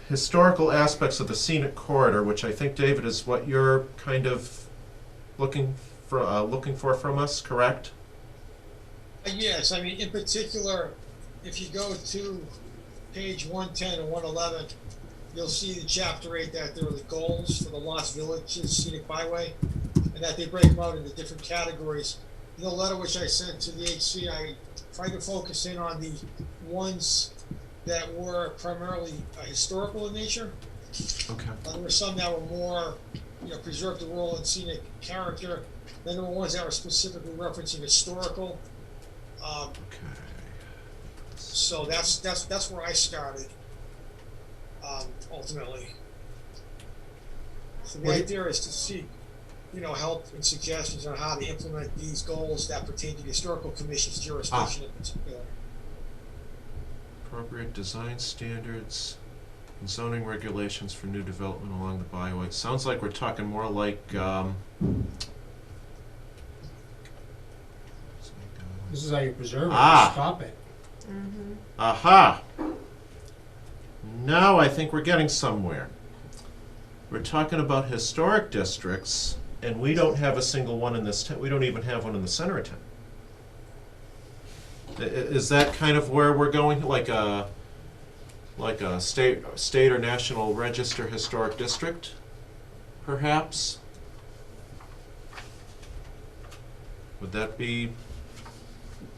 Speaker 1: historical aspects of the scenic corridor, which I think, David, is what you're kind of looking for from us, correct?
Speaker 11: Yes, I mean, in particular, if you go to page 110 and 111, you'll see the chapter 8 that there are the goals for the Lost Villages Scenic Byway, and that they break them out into different categories. In the letter which I sent to the HC, I tried to focus in on the ones that were primarily historical in nature.
Speaker 1: Okay.
Speaker 11: There were some that were more, preserve the rural and scenic character. Then there were ones that were specifically referencing historical.
Speaker 1: Okay.
Speaker 11: So that's where I started. Ultimately, so the idea is to seek, help and suggestions on how to implement these goals that pertain to the historical commission's jurisdiction in particular.
Speaker 1: Appropriate design standards and zoning regulations for new development along the byway. Sounds like we're talking more like,
Speaker 2: This is how you preserve it,
Speaker 1: Ah.
Speaker 2: stop it.
Speaker 7: Mm-hmm.
Speaker 1: aha! Now I think we're getting somewhere. We're talking about historic districts, And we don't have a single one in this town, we don't even have one in the center of town. Is that kind of where we're going, like a state or national register historic district, perhaps? Would that be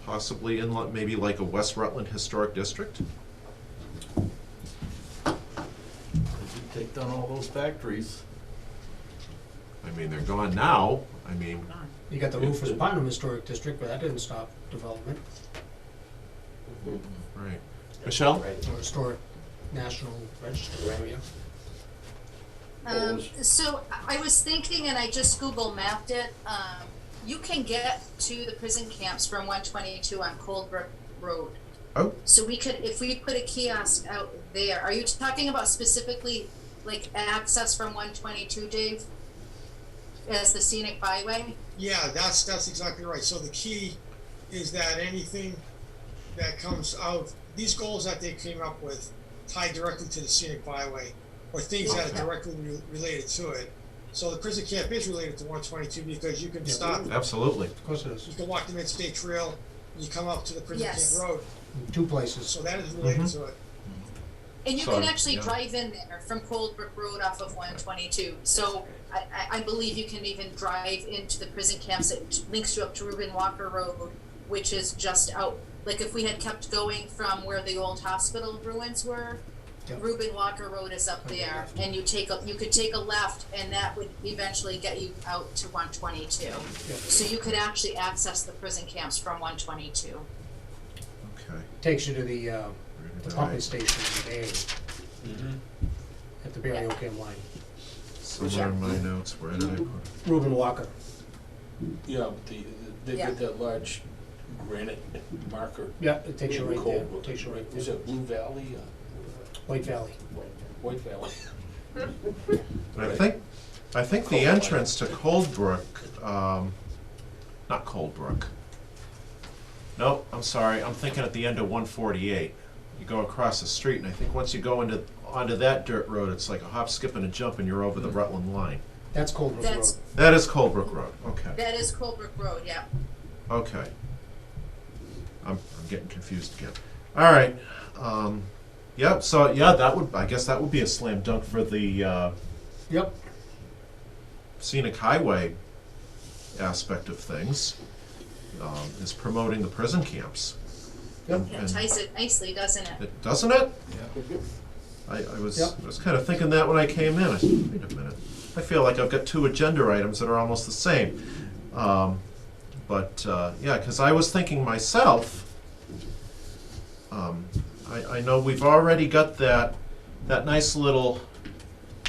Speaker 1: possibly in maybe like a West Rutland historic district?
Speaker 8: Take down all those factories.
Speaker 1: I mean, they're gone now, I mean,
Speaker 2: You got the Rufus Putnam Historic District, but that didn't stop development,
Speaker 1: right. Michelle?
Speaker 10: Right.
Speaker 2: or historic national register area.
Speaker 6: So I was thinking, and I just Google mapped it, you can get to the prison camps from 122 on Coldbrook Road.
Speaker 1: Oh,
Speaker 6: So we could, if we put a kiosk out there, are you talking about specifically like access from 122, Dave? As the Scenic Byway?
Speaker 11: Yeah, that's exactly right. So the key is that anything that comes out, these goals that they came up with tie directly to the Scenic Byway, or things that are directly related to it. So the prison camp is related to 122 because you can stop,
Speaker 1: absolutely.
Speaker 2: Of course it is.
Speaker 11: you can walk the Mid-State Trail, you come up to the prison
Speaker 6: Yes.
Speaker 11: camp road,
Speaker 2: In 2 places.
Speaker 11: so that is related to it.
Speaker 6: And you
Speaker 1: So,
Speaker 6: can actually
Speaker 1: yeah.
Speaker 6: drive in there from Coldbrook Road off of 122. So I believe you can even drive into the prison camps. It links you up to Reuben Walker Road, which is just out. Like if we had kept going from where the old hospital ruins were,
Speaker 2: Yep.
Speaker 6: Reuben Walker Road is up there, and you could take a left, and that would eventually get you out to 122. So you could actually access the prison camps from 122.
Speaker 1: Okay.
Speaker 2: Takes you to the pumping station in Bay, at the Barry Ocam line.
Speaker 1: Somewhere in my notes, where did I put it?
Speaker 2: Reuben Walker.
Speaker 4: Yeah, but they've
Speaker 6: Yeah.
Speaker 4: got that large granite marker.
Speaker 2: Yeah, it takes you
Speaker 4: in
Speaker 2: right there.
Speaker 4: Coldbrook.
Speaker 2: Takes you right
Speaker 4: Is
Speaker 2: there.
Speaker 4: it Blue Valley?
Speaker 2: White Valley.
Speaker 4: White Valley?
Speaker 1: I think the entrance to Coldbrook, not Coldbrook. Nope, I'm sorry, I'm thinking at the end of 148. You go across the street, and I think once you go onto that dirt road, it's like a hop, skip, and a jump, and you're over the Rutland line.
Speaker 2: That's Coldbrook Road.
Speaker 6: That's
Speaker 1: That is Coldbrook Road, okay,
Speaker 6: that is Coldbrook Road. Yeah.
Speaker 1: okay. I'm getting confused again. All right, yep, so, yeah, I guess that would be a slam dunk for the,
Speaker 2: Yep.
Speaker 1: Scenic Highway aspect of things, is promoting the prison camps.
Speaker 2: Yep.
Speaker 6: Yeah, it ties it nicely, doesn't it?
Speaker 1: Doesn't it? I was
Speaker 2: Yep.
Speaker 1: kind of thinking that when I came in. I said, wait a minute. I feel like I've got 2 agenda items that are almost the same. Yeah, because I was thinking myself, I know we've already got that nice little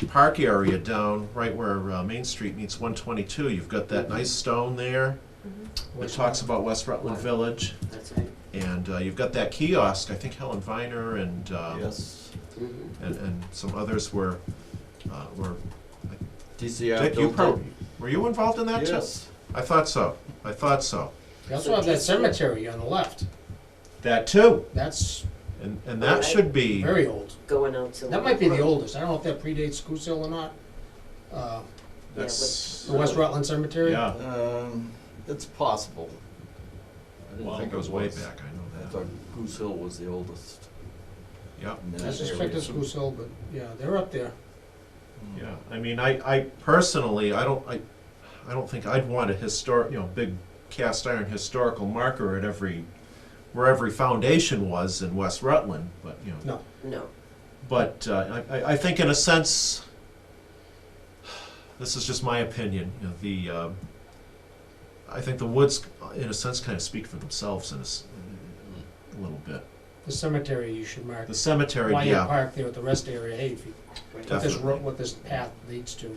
Speaker 1: park area down right where Main Street meets 122. You've got that nice stone there. It talks about West Rutland Village.
Speaker 10: That's right.
Speaker 1: And you've got that kiosk. I think Helen Viner and
Speaker 8: Yes.
Speaker 1: and some others were
Speaker 8: DCR
Speaker 1: Dick, you
Speaker 8: built
Speaker 1: probably,
Speaker 8: it.
Speaker 1: were you involved in that too?
Speaker 8: Yes.
Speaker 1: I thought so. I thought so.
Speaker 2: You also have that cemetery on the left.
Speaker 1: That too.
Speaker 2: That's
Speaker 1: And that should be,
Speaker 2: very old.
Speaker 10: Going out to.
Speaker 2: That might be the oldest. I don't know if that predates Goose Hill or not.
Speaker 1: that's,
Speaker 2: The West Rutland Cemetery.
Speaker 1: yeah.
Speaker 8: It's possible. I didn't
Speaker 1: Well, it
Speaker 8: think
Speaker 1: goes
Speaker 8: it
Speaker 1: way
Speaker 8: was.
Speaker 1: back, I
Speaker 8: I
Speaker 1: know that.
Speaker 8: thought Goose Hill was the oldest.
Speaker 1: Yeah,
Speaker 8: in that
Speaker 2: I suspect
Speaker 8: area.
Speaker 2: it's Goose Hill, but yeah, they're up there.
Speaker 1: yeah. I mean, I personally, I don't think I'd want a big cast iron historical marker at where every foundation was in West Rutland, but,
Speaker 2: No.
Speaker 10: No.
Speaker 1: But I think in a sense, this is just my opinion, I think the woods, in a sense, kind of speak for themselves in a little bit.
Speaker 2: The cemetery you should mark.
Speaker 1: The cemetery,
Speaker 2: Why you
Speaker 1: yeah,
Speaker 2: park there at the rest area, hey, if you,
Speaker 1: definitely.
Speaker 2: what this path leads to.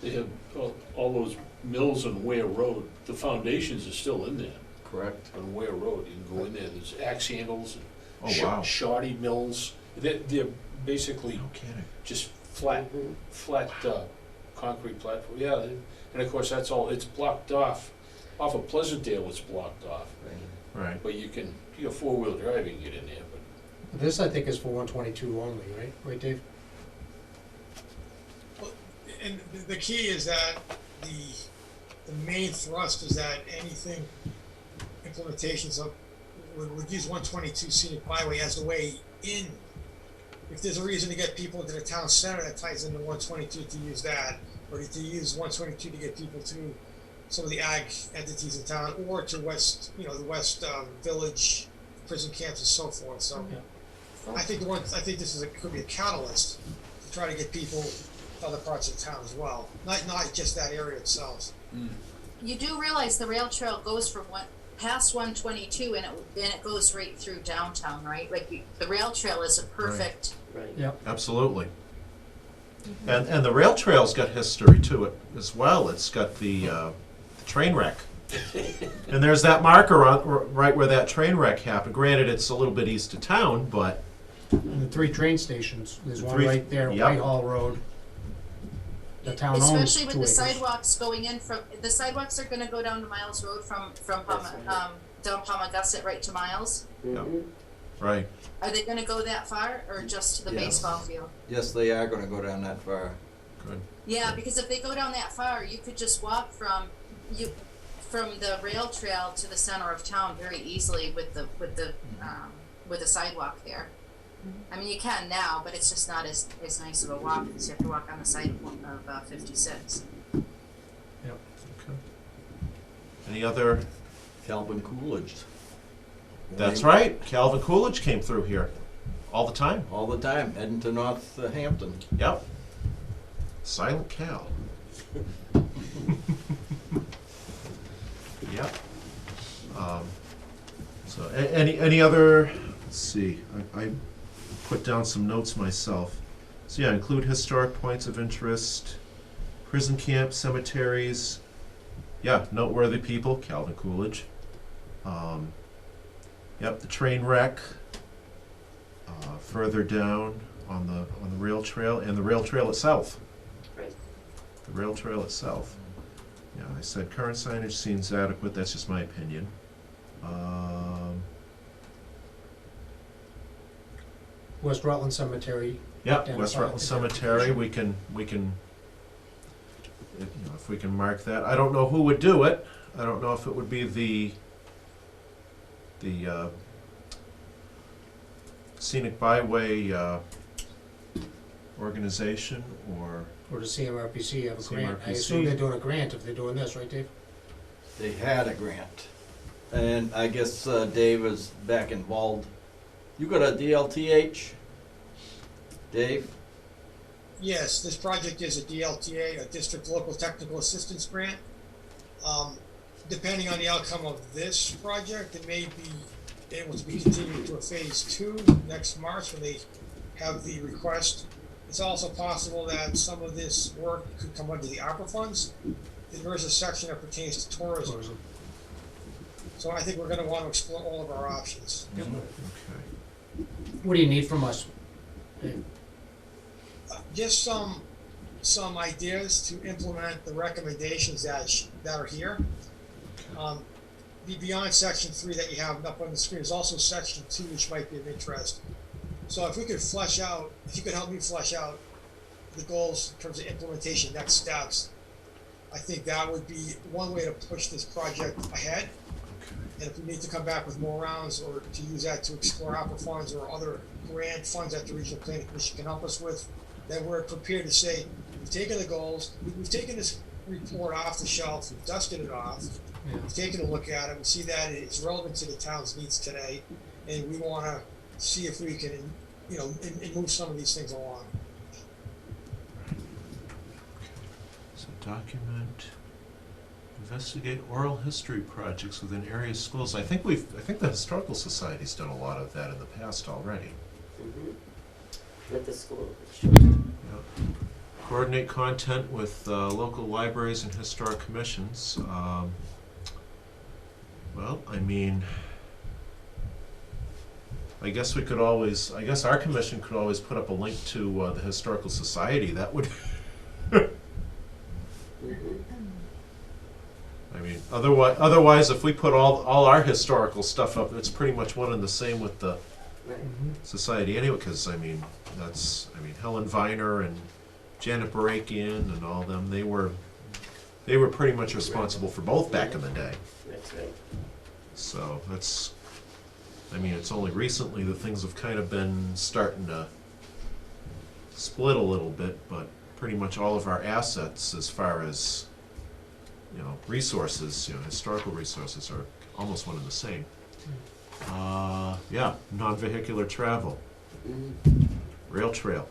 Speaker 4: They have all those mills on Ware Road, the foundations are still in there
Speaker 8: Correct.
Speaker 4: on Ware Road. You can go in there, there's axe handles
Speaker 1: Oh,
Speaker 4: and
Speaker 1: wow.
Speaker 4: shoddy mills. They're basically
Speaker 1: No kidding.
Speaker 4: just flat concrete platform. Yeah, and of course, it's blocked off of Pleasantdale, it's blocked off.
Speaker 1: Right.
Speaker 4: But you got 4-wheel drive, you can get in there, but
Speaker 2: This, I think, is for 122 only, right? Right, Dave?
Speaker 11: And the key is that the main thrust is that anything, implementations of, would use 122 Scenic Byway as the way in. If there's a reason to get people into the town center, that ties into 122 to use that, or to use 122 to get people to some of the ag entities in town, or to west, the west village, prison camps and so forth, so. I think this could be a catalyst to try to get people to other parts of town as well, not just that area itself.
Speaker 6: You do realize the rail trail goes from past 122 and it goes right through downtown, right? Like the rail trail is a perfect.
Speaker 10: Right.
Speaker 2: Yep.
Speaker 1: Absolutely. And the rail trail's got history to it as well. It's got the train wreck. And there's that marker on right where that train wreck happened. Granted, it's a little bit east of town, but
Speaker 2: And the 3 train stations, there's one
Speaker 1: Three-
Speaker 2: right there,
Speaker 1: yep.
Speaker 2: Whitehall Road. The town owns
Speaker 6: Especially with
Speaker 2: 2
Speaker 6: the
Speaker 2: acres.
Speaker 6: sidewalks going in the sidewalks are gonna go down to Miles Road from down Palmagussit right to Miles.
Speaker 10: Mhm.
Speaker 1: right.
Speaker 6: Are they gonna go that far or just to the
Speaker 8: Yes.
Speaker 6: baseball field?
Speaker 8: Yes, they are gonna go down that far.
Speaker 1: Good.
Speaker 6: Yeah, because if they go down that far, you could just walk from the rail trail to the center of town very easily with the sidewalk there. I mean, you can now, but it's just not as nice of a walk because you have to walk on the side of 56.
Speaker 2: Yep.
Speaker 1: Okay. Any other?
Speaker 8: Calvin Coolidge.
Speaker 1: That's right. Calvin Coolidge came through here all the time.
Speaker 8: All the time, heading to Northampton.
Speaker 1: Yep. Silent Cal. Yep. So any other? Let's see. I put down some notes myself. So yeah, include historic points of interest, prison camp, cemeteries. Yeah, noteworthy people. Calvin Coolidge. Yep, the train wreck. Further down on the rail trail and the rail trail itself.
Speaker 10: Right.
Speaker 1: The rail trail itself. Yeah, I said current signage seems adequate. That's just my opinion.
Speaker 2: West Rutland Cemetery.
Speaker 1: Yep,
Speaker 2: Down
Speaker 1: West
Speaker 2: south.
Speaker 1: Rutland Cemetery. We can, if we can mark that. I don't know who would do it. I don't know if it would be the Scenic Byway organization or
Speaker 2: Or does CMRPC have a grant? I
Speaker 1: CMRPC.
Speaker 2: assume they're doing a grant if they're doing this, right, Dave?
Speaker 8: They had a grant. And I guess Dave is back involved. You got a DLTH, Dave?
Speaker 11: Yes, this project is a DLTA, a District Local Technical Assistance Grant. Depending on the outcome of this project, it may be able to be continued to a phase 2 next March when they have the request. It's also possible that some of this work could come under the ARPA funds. There is a section that pertains to tourism. So I think we're gonna want to explore all of our options.
Speaker 1: okay.
Speaker 2: What do you need from us? Dave?
Speaker 11: Just some ideas to implement the recommendations that are here. Beyond section 3 that you have up on the screen is also section 2, which might be of interest. So if we could if you could help me flesh out the goals in terms of implementation, next steps, I think that would be one way to push this project ahead. And if we need to come back with more rounds or to use that to explore ARPA funds or other grant funds that the Regional Planning Commission can help us with, then we're prepared to say, we've taken the goals, we've taken this report off the shelf, we've dusted it off, we've taken a look at it, we see that it's relevant to the town's needs today, and we want to see if we can, and move some of these things along.
Speaker 1: So document, investigate oral history projects within area schools. I think the Historical Society's done a lot of that in the past already.
Speaker 10: Mhm. With the school.
Speaker 1: Yep. Coordinate content with local libraries and historic commissions. Well, I mean, I guess our commission could always put up a link to the Historical Society. That would,
Speaker 10: Mhm.
Speaker 1: I mean, otherwise, if we put all our historical stuff up, it's pretty much one and the same with the
Speaker 10: Right.
Speaker 1: society anyway. Because Helen Viner and Janet Barakian and all them, they were they were pretty much responsible for both back in the day.
Speaker 10: That's right.
Speaker 1: So I mean, it's only recently that things have kind of been starting to split a little bit, but pretty much all of our assets as far as, resources, historical resources are almost one and the same. Yeah, non-vehicular travel, rail trail,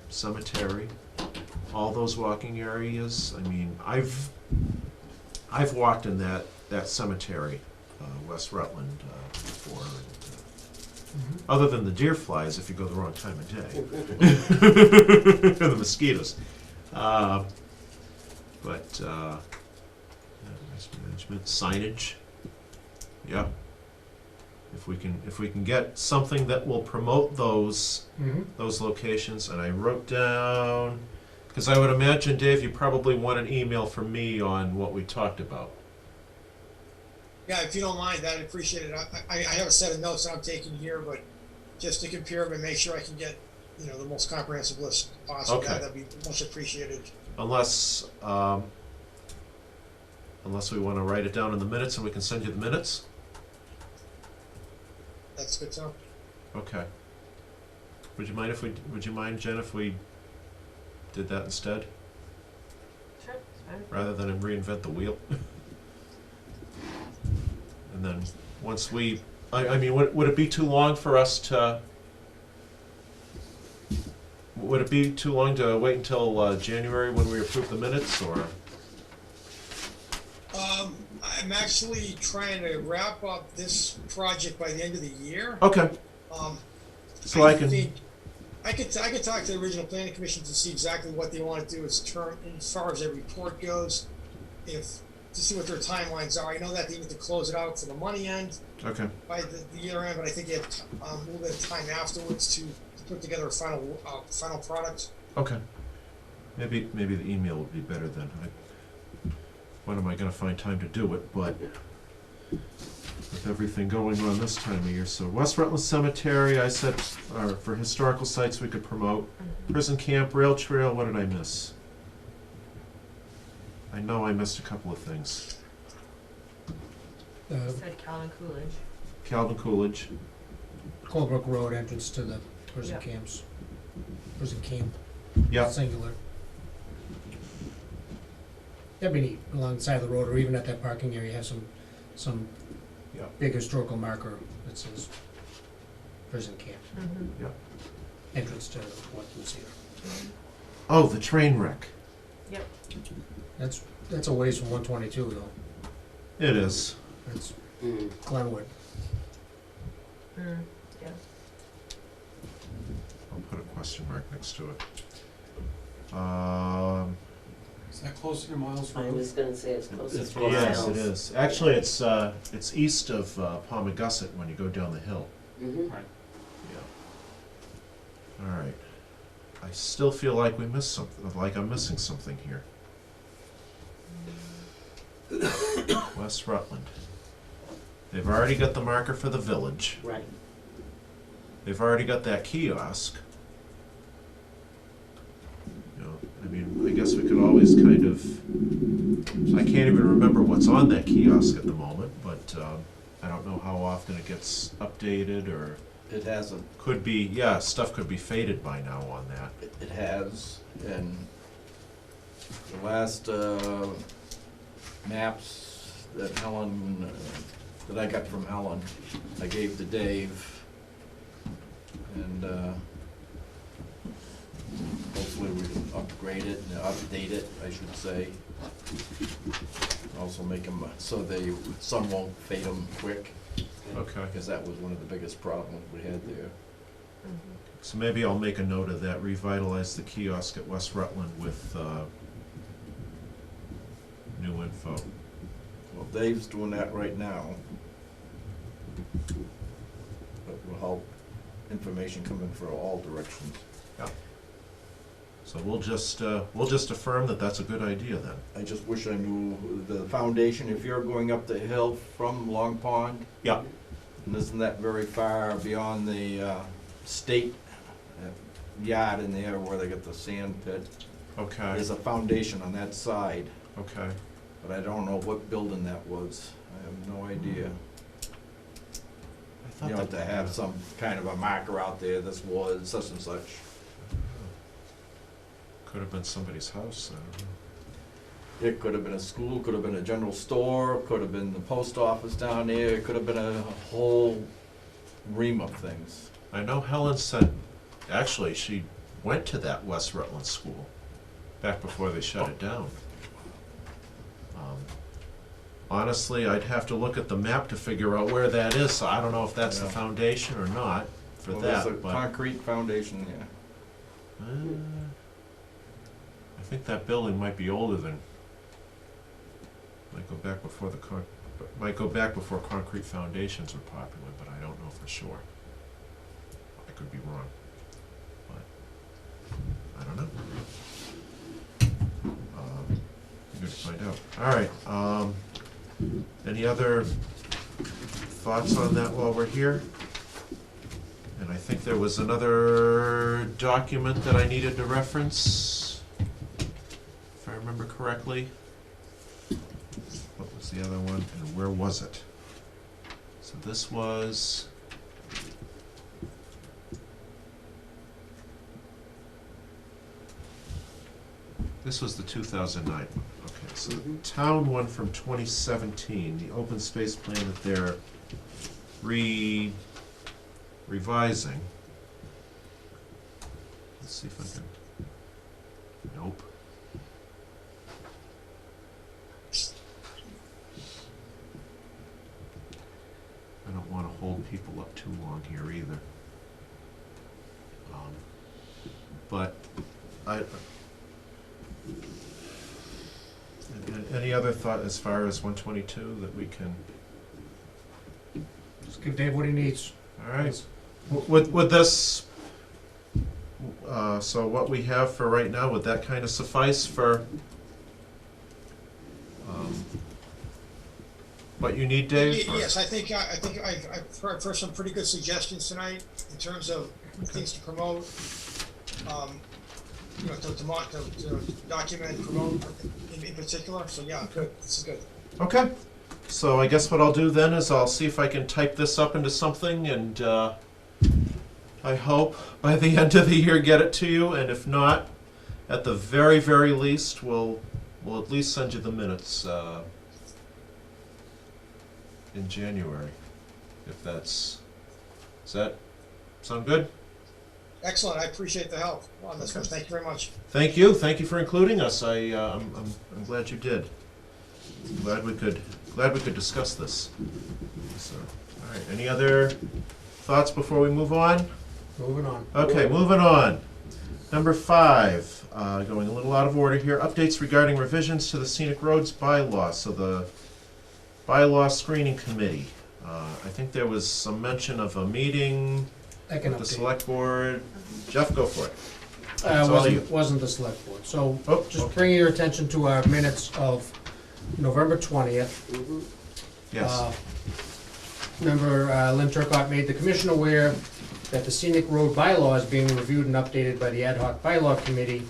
Speaker 1: cemetery, all those walking areas. I mean, I've walked in that cemetery, West Rutland, before. Other than the deer flies, if you go the wrong time of day, and the mosquitoes. But waste management, signage. Yeah. If we can get something that will promote those locations, and I wrote down, because I would imagine, Dave, you probably want an email from me on what we talked about.
Speaker 11: Yeah, if you don't mind, I'd appreciate it. I have a set of notes that I'm taking here, but just to compare them and make sure I can get, the most comprehensive list possible.
Speaker 1: Okay.
Speaker 11: That'd be much appreciated.
Speaker 1: Unless we want to write it down in the minutes and we can send you the minutes?
Speaker 11: That's good to know.
Speaker 1: Okay. Would you mind, Jen, if we did that instead?
Speaker 7: Sure, it's fine.
Speaker 1: Rather than reinvent the wheel? And then once I mean, would it be too long for us to, would it be too long to wait until January when we approve the minutes, or?
Speaker 11: I'm actually trying to wrap up this project by the end of the year.
Speaker 1: Okay. So I can.
Speaker 11: I could talk to the original planning commission to see exactly what they want to do as far as their report goes, to see what their timelines are. I know that they need to close it out for the money end.
Speaker 1: Okay.
Speaker 11: By the year end, but I think they have a little bit of time afterwards to put together a final product.
Speaker 1: Okay. Maybe the email would be better then. When am I going to find time to do it? But with everything going on this time of year, so West Rutland Cemetery, I said, for historical sites we could promote. Prison camp, rail trail. What did I miss? I know I missed a couple of things.
Speaker 7: Said Calvin Coolidge.
Speaker 1: Calvin Coolidge.
Speaker 2: Colebrook Road entrance to the prison camps. Prison camp.
Speaker 1: Yeah.
Speaker 2: Singular. That'd be neat, along the side of the road, or even at that parking area, have some big historical marker that says prison camp.
Speaker 1: Yeah.
Speaker 2: Entrance to what's here.
Speaker 1: Oh, the train wreck.
Speaker 7: Yep.
Speaker 2: That's a ways from 122 though.
Speaker 1: It is.
Speaker 2: It's Glenwood.
Speaker 7: Yeah.
Speaker 1: I'll put a question mark next to it.
Speaker 9: Is that closer to Miles
Speaker 10: I
Speaker 9: Road?
Speaker 10: was gonna say it's closer
Speaker 8: It's
Speaker 10: to
Speaker 8: closer.
Speaker 1: Yes,
Speaker 10: Miles.
Speaker 1: it is. Actually, it's east of Palmagussit when you go down the hill.
Speaker 9: Right.
Speaker 1: Yeah. All right. I still feel like we missed something. Like I'm missing something here. West Rutland. They've already got the marker for the village.
Speaker 10: Right.
Speaker 1: They've already got that kiosk. I mean, I guess we could always kind of. I can't even remember what's on that kiosk at the moment, but I don't know how often it gets updated or.
Speaker 8: It hasn't.
Speaker 1: Could be, yeah, stuff could be faded by now on that.
Speaker 8: It has, and the last maps that Helen, that I got from Helen, I gave to Dave, and hopefully we can upgrade it and update it, I should say. Also make them so sun won't fade them quick.
Speaker 1: Okay.
Speaker 8: Because that was one of the biggest problems we had there.
Speaker 1: So maybe I'll make a note of that, revitalize the kiosk at West Rutland with new info.
Speaker 8: Well, Dave's doing that right now. That will help information coming from all directions.
Speaker 1: Yeah. So we'll just affirm that that's a good idea then.
Speaker 8: I just wish I knew the foundation, if you're going up the hill from Long Pond.
Speaker 1: Yeah.
Speaker 8: And isn't that very far beyond the state yard in there where they got the sand pit?
Speaker 1: Okay.
Speaker 8: There's a foundation on that side.
Speaker 1: Okay.
Speaker 8: but I don't know what building that was. I have no idea.
Speaker 1: I thought
Speaker 8: You know,
Speaker 1: that
Speaker 8: to have some kind of a marker out there, this was such and such.
Speaker 1: could have been somebody's house. I don't know.
Speaker 8: It could have been a school, could have been a general store, could have been the post office down there, it could have been a whole ream of things.
Speaker 1: I know Helen said, actually, she went to that West Rutland school back before they shut it down. Honestly, I'd have to look at the map to figure out where that is, so I don't know if that's the
Speaker 8: Yeah.
Speaker 1: foundation or not for
Speaker 8: Well,
Speaker 1: that,
Speaker 8: there's a
Speaker 1: but.
Speaker 8: concrete foundation, yeah.
Speaker 1: I think that building might be older than, might go back before might go back before concrete foundations were popular, but I don't know for sure. I could be wrong, but I don't know. Good to find out. All right, any other thoughts on that while we're here? And I think there was another document that I needed to reference, if I remember correctly. What was the other one, and where was it? So this was... This was the 2009 one. Okay, so the town one from 2017, the open space plan that they're revising. Let's see if I can. Nope. I don't want to hold people up too long here either. But any other thought as far as 122 that we can?
Speaker 2: Just give Dave what he needs.
Speaker 1: All right. With this, so what we have for right now, would that kind of suffice for what you need, Dave?
Speaker 11: Yes, I think I've heard some pretty good suggestions tonight in terms of things to promote. You know, to document, promote in particular. So yeah, good. This is good.
Speaker 1: Okay. So I guess what I'll do then is I'll see if I can type this up into something, and I hope by the end of the year get it to you. And if not, at the very, very least, we'll at least send you the minutes in January. If that's, does that sound good?
Speaker 11: Excellent. I appreciate the help on this one. Thank you very much.
Speaker 1: Thank you. Thank you for including us. I'm glad you did. Glad we could discuss this. So, all right. Any other thoughts before we move on?
Speaker 2: Moving on.
Speaker 1: Okay, moving on. Number 5, going a little out of order here. Updates regarding revisions to the Scenic Roads bylaw. So the bylaw screening committee. I think there was some mention of a meeting
Speaker 2: I can
Speaker 1: with the
Speaker 2: update.
Speaker 1: select board. Jeff, go for it. It's all you.
Speaker 2: Wasn't the select board. So
Speaker 1: Oh,
Speaker 2: just
Speaker 1: okay.
Speaker 2: bringing your attention to our minutes of November 20th.
Speaker 1: Yes.
Speaker 2: Member Lynn Turcott made the commission aware that the Scenic Road bylaw is being reviewed and updated by the Ad hoc Bylaw Committee.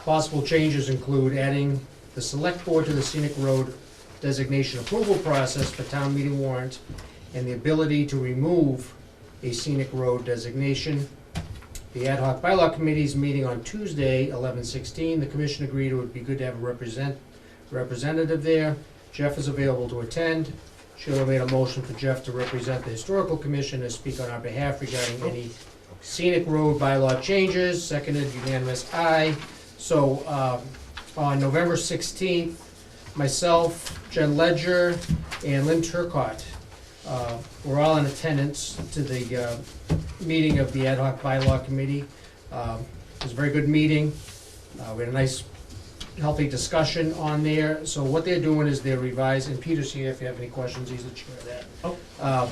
Speaker 2: Possible changes include adding the select board to the Scenic Road designation approval process for town meeting warrant, and the ability to remove a scenic road designation. The Ad hoc Bylaw Committee's meeting on Tuesday, 11/16. The commission agreed it would be good to have a representative there. Jeff is available to attend. Sheila made a motion for Jeff to represent the Historical Commission and speak on our behalf regarding any scenic road bylaw changes. Seconded, unanimous aye. So, on November 16th, myself, Jen Ledger, and Lynn Turcott were all in attendance to the meeting of the Ad hoc Bylaw Committee. It was a very good meeting. We had a nice, healthy discussion on there. So what they're doing is they're revising, and Peter's here if you have any questions, he's the chair of that.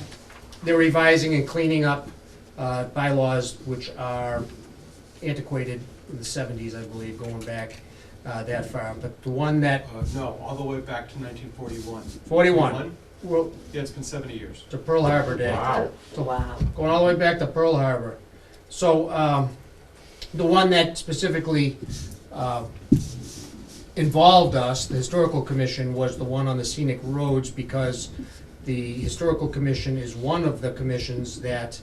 Speaker 2: They're revising and cleaning up bylaws which are antiquated in the 70s, I believe, going back that far. But the one that,
Speaker 9: No, all the way back to 1941.
Speaker 2: 41, well,
Speaker 9: Yeah, it's been 70 years.
Speaker 2: to Pearl Harbor Day.
Speaker 1: Wow.
Speaker 10: Wow.
Speaker 2: Going all the way back to Pearl Harbor. So, the one that specifically involved us, the Historical Commission, was the one on the Scenic Roads, because the Historical Commission is one of the commissions that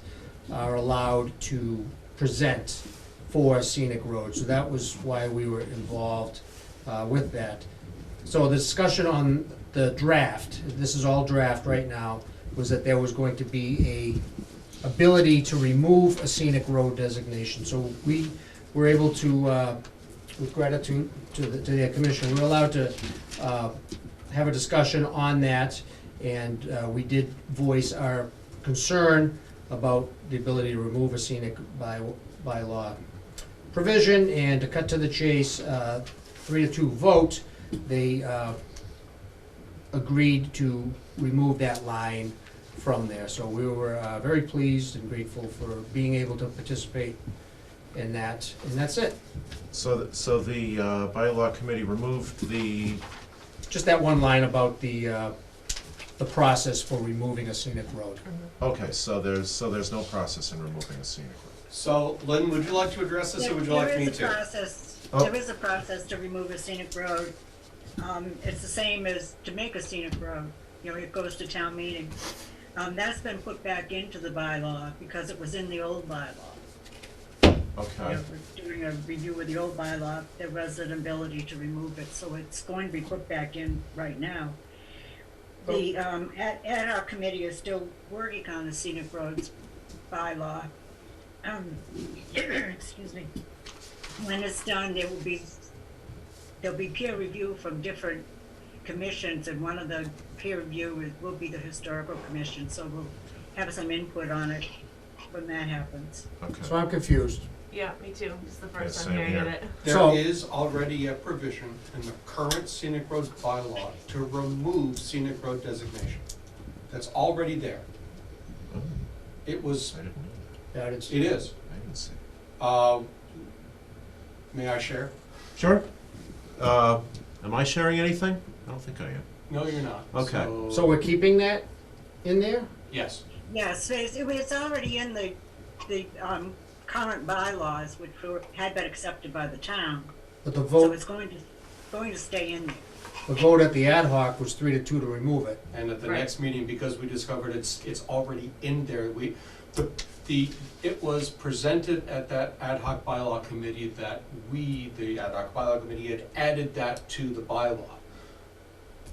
Speaker 2: are allowed to present for Scenic Roads. So that was why we were involved with that. So the discussion on the draft, this is all draft right now, was that there was going to be a ability to remove a scenic road designation. So we were able to, with gratitude to the commission, we were allowed to have a discussion on that, and we did voice our concern about the ability to remove a scenic bylaw provision. And to cut to the chase, 3-2 vote, they agreed to remove that line from there. So we were very pleased and grateful for being able to participate in that, and that's it.
Speaker 1: So the bylaw committee removed the,
Speaker 2: Just that one line about the process for removing a scenic road.
Speaker 1: okay, so there's no process in removing a scenic road.
Speaker 16: So, Lynn, would you like to address this, or would you like me to?
Speaker 1: Oh.
Speaker 3: There is a process to remove a scenic road. It's the same as to make a scenic road. You know, it goes to town meeting. That's been put back into the bylaw because it was in the old bylaw.
Speaker 1: Okay.
Speaker 3: You know, we're doing a review of the old bylaw, there was an ability to remove it, so it's going to be put back in right now. The ad hoc committee is still working on the scenic roads bylaw. Excuse me. When it's done, there'll be peer review from different commissions, and one of the peer review will be the historical commission, so we'll have some input on it when that happens.
Speaker 1: Okay.
Speaker 2: So I'm confused.
Speaker 7: Yeah, me too. It's the
Speaker 1: Yeah,
Speaker 7: first
Speaker 1: same
Speaker 7: I'm hearing of
Speaker 1: here.
Speaker 7: it.
Speaker 9: There
Speaker 2: So-
Speaker 9: is already a provision in the current scenic roads bylaw to remove scenic road designation. That's already there.
Speaker 1: Oh,
Speaker 9: It was,
Speaker 1: I didn't know
Speaker 2: Yeah, it's,
Speaker 9: it is.
Speaker 1: that. I didn't see.
Speaker 9: May I share?
Speaker 1: Sure. Am I sharing anything? I don't think I am.
Speaker 9: No, you're not.
Speaker 1: Okay.
Speaker 2: so we're keeping that in there?
Speaker 9: Yes.
Speaker 3: Yes, it's already in the current bylaws, which had been accepted by the town,
Speaker 2: But the
Speaker 3: so
Speaker 2: vote,
Speaker 3: it's going to stay in there.
Speaker 2: the vote at the ad hoc was 3-2 to remove it.
Speaker 9: And at the
Speaker 7: Right.
Speaker 9: next meeting, because we discovered it's already in there, it was presented at that ad hoc bylaw committee that the ad hoc bylaw committee, had added that to the bylaw.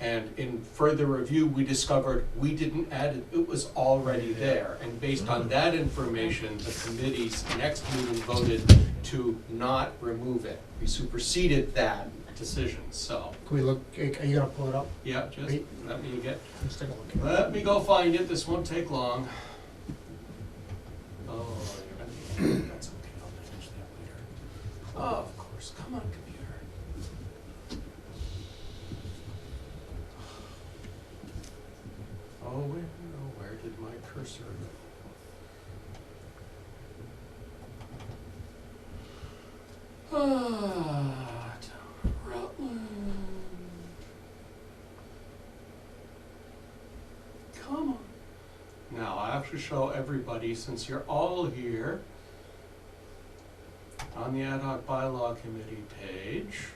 Speaker 9: And in further review, we discovered we didn't add it, it was already there. And based on that information, the committee's next meeting voted to not remove it. We superseded that decision, so,
Speaker 2: Can we look, are you gonna pull it up?
Speaker 9: yeah, just
Speaker 2: Wait.
Speaker 9: let me get,
Speaker 2: Let's take a look at it.
Speaker 9: let me go find it, this won't take long. Oh, you're gonna, that's okay, I'll manage that later. Oh, of course, come on, computer. Oh, where did my cursor go? Ah, Rutland. Come on. Now, I have to show everybody, since you're all here, on the ad hoc bylaw committee page,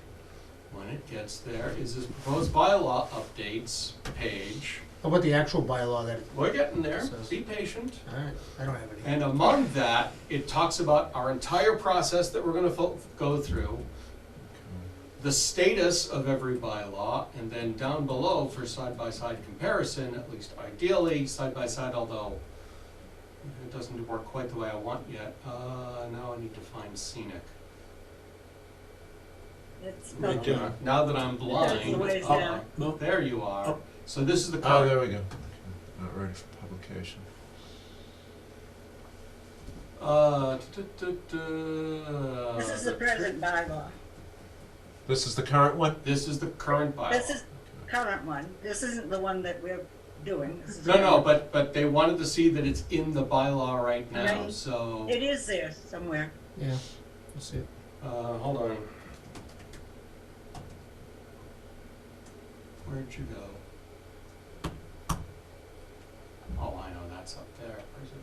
Speaker 9: when it gets there, is this proposed bylaw updates page.
Speaker 2: How about the actual bylaw that,
Speaker 9: We're getting there,
Speaker 2: Says-
Speaker 9: be patient.
Speaker 2: alright, I don't have any.
Speaker 9: And among that, it talks about our entire process that we're gonna go through, the status of every bylaw, and then down below for side-by-side comparison, at least ideally, side-by-side, although it doesn't work quite the way I want yet. Now I need to find scenic.
Speaker 3: It's
Speaker 4: Right
Speaker 3: about-
Speaker 4: there.
Speaker 9: Now that I'm blind,
Speaker 3: ways
Speaker 9: up,
Speaker 3: down.
Speaker 4: No.
Speaker 9: there you are. So this is the
Speaker 1: Oh,
Speaker 9: current.
Speaker 1: there we go. Not ready for publication.
Speaker 3: This is the present bylaw.
Speaker 1: This is the current one?
Speaker 9: This is the current bylaw.
Speaker 3: This is current one. This isn't the one that we're doing. This is
Speaker 9: No, but they wanted to see that it's in the bylaw right now,
Speaker 3: Right.
Speaker 9: so,
Speaker 3: It is there somewhere.
Speaker 2: Yeah, let's see it.
Speaker 9: hold on. Where'd you go? Oh, I know, that's up there. Where's it?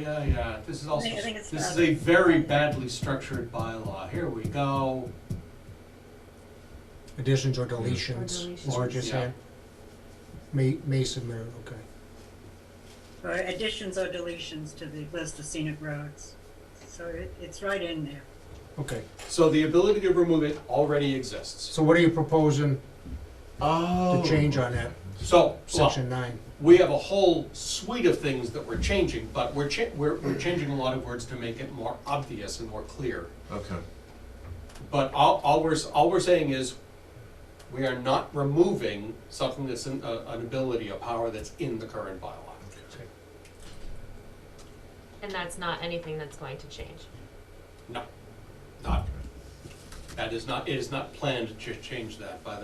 Speaker 9: Yeah. Yeah, this This is also,
Speaker 3: I think it's
Speaker 9: this is
Speaker 3: rather-
Speaker 9: a very badly structured bylaw. Here we go.
Speaker 2: Additions or deletions,
Speaker 14: Or
Speaker 2: is
Speaker 14: deletions.
Speaker 2: what you're
Speaker 9: Yeah.
Speaker 2: saying? May submit it, okay.
Speaker 3: Or additions or deletions to the list of scenic roads. So it's right in there.
Speaker 2: Okay,
Speaker 9: So the ability to remove it already exists.
Speaker 2: so what are you proposing
Speaker 1: Oh.
Speaker 2: to change on that,
Speaker 9: So, well,
Speaker 2: section 9?
Speaker 9: we have a whole suite of things that we're changing, but we're changing a lot of words to make it more obvious and more clear.
Speaker 1: Okay.
Speaker 9: But all we're saying is, we are not removing something that's an ability, a power that's in the current bylaw.
Speaker 7: And that's not anything that's going to change.
Speaker 9: No, not. That is not, it is not planned to change that by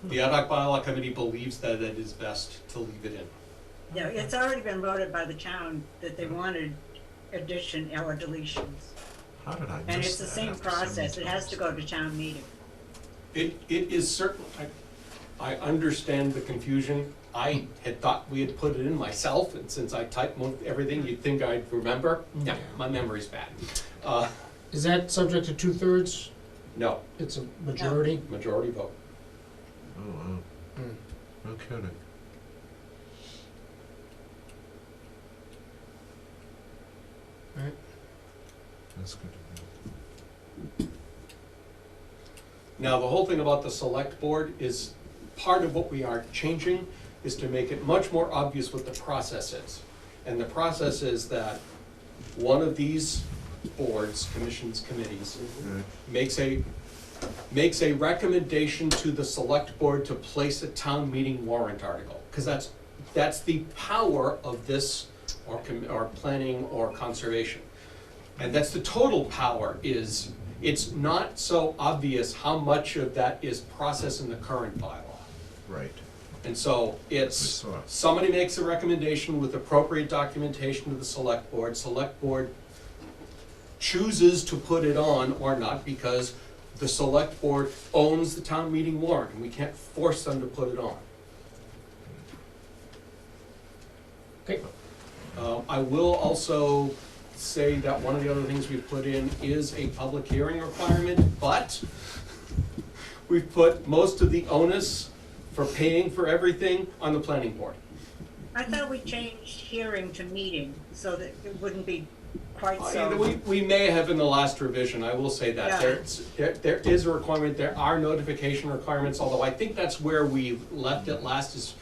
Speaker 9: the ad hoc bylaw committee believes that it is best to leave it in.
Speaker 3: Yeah, it's already been voted by the town that they wanted addition or deletions.
Speaker 1: How did I miss that?
Speaker 3: And it's the same
Speaker 1: after so
Speaker 3: process,
Speaker 1: many
Speaker 3: it has to go to town meeting.
Speaker 9: It is certain, I understand the confusion. I had thought we had put it in myself, and since I typed everything, you'd think I'd remember. Yeah, my memory's bad.
Speaker 2: Is that subject to 2/3?
Speaker 9: No,
Speaker 2: It's a majority?
Speaker 9: majority vote.
Speaker 1: Oh, wow.
Speaker 2: Hmm.
Speaker 1: No kidding.
Speaker 2: Alright.
Speaker 1: That's good to know.
Speaker 9: Now, the whole thing about the select board is, part of what we are changing is to make it much more obvious what the process is. And the process is that one of these boards, commissions, committees,
Speaker 1: Right.
Speaker 9: makes a recommendation to the select board to place a town meeting warrant article. Because that's the power of this, or planning or conservation. And that's the total power is, it's not so obvious how much of that is processed in the current bylaw.
Speaker 1: Right.
Speaker 9: And so it's,
Speaker 1: saw it.
Speaker 9: somebody makes a recommendation with appropriate documentation to the select board chooses to put it on or not, because the select board owns the town meeting warrant, and we can't force them to put it on.
Speaker 2: Okay.
Speaker 9: I will also say that one of the other things we've put in is a public hearing requirement, but we've put most of the onus for paying for everything on the planning board.
Speaker 3: I thought we changed hearing to meeting, so that it wouldn't be quite
Speaker 9: You
Speaker 3: so.
Speaker 9: know, we may have in the last revision, I will say that.
Speaker 3: Yeah.
Speaker 9: There is a requirement, there are notification requirements, although I think that's where we left it last, is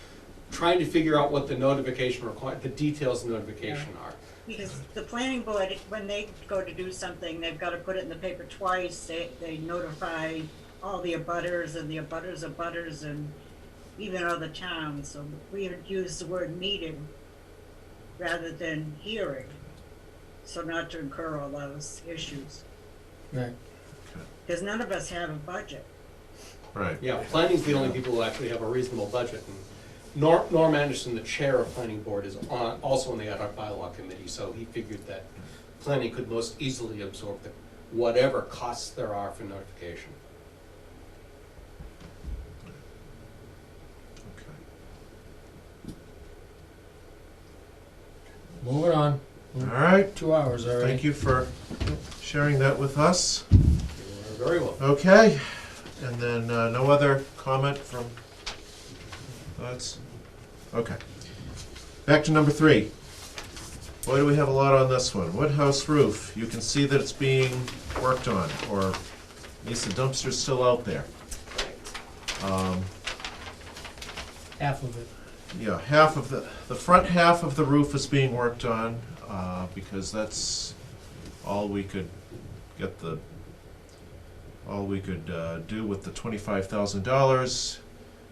Speaker 9: trying to figure out what the notification the details of notification are.
Speaker 3: Because the planning board, when they go to do something, they've gotta put it in the paper twice, they notify all the abutters and the abutters and even other towns, so we would use the word meeting rather than hearing, so not to incur all those issues.
Speaker 2: Right.
Speaker 3: Because none of us have a budget.
Speaker 1: Right.
Speaker 9: Yeah, planning's the only people who actually have a reasonable budget. And Norm Anderson, the chair of planning board, is also on the ad hoc bylaw committee, so he figured that planning could most easily absorb whatever costs there are for notification.
Speaker 1: Okay.
Speaker 2: Moving on.
Speaker 1: All right.
Speaker 2: 2 hours already.
Speaker 1: Thank you for sharing that with us.
Speaker 9: You're very welcome.
Speaker 1: Okay. And then no other comment from thoughts? Okay. Back to number 3. Boy, do we have a lot on this one. Woodhouse roof. You can see that it's being worked on, or at least the dumpster's still out there.
Speaker 2: Half of it.
Speaker 1: Yeah, half of the front half of the roof is being worked on, because that's all we could get all we could do with the $25,000,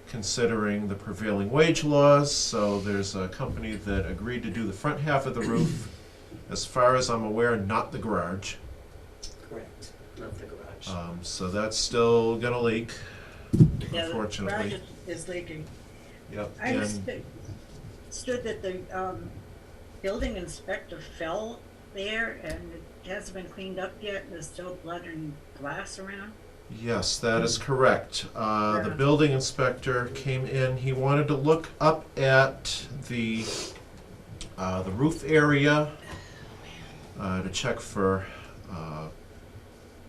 Speaker 1: considering the prevailing wage laws. So there's a company that agreed to do the front half of the roof. As far as I'm aware, not the garage.
Speaker 10: Correct, not the garage.
Speaker 1: So that's still gonna leak,
Speaker 3: Yeah, the
Speaker 1: unfortunately.
Speaker 3: garage is leaking.
Speaker 1: Yep.
Speaker 3: I
Speaker 1: And
Speaker 3: understood that the building inspector fell there and it hasn't been cleaned up yet, and there's still blood and glass around.
Speaker 1: yes, that is correct. The building inspector came in. He wanted to look up at the roof area to check for,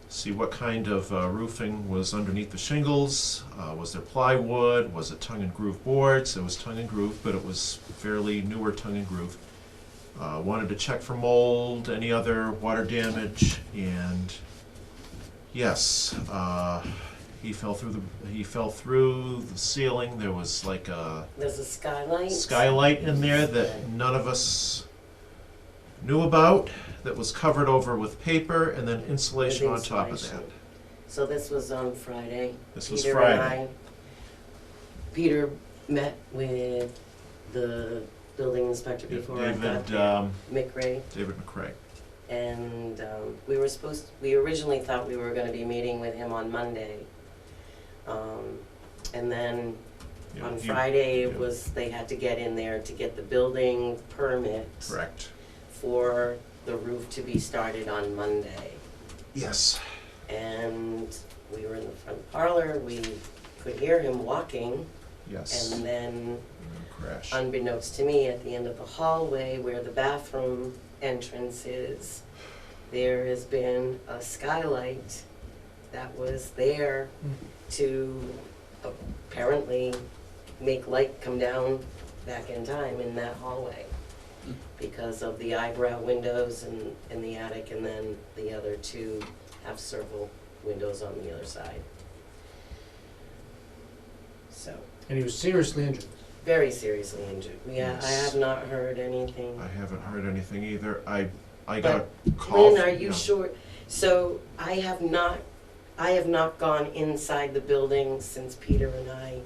Speaker 1: see what kind of roofing was underneath the shingles. Was there plywood? Was it tongue and groove boards? It was tongue and groove, but it was fairly newer tongue and groove. Wanted to check for mold, any other water damage, and yes, he fell through the ceiling. There was like a
Speaker 10: There's a skylight.
Speaker 1: skylight in there that none of us knew about, that was covered over with paper and then insulation on top of that.
Speaker 10: Insulation. So this was on Friday.
Speaker 1: This was
Speaker 10: Peter and
Speaker 1: Friday.
Speaker 10: Peter met with the building inspector before I got there, McRae.
Speaker 1: David McRae.
Speaker 10: And we originally thought we were gonna be meeting with him on Monday. And then
Speaker 1: Yeah,
Speaker 10: on
Speaker 1: you-
Speaker 10: Friday, it
Speaker 1: yeah.
Speaker 10: was, they had to get in there to get the building permit
Speaker 1: Correct.
Speaker 10: for the roof to be started on Monday.
Speaker 1: Yes.
Speaker 10: And we were in the front parlor, we could hear him walking,
Speaker 1: Yes.
Speaker 10: and then
Speaker 1: Crash.
Speaker 10: unbeknownst to me, at the end of the hallway where the bathroom entrance is, there has been a skylight that was there to apparently make light come down back in time in that hallway because of the eyebrow windows in the attic, and then the other two have circle windows on the other side. So,
Speaker 2: And he was seriously injured.
Speaker 10: very seriously injured. I
Speaker 1: Yes.
Speaker 10: have not heard anything.
Speaker 1: I haven't heard anything either. I got
Speaker 10: But
Speaker 1: a call.
Speaker 10: Lynn, are you sure? So I have not gone inside the building since Peter and I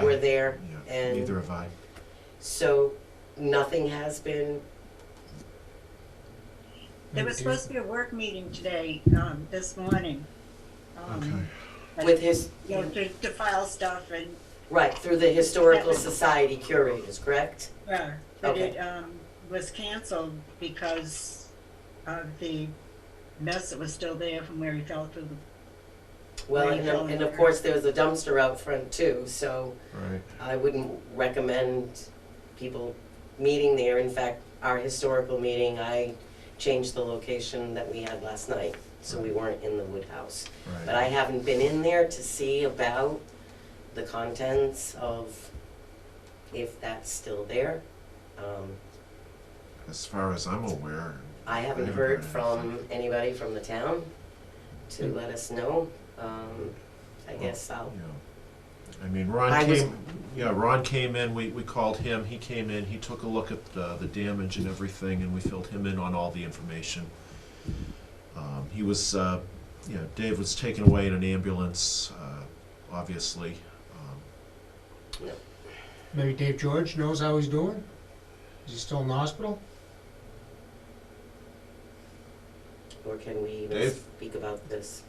Speaker 10: were there,
Speaker 1: Yeah,
Speaker 10: and
Speaker 1: neither have I.
Speaker 10: so nothing has been.
Speaker 3: There was supposed to be a work meeting today, this morning.
Speaker 1: Okay.
Speaker 10: With his,
Speaker 3: You know, to file stuff and,
Speaker 10: right, through the Historical Society curators, correct?
Speaker 3: but
Speaker 10: Okay.
Speaker 3: it, was canceled because of the mess that was still there from where he fell through the,
Speaker 10: Well,
Speaker 3: Right,
Speaker 10: and of course, there was a dumpster out front too, so
Speaker 1: Right.
Speaker 10: I wouldn't recommend people meeting there. In fact, our historical meeting, I changed the location that we had last night, so we weren't in the wood house.
Speaker 1: Right.
Speaker 10: But I haven't been in there to see about the contents of if that's still there.
Speaker 1: As far as I'm aware.
Speaker 10: I haven't heard from anybody from the town to let us know. I guess I'll,
Speaker 1: Yeah. I mean, Ron came in, we called him, he came in, he took a look at the damage and everything, and we filled him in on all the information. He was, Dave was taken away in an ambulance, obviously.
Speaker 2: Maybe Dave George knows how he's doing? Is he still in the hospital?
Speaker 10: or can we even
Speaker 1: Dave?
Speaker 10: speak about this?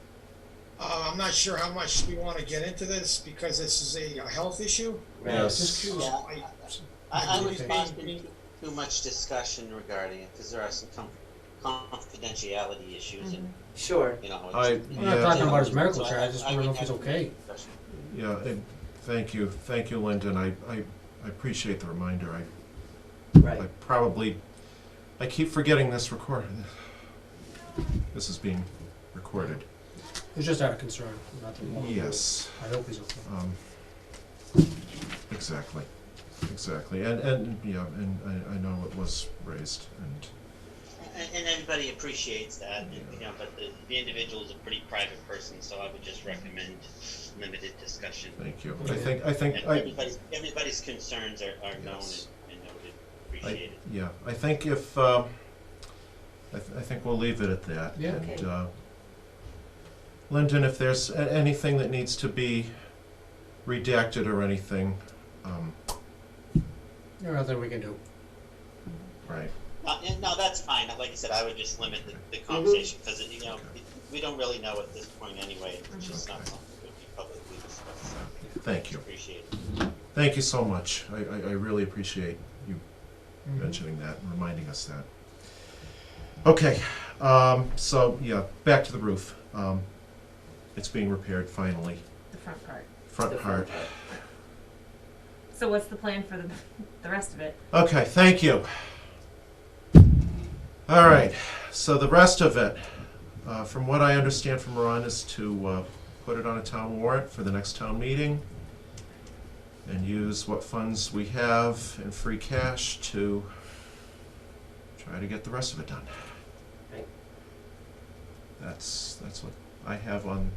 Speaker 11: I'm not sure how much we want to get into this because this is a health issue.
Speaker 10: Right.
Speaker 1: Yes.
Speaker 12: Yeah, I
Speaker 11: I
Speaker 12: would
Speaker 11: think-
Speaker 12: not too much discussion regarding it, because there are some confidentiality issues and,
Speaker 10: Sure.
Speaker 12: you know.
Speaker 1: I-
Speaker 12: it's-
Speaker 2: We're not talking about his
Speaker 12: So
Speaker 2: medical
Speaker 12: I-
Speaker 2: charge, I just wanna
Speaker 12: would
Speaker 2: know if he's
Speaker 12: have
Speaker 2: okay.
Speaker 12: discussion.
Speaker 1: Yeah, thank you, Lyndon, I appreciate the reminder, I
Speaker 10: Right.
Speaker 1: probably, I keep forgetting this this is being recorded.
Speaker 2: It was just out of concern, nothing more.
Speaker 1: Yes.
Speaker 2: I hope he's okay.
Speaker 1: Exactly, and yeah, and I know it was raised, and
Speaker 12: And everybody appreciates that, and, you know, but the individual is a pretty private person, so I would just recommend limited discussion.
Speaker 1: thank you.
Speaker 2: Yeah.
Speaker 1: I think,
Speaker 12: And everybody's concerns are known
Speaker 1: Yes.
Speaker 12: and noted, appreciated.
Speaker 1: yeah, I think if, I think we'll leave it at that.
Speaker 2: Yeah.
Speaker 1: And,
Speaker 10: Okay.
Speaker 1: Lyndon, if there's anything that needs to be redacted or anything,
Speaker 2: There's nothing we can do.
Speaker 1: right,
Speaker 12: And no, that's fine. Like I said, I would just limit the conversation, because, you know, we don't really know at this point anyway. It's just not something that would be publicly discussed.
Speaker 1: thank you.
Speaker 12: Appreciate it.
Speaker 1: Thank you so much. I really appreciate you
Speaker 2: Mhm.
Speaker 1: mentioning that and reminding us that. Okay, so, yeah, back to the roof. It's being repaired finally,
Speaker 7: The front part.
Speaker 1: front
Speaker 10: The
Speaker 1: part.
Speaker 10: front
Speaker 7: So what's the plan for the rest of it?
Speaker 1: Okay, thank you. All right, so the rest of it, from what I understand from Ron, is to put it on a town warrant for the next town meeting and use what funds we have in free cash to try to get the rest of it done.
Speaker 10: Right.
Speaker 1: That's what I have on,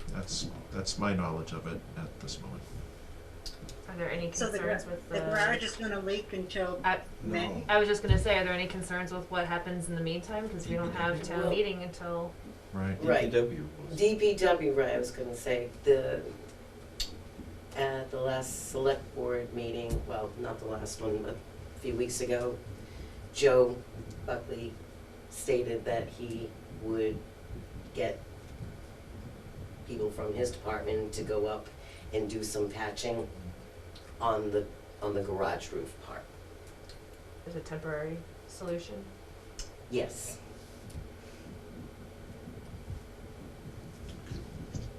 Speaker 1: that's my knowledge of it at this moment.
Speaker 7: Are there any
Speaker 3: So
Speaker 7: concerns with
Speaker 3: the garage is gonna leak until May?
Speaker 8: No.
Speaker 7: I was just gonna say, are there any concerns with what happens in the meantime? Because we don't have town
Speaker 10: Well-
Speaker 7: meeting until,
Speaker 1: Right.
Speaker 10: Right.
Speaker 8: DPW was.
Speaker 10: DPW, right, I was gonna say, at the last select board meeting, well, not the last one, but a few weeks ago, Joe Buckley stated that he would get people from his department to go up and do some patching on the garage roof part.
Speaker 7: as a temporary solution.
Speaker 10: Yes.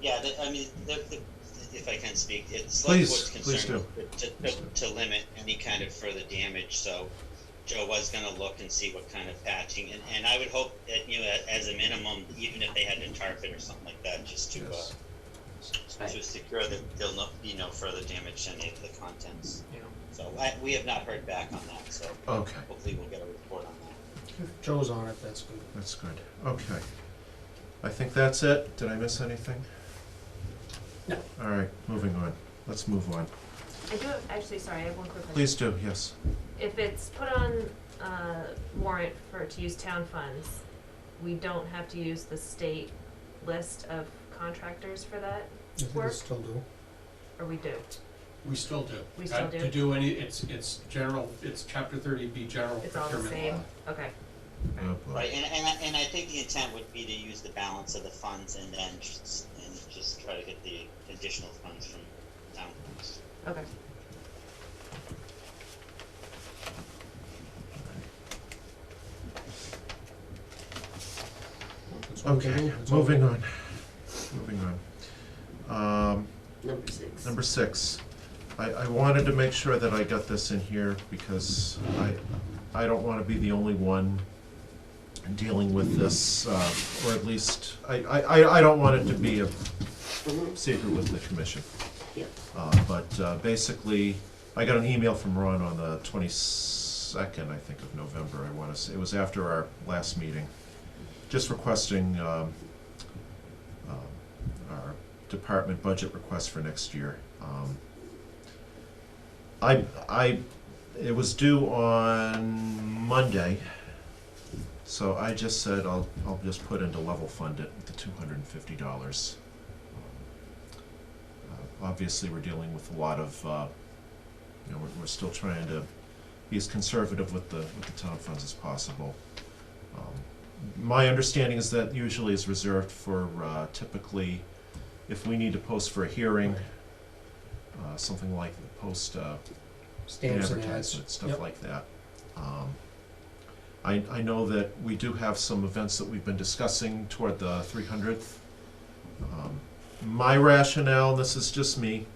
Speaker 12: Yeah, if I can speak, it's select board's
Speaker 1: Please
Speaker 12: concern to limit any kind of further damage, so Joe was gonna look and see what kind of patching, and I would hope that, as a minimum, even if they had to tarp it or something like that, just to,
Speaker 1: Yes.
Speaker 12: to secure that there'll be no further damage to any of the contents.
Speaker 2: Yeah.
Speaker 12: So we have not heard back on that, so
Speaker 1: Okay,
Speaker 12: hopefully we'll get a report on that.
Speaker 2: If Joe's on it, that's good.
Speaker 1: that's good. Okay. I think that's it. Did I miss anything?
Speaker 2: No.
Speaker 1: All right, moving on. Let's move on.
Speaker 7: I do, actually, sorry, I have one quick question.
Speaker 1: Please do, yes.
Speaker 7: If it's put on warrant to use town funds, we don't have to use the state list of contractors for that
Speaker 2: I think we
Speaker 7: work,
Speaker 2: still do.
Speaker 7: or we do?
Speaker 9: We still do.
Speaker 7: We still do?
Speaker 9: To do any, it's general, it's chapter 30B general
Speaker 7: It's all the
Speaker 9: procurement
Speaker 7: same?
Speaker 9: law.
Speaker 7: Okay.
Speaker 1: Oh, boy.
Speaker 12: Right, and I think the intent would be to use the balance of the funds and then just try to get the additional funds from town funds.
Speaker 7: Okay.
Speaker 2: That's what we can
Speaker 1: Okay,
Speaker 2: do. That's all we
Speaker 1: moving
Speaker 2: can
Speaker 1: on. Moving on.
Speaker 10: Number 6.
Speaker 1: Number 6. I wanted to make sure that I got this in here because I don't want to be the only one dealing with this, or at least, I don't want it to be a secret with the commission.
Speaker 10: Yeah.
Speaker 1: But basically, I got an email from Ron on the 22nd, I think, of November, I want to say. It was after our last meeting, just requesting our department budget request for next year. It was due on Monday, so I just said I'll just put into level fund it the $250. Obviously, we're dealing with a lot of, we're still trying to be as conservative with the town funds as possible. My understanding is that usually is reserved for typically, if we need to post for a hearing, something like post
Speaker 2: Stamps and ads.
Speaker 1: advertisement, stuff
Speaker 2: Yep.
Speaker 1: like that. I know that we do have some events that we've been discussing toward the 300th. My rationale, this is just me,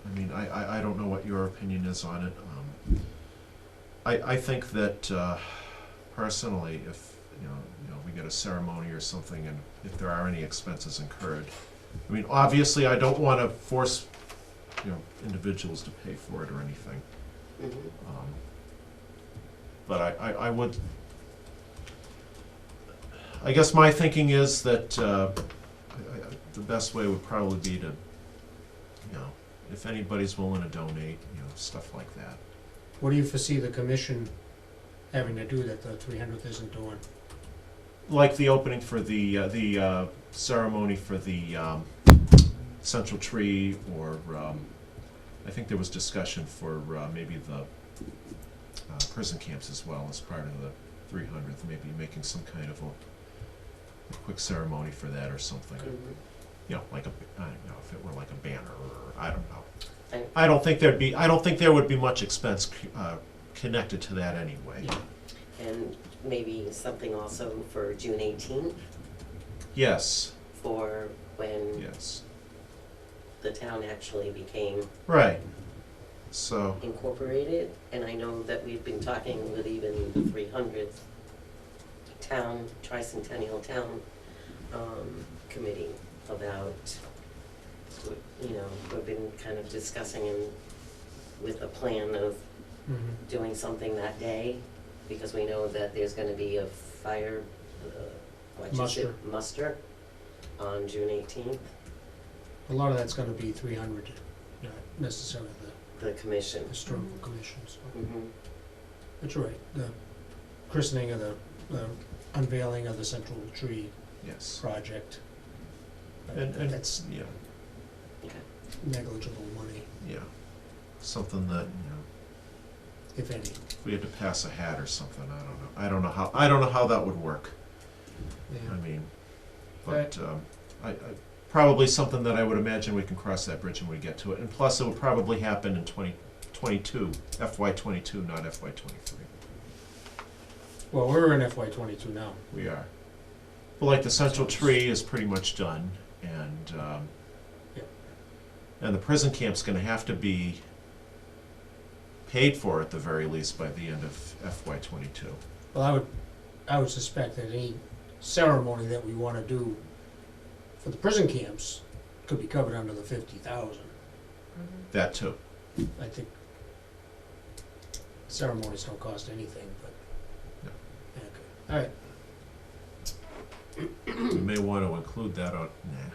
Speaker 1: I mean, I don't know what your opinion is on it. I think that personally, if we get a ceremony or something, and if there are any expenses incurred, I mean, obviously, I don't want to force individuals to pay for it or anything. But I would, I guess my thinking is that the best way would probably be to, if anybody's willing to donate, stuff like that.
Speaker 2: What do you foresee the commission having to do that the 300th isn't doing?
Speaker 1: Like the opening for the ceremony for the central tree, or I think there was discussion for maybe the prison camps as well as part of the 300th, maybe making some kind of a quick ceremony for that or something. Like if it were like a banner, or I don't know. I don't think there would be much expense connected to that anyway.
Speaker 10: And maybe something also for June 18th,
Speaker 1: Yes.
Speaker 10: for when
Speaker 1: Yes.
Speaker 10: the town actually became
Speaker 1: Right. So.
Speaker 10: incorporated. And I know that we've been talking with even the 300th town, tricentennial town, committee about, you know, we've been kind of discussing with a plan of doing something that day, because we know that there's gonna be a fire, muster on June 18th,
Speaker 2: A lot of that's gonna be 300, not necessarily
Speaker 10: the commission.
Speaker 2: the historical commissions.
Speaker 10: Mhm.
Speaker 2: That's right, the christening of the unveiling of the central tree
Speaker 1: Yes.
Speaker 2: project.
Speaker 1: And
Speaker 2: That's
Speaker 1: yeah,
Speaker 2: negligible money,
Speaker 1: yeah. Something that, you know,
Speaker 2: if any.
Speaker 1: if we had to pass a hat or something, I don't know how that would work. I mean, but probably something that I would imagine we can cross that bridge when we get to it. And plus, it would probably happen in 2022, FY22, not FY23.
Speaker 2: Well, we're in FY22 now.
Speaker 1: We are. But like the central tree is pretty much done, and and the prison camp's going to have to be paid for at the very least by the end of FY22.
Speaker 2: Well, I would suspect that any ceremony that we wanna do for the prison camps could be covered under the 50,000.
Speaker 1: That too.
Speaker 2: I think ceremonies don't cost anything, but.
Speaker 1: No.
Speaker 2: Okay. All right,
Speaker 1: We may want to include that on. Nah.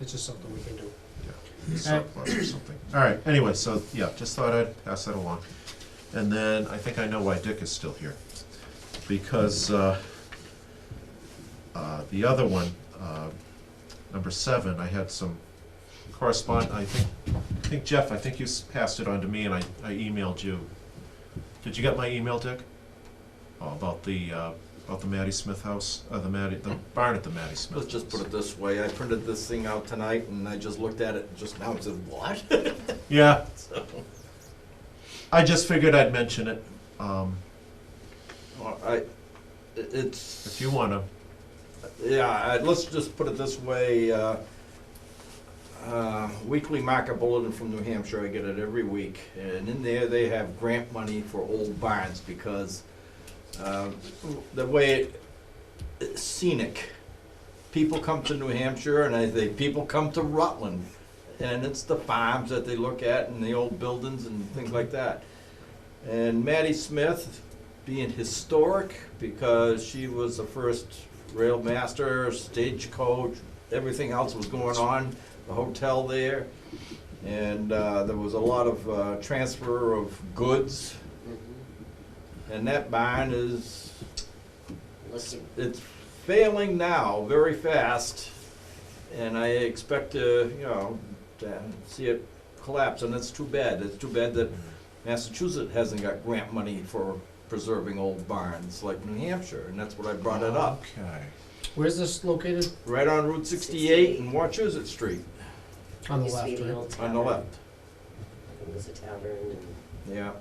Speaker 2: it's just something we can do.
Speaker 1: Yeah, surplus or something. All right, anyway, so, yeah, just thought I'd pass that along. And then, I think I know why Dick is still here. Because, the other one, number 7, I had some I think Jeff, I think you passed it on to me and I emailed you. Did you get my email, Dick? Oh, about the Mattie Smith house, the barn at the Mattie Smith.
Speaker 8: Let's just put it this way, I printed this thing out tonight and I just looked at it just now and said, what?
Speaker 1: Yeah.
Speaker 8: So,
Speaker 1: I just figured I'd mention it.
Speaker 8: well, it's.
Speaker 1: If you wanna.
Speaker 8: Yeah, let's just put it this way, weekly market bulletin from New Hampshire, I get it every week, and in there they have grant money for old barns, because the way it's scenic, people come to New Hampshire and people come to Rutland, and it's the farms that they look at and the old buildings and things like that. And Mattie Smith, being historic, because she was the first rail master, stagecoach, everything else was going on, the hotel there, and there was a lot of transfer of goods, and that barn is, it's failing now very fast, and I expect to see it collapse, and it's too bad. It's too bad that Massachusetts hasn't got grant money for preserving old barns like New Hampshire, and that's what I brought it up.
Speaker 1: Okay.
Speaker 2: Where's this located?
Speaker 8: Right on Route 68 and Wachusett Street,
Speaker 2: On the
Speaker 10: Used to
Speaker 2: left,
Speaker 10: be the
Speaker 2: right?
Speaker 10: old
Speaker 8: on the
Speaker 10: tavern.
Speaker 8: left.
Speaker 10: It was a tavern and.
Speaker 8: Yeah.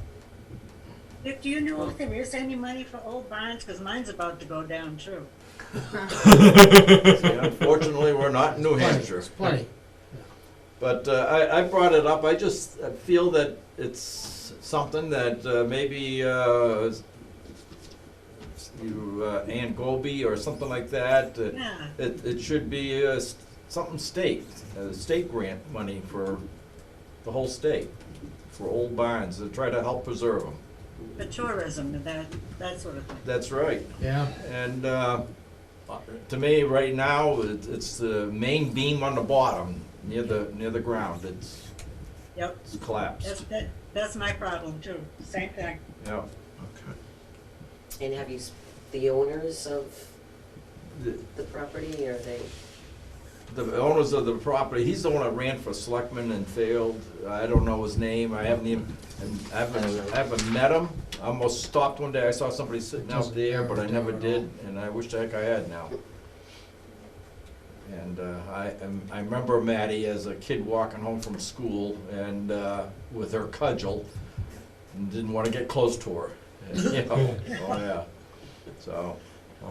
Speaker 3: Dick, do you know if there is any money for old barns? Because mine's about to go down too.
Speaker 8: See, unfortunately, we're not in New Hampshire.
Speaker 2: It's plenty.
Speaker 8: But I brought it up, I just feel that it's something that maybe Ann Goby or something like that,
Speaker 3: Yeah.
Speaker 8: it should be something state grant money for the whole state, for old barns, to try to help preserve them.
Speaker 3: For tourism and that sort of thing.
Speaker 8: That's right.
Speaker 2: Yeah.
Speaker 8: And to me, right now, it's the main beam on the bottom, near the ground, it's
Speaker 3: Yep,
Speaker 8: collapsed.
Speaker 3: that's my problem too, same thing.
Speaker 8: Yeah.
Speaker 1: Okay.
Speaker 10: And have you, the owners of the property, or they?
Speaker 8: The owners of the property, he's the one that ran for selectman and failed. I don't know his name, I haven't met him. I almost stopped one day, I saw somebody sitting out there, but I never did, and I wish the heck I had now. And I remember Mattie as a kid walking home from school and with her cudgel, and didn't want to get close to her. And, oh yeah. So,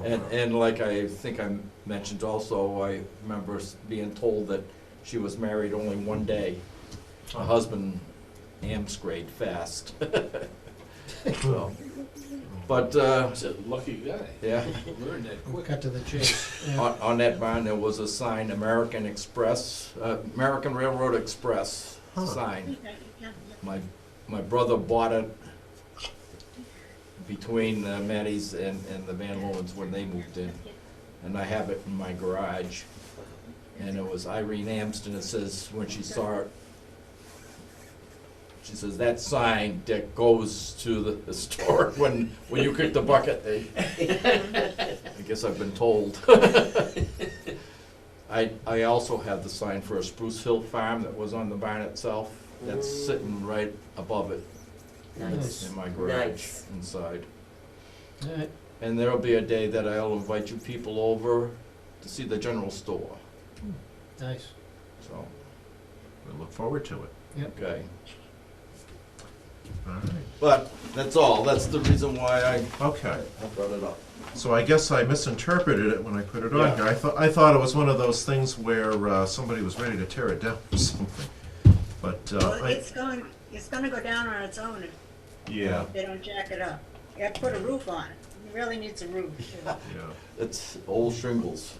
Speaker 8: and like I think I mentioned also, I remember being told that she was married only one day. Her husband amscrayed fast. So, But,
Speaker 4: He's a lucky guy.
Speaker 8: yeah,
Speaker 4: Learned that quick.
Speaker 2: Cut to the chase. Yeah.
Speaker 8: on that barn, there was a sign, American Express, American Railroad Express sign. My brother bought it between Mattie's and the Van Loens when they moved in. And I have it in my garage. And it was Irene Amston. It says, when she saw it, she says, that sign that goes to the store when you kick the bucket. I guess I've been told. I also have the sign for a Spruce Hill farm that was on the barn itself. That's sitting right above it
Speaker 10: Nice.
Speaker 8: in my garage
Speaker 10: Nice.
Speaker 8: inside.
Speaker 2: All right.
Speaker 8: And there'll be a day that I'll invite you people over to see the general store.
Speaker 2: Nice.
Speaker 8: So,
Speaker 1: We look forward to it.
Speaker 8: okay.
Speaker 1: All right.
Speaker 8: But that's all. That's the reason why I
Speaker 1: Okay.
Speaker 8: brought it up.
Speaker 1: So I guess I misinterpreted it when I put it on
Speaker 8: Yeah.
Speaker 1: here. I thought it was one of those things where somebody was ready to tear it down or something. But
Speaker 3: Well, it's gonna go down on its own
Speaker 1: yeah,
Speaker 3: if they don't jack it up. You have to put a roof on it. It really needs a roof.
Speaker 1: yeah.
Speaker 8: It's old shingles.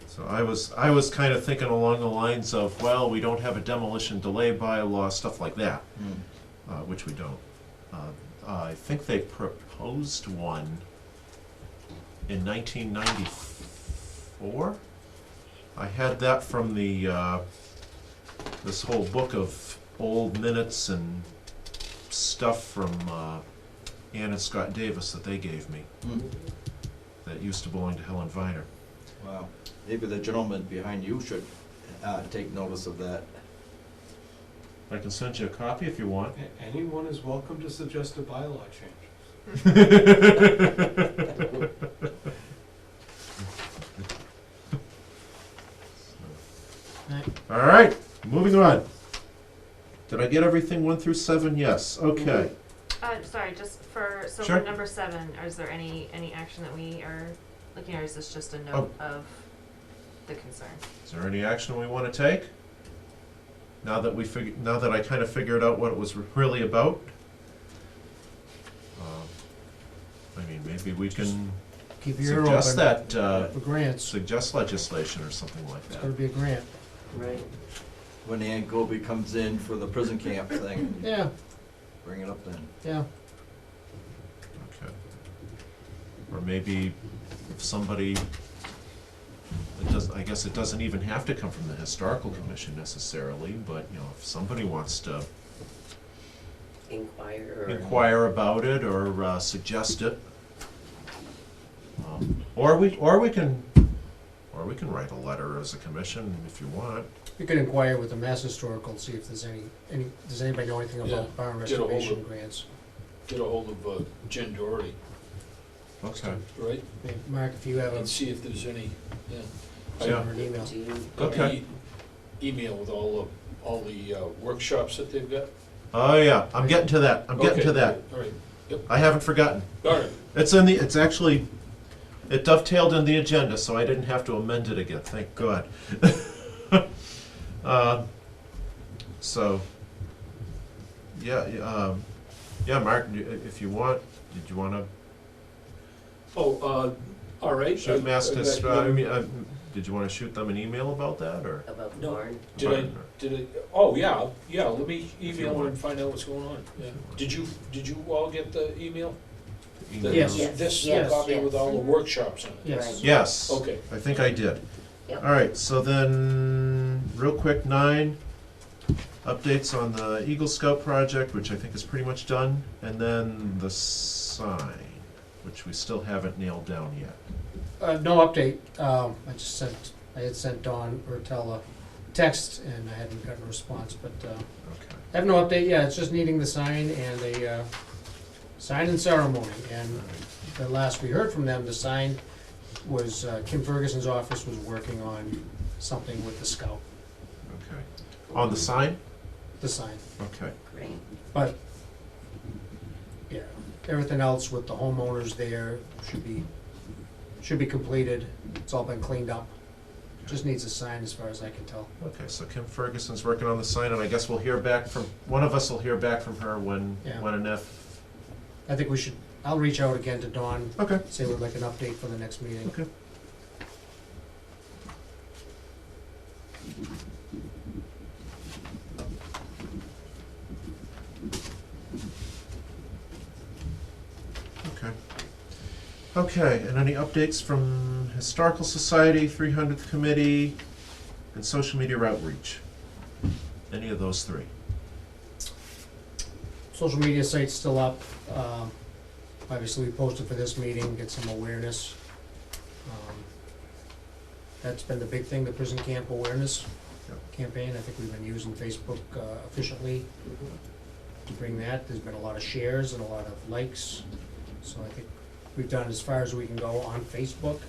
Speaker 1: So I was kind of thinking along the lines of, well, we don't have a demolition delay bylaw, stuff like that, which we don't. I think they proposed one in 1994. I had that from the this whole book of old minutes and stuff from Ann and Scott Davis that they gave me that used to belong to Helen Viner.
Speaker 8: Wow. Maybe the gentleman behind you should take notice of that.
Speaker 1: I can send you a copy if you want.
Speaker 9: Anyone is welcome to suggest a bylaw change.
Speaker 1: All right, moving on. Did I get everything 1 through 7? Yes. Okay.
Speaker 7: Sorry, just for, so
Speaker 1: Sure.
Speaker 7: for number 7, is there any action that we are looking at, or is this just a note of the concern?
Speaker 1: Is there any action we want to take? Now that I kind of figured out what it was really about. I mean, maybe we can
Speaker 2: Keep your ear
Speaker 1: suggest
Speaker 2: open
Speaker 1: that,
Speaker 2: for grants.
Speaker 1: suggest legislation or something like
Speaker 2: It's
Speaker 1: that.
Speaker 2: gonna be a grant.
Speaker 10: Right.
Speaker 8: When Ann Goby comes in for the prison camp thing,
Speaker 2: Yeah,
Speaker 8: bring it up then.
Speaker 2: yeah.
Speaker 1: Okay. Or maybe if somebody, I guess it doesn't even have to come from the historical commission necessarily, but, you know, if somebody wants to inquire about it or suggest it. Or we can write a letter as a commission if you want.
Speaker 2: You can inquire with the Mass Historical, see if there's does anybody know anything
Speaker 4: Yeah,
Speaker 2: about barn
Speaker 4: get a hold
Speaker 2: restoration
Speaker 4: of-
Speaker 2: grants?
Speaker 4: Get a hold of Jen Doherty,
Speaker 1: Okay.
Speaker 4: right?
Speaker 2: Hey, Mark, if you have
Speaker 4: And see if there's any,
Speaker 2: send her an email.
Speaker 1: Okay.
Speaker 4: Email with all the workshops that they've got.
Speaker 1: Oh, yeah, I'm getting to that. I'm getting
Speaker 4: Okay,
Speaker 1: to that.
Speaker 4: All right, yep,
Speaker 1: I haven't forgotten.
Speaker 4: all right.
Speaker 1: It's actually, it dovetailed in the agenda, so I didn't have to amend it again, thank God. So, yeah, Mark, if you want, did you want to
Speaker 4: Oh, all right.
Speaker 1: shoot Mass
Speaker 4: I-
Speaker 1: Hist- did you want to shoot them an email about that, or?
Speaker 10: About the
Speaker 4: No.
Speaker 10: barn.
Speaker 4: Did I, oh, yeah, let me email her and find out what's going on, yeah. Did you all get the email? The-
Speaker 2: Yes.
Speaker 4: This, the
Speaker 10: Yes.
Speaker 4: copy with all the workshops in it?
Speaker 2: Yes.
Speaker 1: Yes.
Speaker 4: Okay.
Speaker 1: I think I did.
Speaker 10: Yep.
Speaker 1: All right, so then, real quick, 9, updates on the Eagle Scout project, which I think is pretty much done, and then the sign, which we still haven't nailed down yet.
Speaker 2: No update. I had sent Dawn Bertell a text and I hadn't gotten a response, but,
Speaker 1: Okay.
Speaker 2: I have no update yet. It's just needing the sign and a, sign and ceremony. And the last we heard from them, the sign was, Kim Ferguson's office was working on something with the scout,
Speaker 1: Okay. On the sign?
Speaker 2: the sign.
Speaker 1: Okay.
Speaker 10: Great.
Speaker 2: But, yeah, everything else with the homeowners there should be completed. It's all been cleaned up. Just needs a sign as far as I can tell.
Speaker 1: Okay, so Kim Ferguson's working on the sign, and I guess we'll hear back from, one of us will hear back from her when
Speaker 2: Yeah.
Speaker 1: and if.
Speaker 2: I think we should I'll reach out again to Dawn,
Speaker 1: Okay.
Speaker 2: say we'd like an update for the next meeting.
Speaker 1: Okay. Okay. Okay, and any updates from Historical Society, 300th Committee, and social media outreach? Any of those three?
Speaker 2: Social media site's still up. Obviously, we posted for this meeting, get some awareness. That's been the big thing, the prison camp awareness campaign. I think we've been using Facebook efficiently to bring that. There's been a lot of shares and a lot of likes. So I think we've done as far as we can go on Facebook.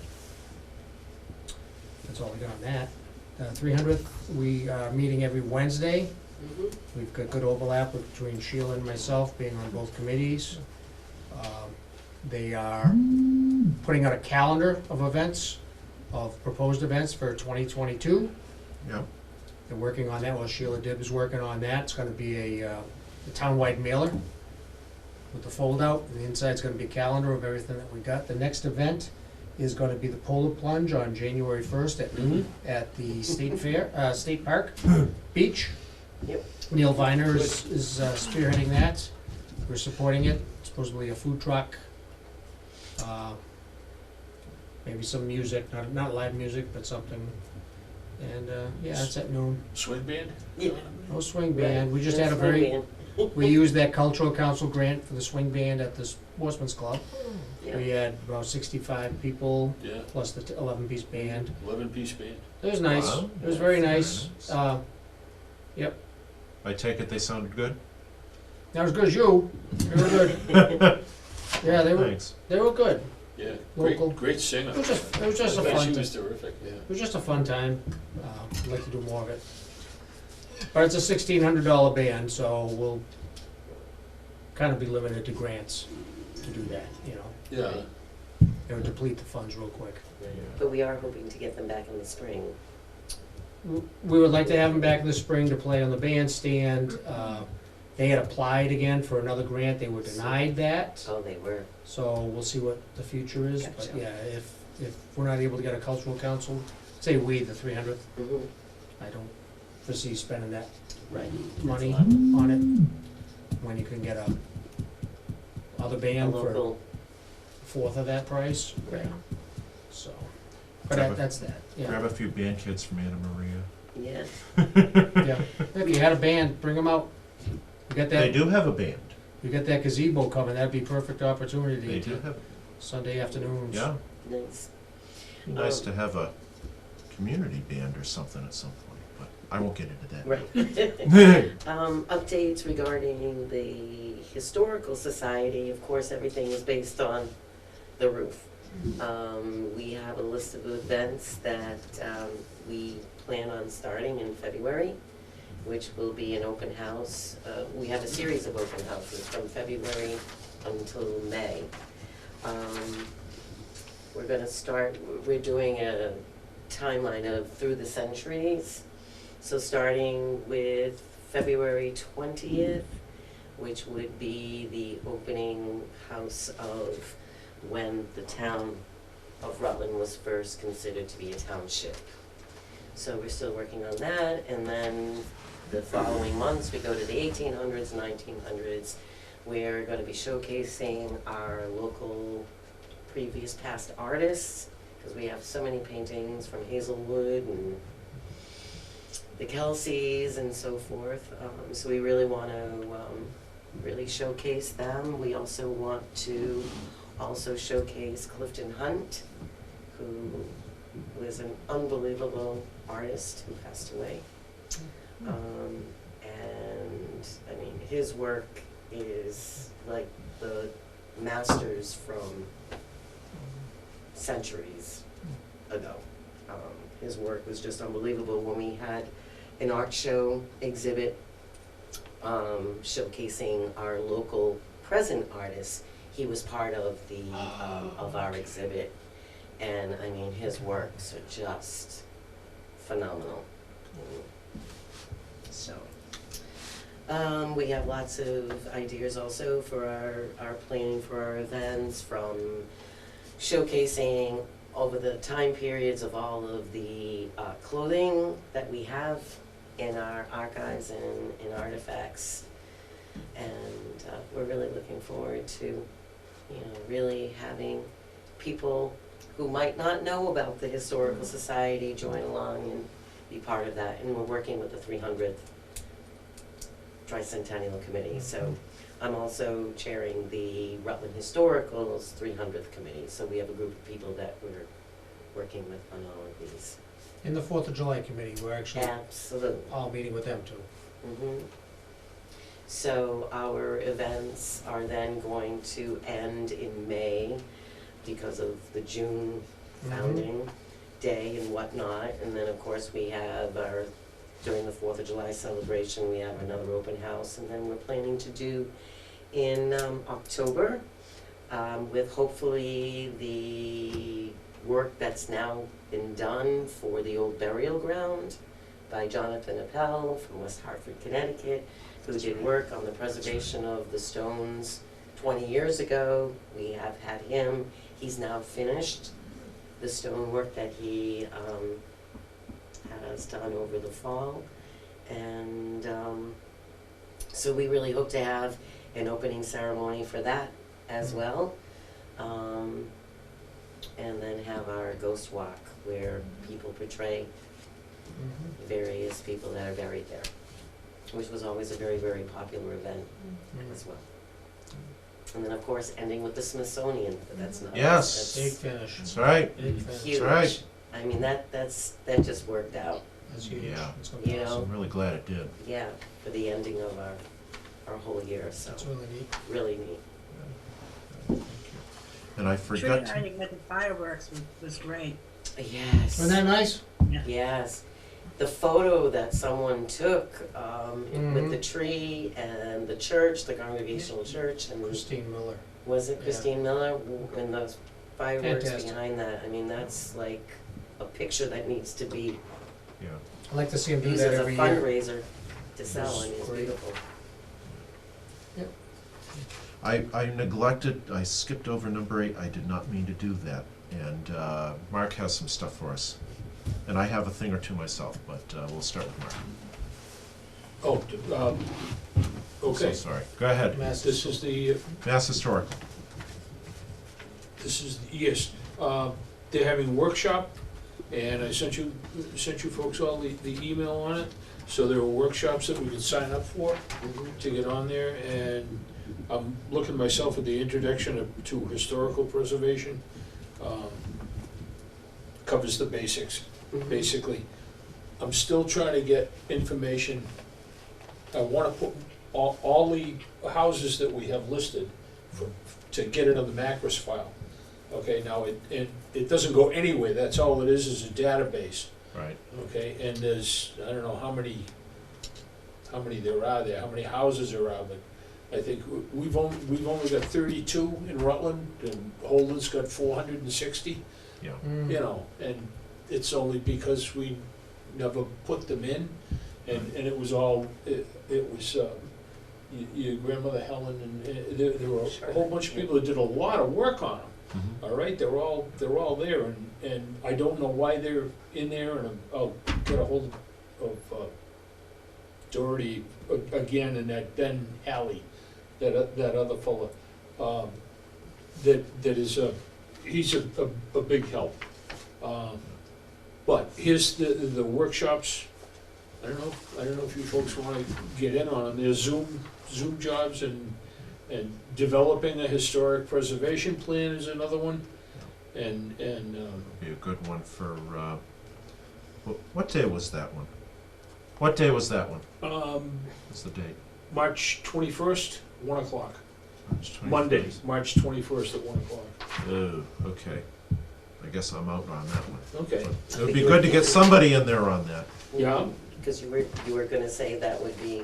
Speaker 2: That's all we got on that. 300th, we are meeting every Wednesday. We've got good overlap between Sheila and myself being on both committees. They are putting out a calendar of events, of proposed events for 2022.
Speaker 1: Yeah.
Speaker 2: They're working on that, well, Sheila Dibb is working on that. It's gonna be a townwide mailer with the fold-out, and the inside's gonna be a calendar of everything that we got. The next event is gonna be the Polar Plunge on January 1st at noon at the State Park Beach.
Speaker 10: Yep.
Speaker 2: Neil Viner is spearheading that. We're supporting it. Supposedly a food truck. Maybe some music, not live music, but something. And, yeah, it's at noon.
Speaker 4: Swing band?
Speaker 10: Yeah.
Speaker 2: No swing band. We just
Speaker 10: No
Speaker 2: had a
Speaker 10: swing
Speaker 2: very,
Speaker 10: band.
Speaker 2: we used that cultural council grant for the swing band at the Sportsman's Club.
Speaker 10: Yeah.
Speaker 2: We had about 65 people,
Speaker 4: Yeah,
Speaker 2: plus the 11-piece band.
Speaker 4: 11-piece band.
Speaker 2: It was nice.
Speaker 1: Wow.
Speaker 2: It was very nice. Yep.
Speaker 1: I take it they sounded good?
Speaker 2: Not as good as you. They were good. Yeah, they were good.
Speaker 4: Yeah,
Speaker 2: Local.
Speaker 4: great singer.
Speaker 2: It was just a
Speaker 4: I bet
Speaker 2: fun
Speaker 4: she
Speaker 2: time.
Speaker 4: was terrific, yeah.
Speaker 2: It was just a fun time. I'd like to do more of it. But it's a $1,600 band, so we'll kind of be limited to grants to do that, you know.
Speaker 4: Yeah.
Speaker 2: It would deplete the funds real quick.
Speaker 10: But we are hoping to get them back in the spring.
Speaker 2: We would like to have them back in the spring to play on the bandstand. They had applied again for another grant. They were denied that.
Speaker 10: Oh, they were.
Speaker 2: So we'll see what the future is. But
Speaker 10: Gotcha.
Speaker 2: yeah, if we're not able to get a cultural council, say we, the 300th,
Speaker 10: Mhm.
Speaker 2: I don't foresee spending that
Speaker 10: Right.
Speaker 2: money on it when you can get a other
Speaker 10: A
Speaker 2: band for
Speaker 10: local,
Speaker 2: a fourth of that price.
Speaker 10: right.
Speaker 2: So, but that's that. Yeah.
Speaker 1: Grab a few band kids from Anna Maria.
Speaker 10: Yeah.
Speaker 2: Yeah. If you had a band, bring them out. You got
Speaker 1: They
Speaker 2: that.
Speaker 1: do have a band.
Speaker 2: You got that gazebo coming. That'd be perfect opportunity.
Speaker 1: They
Speaker 2: to
Speaker 1: do have,
Speaker 2: Sunday afternoons.
Speaker 1: yeah.
Speaker 10: Nice.
Speaker 1: Be nice to have a community band or something at some point, but I won't get into that.
Speaker 10: Right. Updates regarding the Historical Society, of course, everything is based on the roof. We have a list of events that we plan on starting in February, which will be an open house. We have a series of open houses from February until May. We're gonna start, we're doing a timeline of through the centuries. So starting with February 20th, which would be the opening house of when the town of Rutland was first considered to be a township. So we're still working on that, and then the following months, we go to the 1800s, 1900s. We're gonna be showcasing our local previous past artists, because we have so many paintings from Hazelwood and the Kelseys and so forth. So we really want to really showcase them. We also want to also showcase Clifton Hunt, who was an unbelievable artist who passed away. And I mean, his work is like the masters from centuries ago. His work was just unbelievable. When we had an art show exhibit showcasing our local present artists, he was part of the of our exhibit, and I mean, his works are just phenomenal. So We have lots of ideas also for our planning for our events, from showcasing over the time periods of all of the clothing that we have in our archives and in artifacts. And we're really looking forward to, you know, really having people who might not know about the Historical Society join along and be part of that. And we're working with the 300th Tricentennial Committee. So I'm also chairing the Rutland Historical's 300th Committee. So we have a group of people that we're working with on all of these.
Speaker 2: In the 4th of July committee, we're actually
Speaker 10: Absolutely.
Speaker 2: all meeting with them too.
Speaker 10: Mhm. So our events are then going to end in May because of the June founding day and whatnot. And then, of course, we have our, during the 4th of July celebration, we have another open house. And then we're planning to do in October with hopefully the work that's now been done for the old burial ground by Jonathan Appel from West Hartford, Connecticut, who did work on the preservation of the stones 20 years ago. We have had him. He's now finished the stone work that he has done over the fall. And so we really hope to have an opening ceremony for that as well. And then have our ghost walk where people portray various people that are buried there, which was always a very, very popular event as well. And then, of course, ending with the Smithsonian, but that's not.
Speaker 1: Yes.
Speaker 2: Big finish.
Speaker 1: That's right.
Speaker 2: Big finish.
Speaker 10: Huge.
Speaker 1: That's right.
Speaker 10: I mean, that just worked out.
Speaker 2: That's huge.
Speaker 1: Yeah.
Speaker 2: It's gonna be
Speaker 10: You
Speaker 2: awesome.
Speaker 10: know?
Speaker 1: I'm really glad it did.
Speaker 10: Yeah, for the ending of our whole year, so
Speaker 2: That's really neat.
Speaker 10: really neat.
Speaker 1: And I
Speaker 3: Tree
Speaker 1: forgot to,
Speaker 3: lighting with the fireworks was great.
Speaker 10: Yes.
Speaker 2: Wasn't that nice?
Speaker 10: Yes. The photo that someone took with the
Speaker 2: Mhm.
Speaker 10: tree and the church, the Congregational Church, and
Speaker 2: Christine Miller.
Speaker 10: was it
Speaker 2: Yeah.
Speaker 10: Christine Miller? And those fireworks
Speaker 2: Fantastic.
Speaker 10: behind that. I mean, that's like a picture that needs to be
Speaker 1: yeah.
Speaker 2: I'd like to see him do
Speaker 10: used
Speaker 2: that
Speaker 10: as a
Speaker 2: every year.
Speaker 10: fundraiser to sell. I mean, it's
Speaker 2: Great.
Speaker 10: beautiful.
Speaker 1: I neglected, I skipped over number 8. I did not mean to do that. And Mark has some stuff for us. And I have a thing or two myself, but we'll start with Mark.
Speaker 4: Oh,
Speaker 1: I'm so
Speaker 4: okay.
Speaker 1: sorry. Go ahead.
Speaker 2: Mass-
Speaker 4: This is the,
Speaker 1: Mass Historical.
Speaker 4: yes, they're having a workshop, and I sent you folks all the email on it. So there are workshops that we can sign up for to get on there, and I'm looking myself at the introduction to historical preservation. Covers the basics, basically. I'm still trying to get information. I wanna put all the houses that we have listed to get it on the Macros file. Okay, now it doesn't go anywhere, that's all it is a database.
Speaker 1: Right.
Speaker 4: Okay, and there's, I don't know how many there are there, how many houses there are, but I think we've only got 32 in Rutland, and Holden's got 460,
Speaker 1: Yeah.
Speaker 2: Mm.
Speaker 4: you know, and it's only because we never put them in, and it was all, it was, your grandmother Helen, and there were a whole bunch of people that did a lot of work on them.
Speaker 1: Mhm.
Speaker 4: All right, they're all there, and I don't know why they're in there, and I'll get a hold of Doherty again, and that Ben Alley, that other fella, that is he's a big help. But here's the workshops. I don't know if you folks want to get in on them. There's Zoom jobs, and developing a historic preservation plan is another one, and
Speaker 1: Be a good one for, what day was that one? What day was that one? What's the date?
Speaker 4: March 21st, 1 o'clock.
Speaker 1: March 21st.
Speaker 4: Monday, March 21st at 1 o'clock.
Speaker 1: Oh, okay. I guess I'm out on that one.
Speaker 4: Okay.
Speaker 1: But it would be good to get somebody in there on that.
Speaker 4: Yeah.
Speaker 10: Because you were gonna say that would be,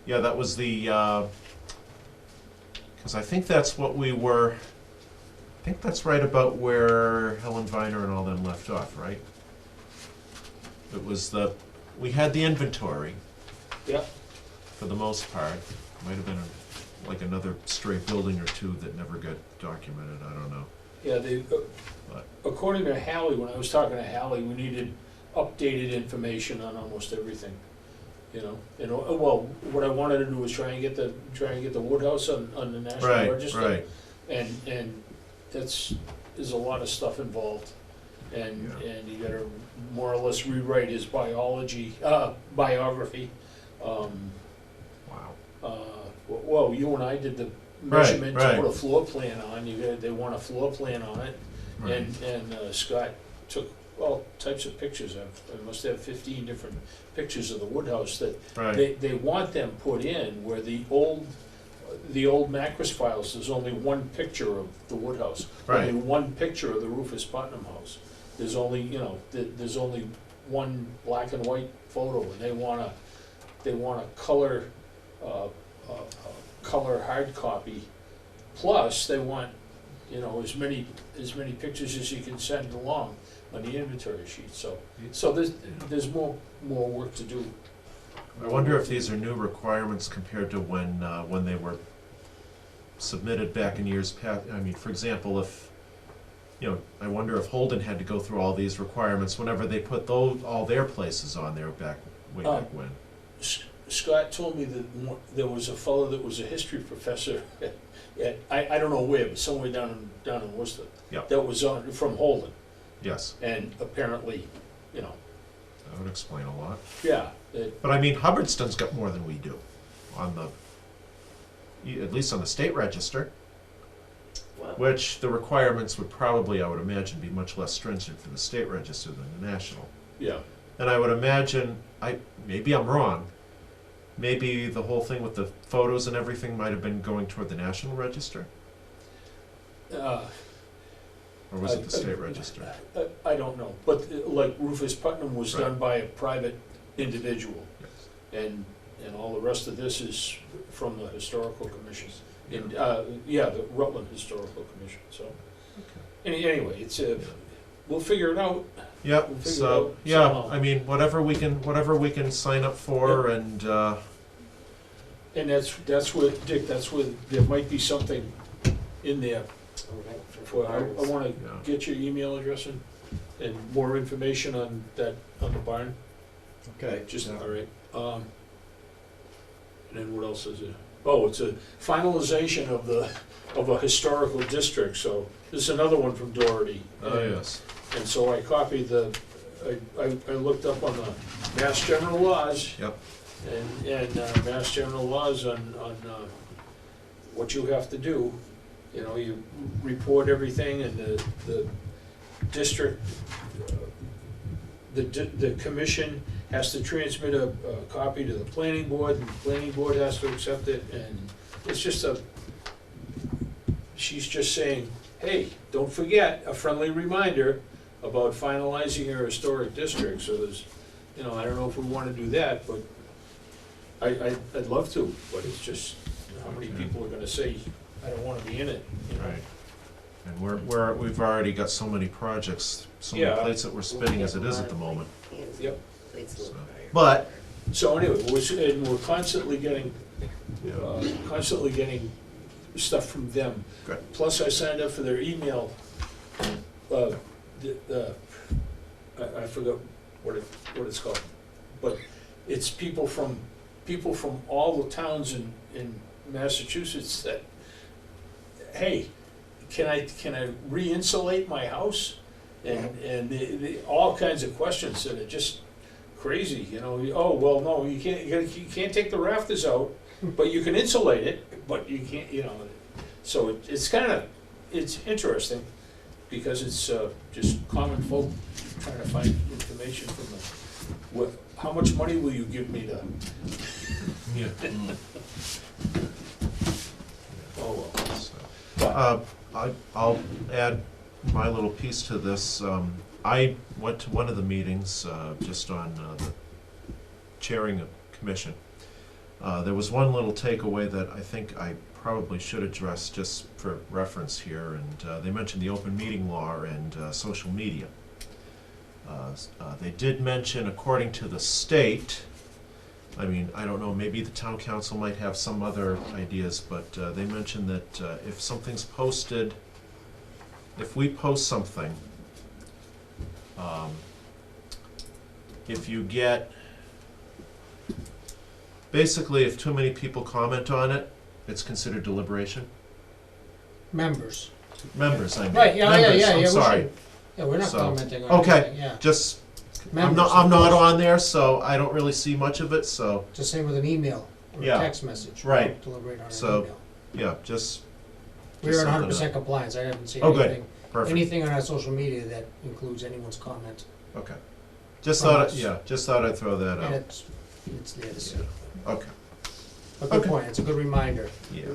Speaker 1: Yeah, that was the, because I think that's what we were, I think that's right about where Helen Viner and all them left off, right? It was we had the inventory,
Speaker 4: Yeah,
Speaker 1: for the most part. Might have been like another stray building or two that never got documented, I don't know.
Speaker 4: yeah,
Speaker 1: But-
Speaker 4: according to Hallie, when I was talking to Hallie, we needed updated information on almost everything. You know, well, what I wanted to do was try and get the Woodhouse on the National
Speaker 1: Right,
Speaker 4: Register.
Speaker 1: right.
Speaker 4: And there's a lot of stuff involved. And you gotta more or less rewrite his biography.
Speaker 1: Wow.
Speaker 4: Well, you and I did the
Speaker 1: Right,
Speaker 4: measurement to
Speaker 1: right.
Speaker 4: put a floor plan on, they want a floor plan on it.
Speaker 1: Right.
Speaker 4: And Scott took all types of pictures. I must have 15 different pictures of the Woodhouse that
Speaker 1: Right.
Speaker 4: they want them put in where the old Macris files, there's only one picture of the Woodhouse.
Speaker 1: Right.
Speaker 4: Only one picture of the Rufus Putnam house. There's only, there's only one black and white photo, and they want a color, color hard copy. Plus, they want, as many pictures as you can send along on the inventory sheet. So there's more work to do.
Speaker 1: I wonder if these are new requirements compared to when they were submitted back in years past. I mean, for example, if, I wonder if Holden had to go through all these requirements whenever they put all their places on there way back when.
Speaker 4: Scott told me that there was a fellow that was a history professor at I don't know where, but somewhere down in Worcester.
Speaker 1: Yep.
Speaker 4: That was from Holden.
Speaker 1: Yes.
Speaker 4: And apparently,
Speaker 1: That would explain a lot.
Speaker 4: yeah.
Speaker 1: But I mean, Hubbardston's got more than we do at least on the state register, which the requirements would probably, I would imagine, be much less stringent for the state register than the national.
Speaker 4: Yeah.
Speaker 1: And I would imagine, maybe I'm wrong, maybe the whole thing with the photos and everything might have been going toward the national register? Or was it the state register?
Speaker 4: I don't know, but like Rufus Putnam was done by a private individual.
Speaker 1: Yes.
Speaker 4: And all the rest of this is from the Historical Commission. The Rutland Historical Commission, so. Anyway, it's we'll figure it out.
Speaker 1: Yep,
Speaker 4: We'll figure it
Speaker 1: so,
Speaker 4: out
Speaker 1: yeah,
Speaker 4: somehow.
Speaker 1: I mean, whatever we can sign up for and,
Speaker 4: And that's where, Dick, there might be something in there. I wanna
Speaker 1: Yeah.
Speaker 4: get your email address and more information on the barn.
Speaker 8: Okay.
Speaker 4: Just, all right. And then what else is it? Oh, it's a finalization of a historical district, so this is another one from Doherty.
Speaker 1: oh, yes.
Speaker 4: And so I copied I looked up on the Mass General Laws.
Speaker 1: Yep.
Speaker 4: And Mass General Laws on what you have to do. You report everything, and the district, the commission has to transmit a copy to the planning board, and the planning board has to accept it, and it's just she's just saying, hey, don't forget, a friendly reminder about finalizing your historic district. So there's, I don't know if we want to do that, but I'd love to, but it's just, how many people are gonna say, I don't wanna be in it,
Speaker 1: Right. And we've already got so many projects, so many
Speaker 4: Yeah.
Speaker 1: plates that we're spinning as it is at the moment.
Speaker 4: Yep.
Speaker 1: So, but,
Speaker 4: So anyway, we're constantly getting,
Speaker 1: yeah,
Speaker 4: stuff from them.
Speaker 1: Good.
Speaker 4: Plus, I signed up for their email, I forgot what it's called, but it's people from all the towns in Massachusetts that, hey, can I re-insulate my house? And all kinds of questions that are just crazy, oh, well, no, you can't take the rafters out, but you can insulate it, but you can't, so it's interesting, because it's just common folk trying to find information from them. How much money will you give me to?
Speaker 1: yeah.
Speaker 4: Oh, well.
Speaker 1: So, I'll add my little piece to this. I went to one of the meetings, just on the chairing a commission. There was one little takeaway that I think I probably should address just for reference here, and they mentioned the open meeting law and social media. They did mention, according to the state, I mean, I don't know, maybe the town council might have some other ideas, but they mentioned that if something's posted, if we post something, if you get, basically, if too many people comment on it, it's considered deliberation.
Speaker 2: Members.
Speaker 1: Members, I mean.
Speaker 2: Right, yeah,
Speaker 1: Members,
Speaker 2: yeah,
Speaker 1: I'm
Speaker 2: we
Speaker 1: sorry.
Speaker 2: should- Yeah, we're not
Speaker 1: So,
Speaker 2: commenting on
Speaker 1: okay,
Speaker 2: anything, yeah.
Speaker 1: just, I'm
Speaker 2: Members,
Speaker 1: not
Speaker 2: of course.
Speaker 1: on there, so I don't really see much of it, so,
Speaker 2: Just same with an email or a
Speaker 1: Yeah.
Speaker 2: text message.
Speaker 1: Right.
Speaker 2: Don't deliberate on an
Speaker 1: So,
Speaker 2: email.
Speaker 1: yeah, just.
Speaker 2: We're
Speaker 1: just
Speaker 2: in
Speaker 1: something
Speaker 2: 100%
Speaker 1: to-
Speaker 2: compliance. I haven't seen
Speaker 1: Oh, good.
Speaker 2: anything,
Speaker 1: Perfect.
Speaker 2: anything on our social media that includes anyone's comment.
Speaker 1: Okay. Just
Speaker 2: From
Speaker 1: thought,
Speaker 2: us.
Speaker 1: yeah, just thought I'd throw that
Speaker 2: And
Speaker 1: out.
Speaker 2: it's there to see.
Speaker 1: Okay,
Speaker 2: A good
Speaker 1: Okay.
Speaker 2: point. It's a good reminder
Speaker 1: yeah,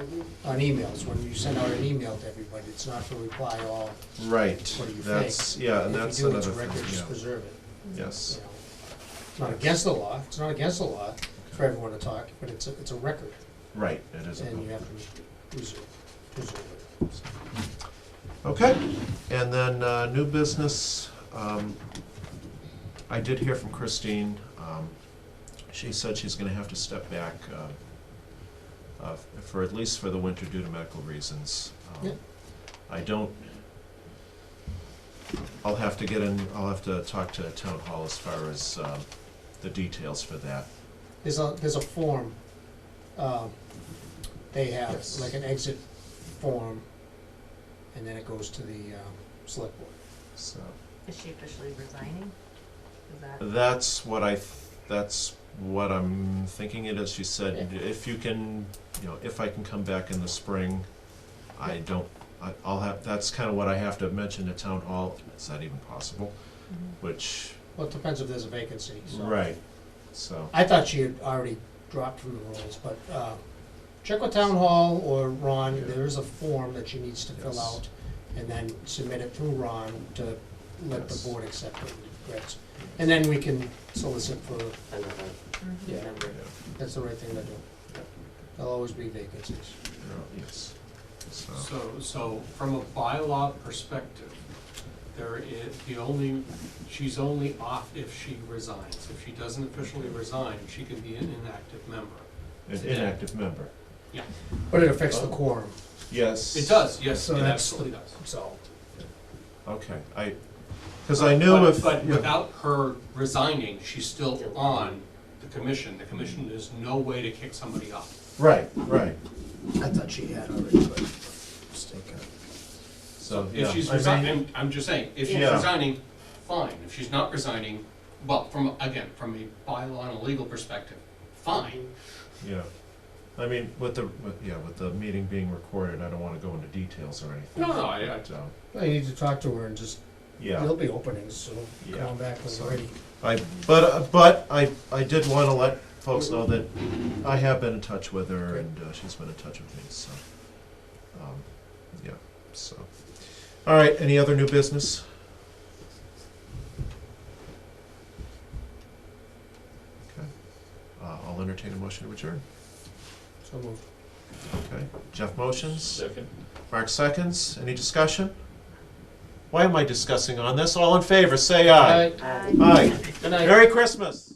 Speaker 2: on emails. When you send out an email to everybody, it's not for reply all.
Speaker 1: right.
Speaker 2: What do you
Speaker 1: That's,
Speaker 2: think?
Speaker 1: yeah, and
Speaker 2: If
Speaker 1: that's
Speaker 2: you do, it's
Speaker 1: another
Speaker 2: a record,
Speaker 1: thing,
Speaker 2: just
Speaker 1: yeah.
Speaker 2: preserve it.
Speaker 1: Yes,
Speaker 2: You know, It's not against the law. It's not against the law for everyone to talk, but it's a record,
Speaker 1: right, it is. a
Speaker 2: and you
Speaker 1: book.
Speaker 2: have to preserve it.
Speaker 1: Okay, and then, new business, I did hear from Christine, she said she's gonna have to step back, for at least for the winter due to medical reasons.
Speaker 2: Yeah.
Speaker 1: I don't, I'll have to talk to town hall as far as, the details for that.
Speaker 2: There's a form, they have,
Speaker 1: Yes.
Speaker 2: like an exit form, and then it goes to the, select board.
Speaker 1: So,
Speaker 7: Is she officially resigning? Is that?
Speaker 1: that's what I'm thinking it is. She said,
Speaker 2: Yeah.
Speaker 1: if you can, if I can come back in the spring, I'll have, that's kind of what I have to mention to town hall. Is that even possible? Which,
Speaker 2: Well, it depends if there's a vacancy, so.
Speaker 1: right, so,
Speaker 2: I thought she had already dropped from the rolls, but, check with town hall or Ron.
Speaker 1: Yeah.
Speaker 2: There is a form that she needs to fill
Speaker 1: Yes.
Speaker 2: out, and then submit it through Ron to let
Speaker 1: Yes.
Speaker 2: the board accept it. Correct. And then we can solicit for,
Speaker 10: Another
Speaker 2: yeah,
Speaker 10: member.
Speaker 2: that's the right thing to do. There'll always be vacancies.
Speaker 1: yes, so,
Speaker 9: So from a bylaw perspective, she's only off if she resigns. If she doesn't officially resign, she can be an inactive member.
Speaker 1: an inactive member.
Speaker 9: Yeah,
Speaker 2: But it affects the quorum,
Speaker 1: Yes.
Speaker 9: it does, yes,
Speaker 2: So
Speaker 9: it
Speaker 2: that's
Speaker 9: absolutely does.
Speaker 2: so.
Speaker 1: Okay, because I knew if.
Speaker 9: But
Speaker 1: yeah.
Speaker 9: without her resigning, she's still on the commission. The commission, there's no way to kick somebody off.
Speaker 1: Right, right,
Speaker 2: I thought she had already, but mistaken.
Speaker 1: so,
Speaker 9: If
Speaker 1: yeah.
Speaker 9: she's
Speaker 1: I mean-
Speaker 9: resigning, I'm just saying, if she's
Speaker 1: Yeah.
Speaker 9: resigning, fine. If she's not resigning, well, from a bylaw and a legal perspective, fine.
Speaker 1: Yeah, I mean, with the meeting being recorded, I don't wanna go into details or anything.
Speaker 9: No, I
Speaker 1: But,
Speaker 2: I need to talk to her and just,
Speaker 1: yeah,
Speaker 2: there'll be openings, so come
Speaker 1: Yeah.
Speaker 2: on back when
Speaker 1: So-
Speaker 2: you're ready.
Speaker 1: but I did wanna let folks know that I have been in touch with her and she's been in touch with me, so, yeah, so. All right, any other new business? Okay, I'll entertain a motion to adjourn.
Speaker 2: So moved.
Speaker 1: Okay, Jeff motions,
Speaker 4: Second.
Speaker 1: Mark seconds, any discussion? Why am I discussing on this? All in favor, say aye.
Speaker 2: Aye.
Speaker 1: Aye.
Speaker 2: Good night.
Speaker 1: Merry Christmas.